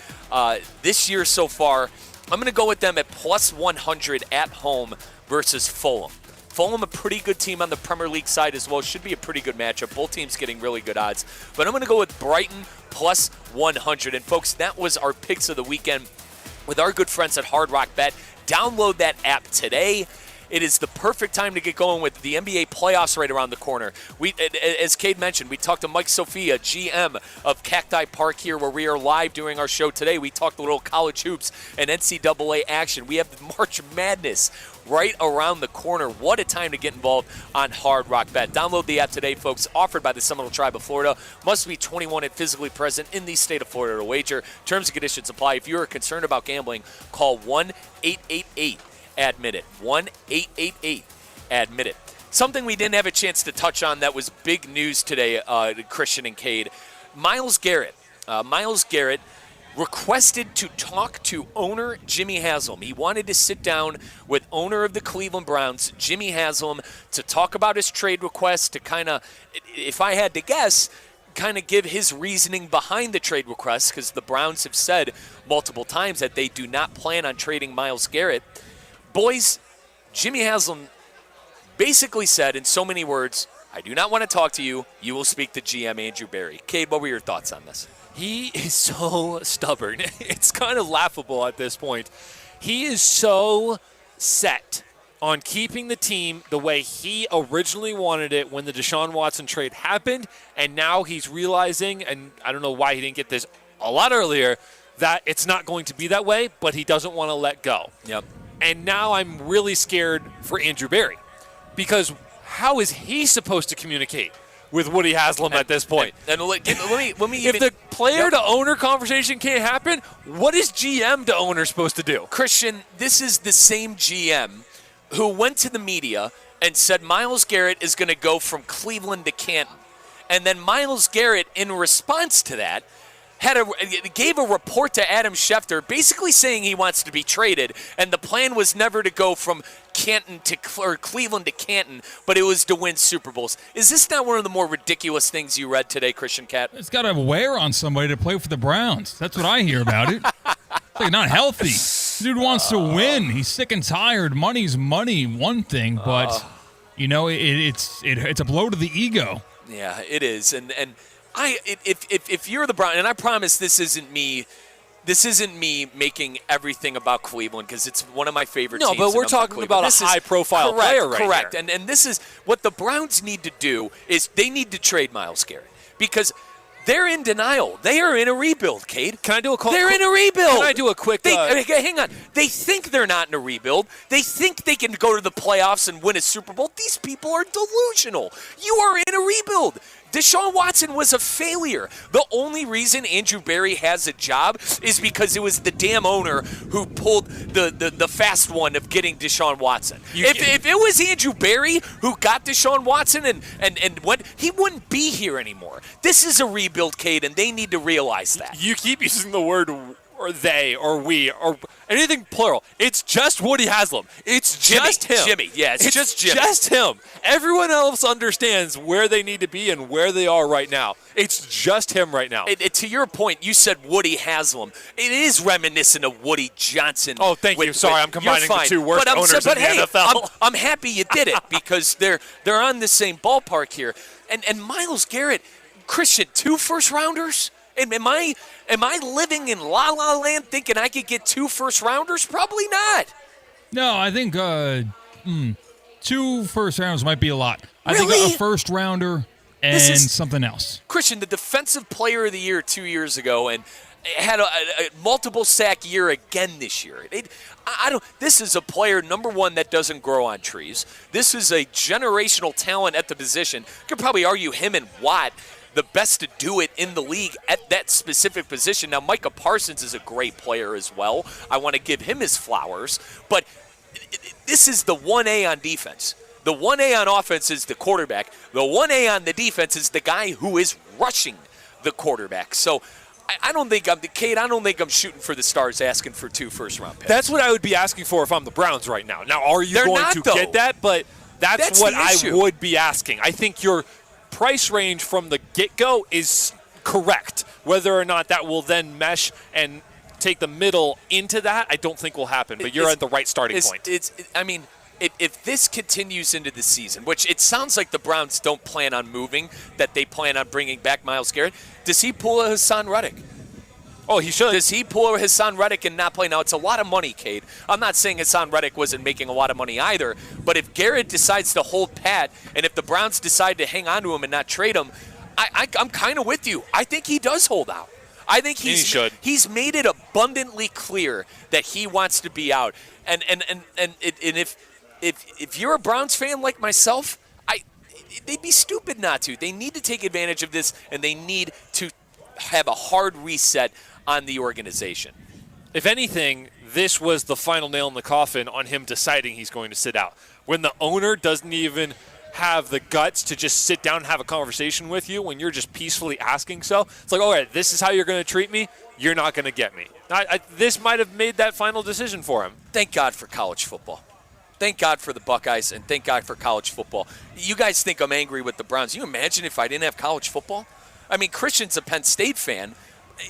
this year so far. I'm going to go with them at plus 100 at home versus Fulham. Fulham, a pretty good team on the Premier League side as well. Should be a pretty good matchup. Both teams getting really good odds. But I'm going to go with Brighton plus 100. And, folks, that was our picks of the weekend with our good friends at Hard Rock Bet. Download that app today. It is the perfect time to get going with the NBA playoffs right around the corner. As Cade mentioned, we talked to Mike Sophia, GM of Cacti Park here, where we are live doing our show today. We talked a little college hoops and NCAA action. We have the March Madness right around the corner. What a time to get involved on Hard Rock Bet. Download the app today, folks. Offered by the Seminole Tribe of Florida. Must be 21 and physically present in the state of Florida to wager. Terms and conditions apply. If you are concerned about gambling, call 1-888-ADMIT-IT. 1-888-ADMIT-IT. Something we didn't have a chance to touch on that was big news today, Christian and Cade. Myles Garrett requested to talk to owner Jimmy Haslam. He wanted to sit down with owner of the Cleveland Browns, Jimmy Haslam, to talk about his trade request, to kind of, if I had to guess, kind of give his reasoning behind the trade request, because the Browns have said multiple times that they do not plan on trading Myles Garrett. Boys, Jimmy Haslam basically said in so many words, I do not want to talk to you. You will speak to GM Andrew Berry. Cade, what were your thoughts on this? He is so stubborn. It's kind of laughable at this point. He is so set on keeping the team the way he originally wanted it when the Deshaun Watson trade happened, and now he's realizing, and I don't know why he didn't get this a lot earlier, that it's not going to be that way, but he doesn't want to let go. Yep. And now I'm really scared for Andrew Berry, because how is he supposed to communicate with Woody Haslam at this point? And let me if the player-to-owner conversation can't happen, what is GM to owner supposed to do? Christian, this is the same GM who went to the media and said Myles Garrett is going to go from Cleveland to Canton. And then Myles Garrett, in response to that, gave a report to Adam Schefter basically saying he wants to be traded, and the plan was never to go from Cleveland to Canton, but it was to win Super Bowls. Is this not one of the more ridiculous things you read today, Christian Cat? It's got to wear on somebody to play for the Browns. That's what I hear about it. It's like not healthy. Dude wants to win. He's sick and tired. Money's money, one thing, but it's a blow to the ego. Yeah, it is. And if you're the Browns, and I promise this isn't me making everything about Cleveland, because it's one of my favorite teams. No, but we're talking about a high-profile player right correct. here. And this is what the Browns need to do is they need to trade Myles Garrett, because they're in denial. They are in a rebuild, Cade. Can I do a call? They're in a rebuild. Can I do a quick... hang on. They think they're not in a rebuild. They think they can go to the playoffs and win a Super Bowl. These people are delusional. You are in a rebuild. Deshaun Watson was a failure. The only reason Andrew Berry has a job is because it was the damn owner who pulled the fast one of getting Deshaun Watson. If it was Andrew Berry who got Deshaun Watson and went, he wouldn't be here anymore. This is a rebuild, Cade, and they need to realize that. You keep using the word or they or we or anything plural. It's just Woody Haslam. It's just him. Jimmy, yeah, it's just Jimmy. Just him. Everyone else understands where they need to be and where they are right now. It's just him right now. To your point, you said Woody Haslam. It is reminiscent of Woody Johnson. Oh, thank you. Sorry, I'm combining the two worst owners in the NFL. I'm happy you did it because they're on the same ballpark here. And Myles Garrett, Christian, 2 first-rounders? And am I living in La La Land thinking I could get 2 first-rounders? Probably not. No, I think 2 first rounds might be a lot. I Really? think a first rounder and something else. Christian, the Defensive Player of the Year 2 years ago, and had a multiple sack year again this year. This is a player, number one, that doesn't grow on trees. This is a generational talent at the position. You could probably argue him and Watt the best to do it in the league at that specific position. Now, Micah Parsons is a great player as well. I want to give him his flowers. But this is the 1A on defense. The 1A on offense is the quarterback. The 1A on the defense is the guy who is rushing the quarterback. So I don't think I'm shooting for the stars asking for 2 first-round picks. That's what I would be asking for if I'm the Browns right now. Now, are you going to get that? But that's what I would be asking. I think your price range from the get-go is correct. Whether or not that will then mesh and take the middle into that, I don't think will happen. But you're at the right starting point. If this continues into the season, which it sounds like the Browns don't plan on moving, that they plan on bringing back Myles Garrett, does he pull a Hassan Reddick? Oh, he should. Does he pull a Hassan Reddick and not play? Now, it's a lot of money, Cade. I'm not saying Hassan Reddick wasn't making a lot of money either, but if Garrett decides to hold pat, and if the Browns decide to hang on to him and not trade him, I'm kind of with you. I think he does hold out. I think he should. He's made it abundantly clear that he wants to be out. And if you're a Browns fan like myself, they'd be stupid not to. They need to take advantage of this, and they need to have a hard reset on the organization. If anything, this was the final nail in the coffin on him deciding he's going to sit out. When the owner doesn't even have the guts to just sit down and have a conversation with you when you're just peacefully asking so, it's like, all right, this is how you're going to treat me. You're not going to get me. This might have made that final decision for him. Thank God for college football. Thank God for the Buckeyes, and thank God for college football. You guys think I'm angry with the Browns. You imagine if I didn't have college football? I mean, Christian's a Penn State fan.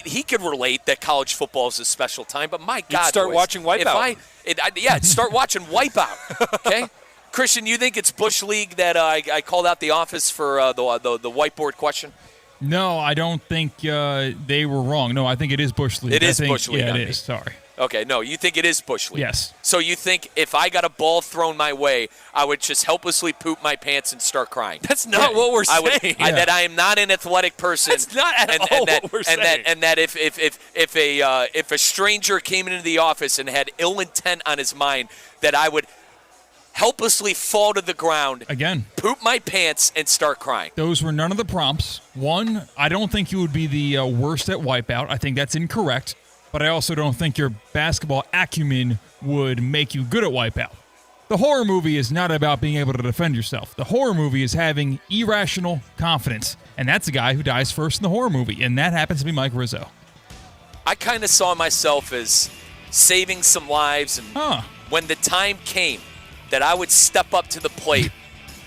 He could relate that college football is a special time, but my God, start watching Wipeout. Start watching Wipeout. Okay, Christian, you think it's Bush League that I called out the office for the whiteboard question? No, I don't think they were wrong. No, I think it is Bush League. It is Bush League. Yeah, it is. Sorry. Okay, no, you think it is bush league. Yes. So you think if I got a ball thrown my way, I would just helplessly poop my pants and start crying? That's not what we're saying. That I am not an athletic person. That's not at all what we're saying. And that if a stranger came into the office and had ill intent on his mind, that I would helplessly fall to the ground, Again, poop my pants, and start crying. those were none of the prompts. One, I don't think you would be the worst at wipeout. I think that's incorrect. But I also don't think your basketball acumen would make you good at wipeout. The horror movie is not about being able to defend yourself. The horror movie is having irrational confidence. And that's a guy who dies first in the horror movie. And that happens to be Mike Rizzo. I kind of saw myself as saving some lives. And when the time came that I would step up to the plate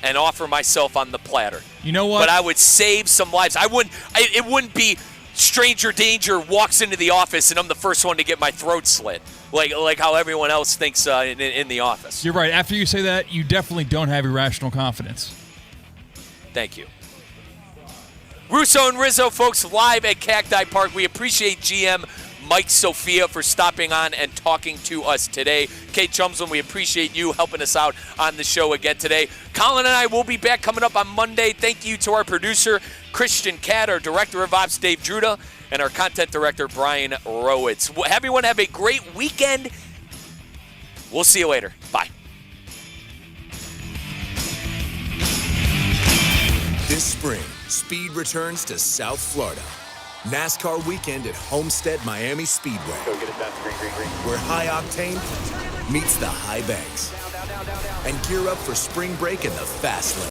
and offer myself on the platter. You know what? But I would save some lives. It wouldn't be stranger danger walks into the office and I'm the first one to get my throat slit, like how everyone else thinks in the office. You're right. After you say that, you definitely don't have irrational confidence. Thank you. Russo and Rizzo, folks, live at Cacti Park. We appreciate GM Mike Sophia for stopping on and talking to us today. Kate Chumsland, we appreciate you helping us out on the show again today. Colin and I will be back coming up on Monday. Thank you to our producer, Christian Catt, our director of ops, Dave Druda, and our content director, Brian Rowitz. Everyone have a great weekend. We'll see you later. Bye. This spring, speed returns to South Florida. NASCAR weekend at Homestead Miami Speedway. Where high octane meets the high banks. And gear up for spring break in the fast lane.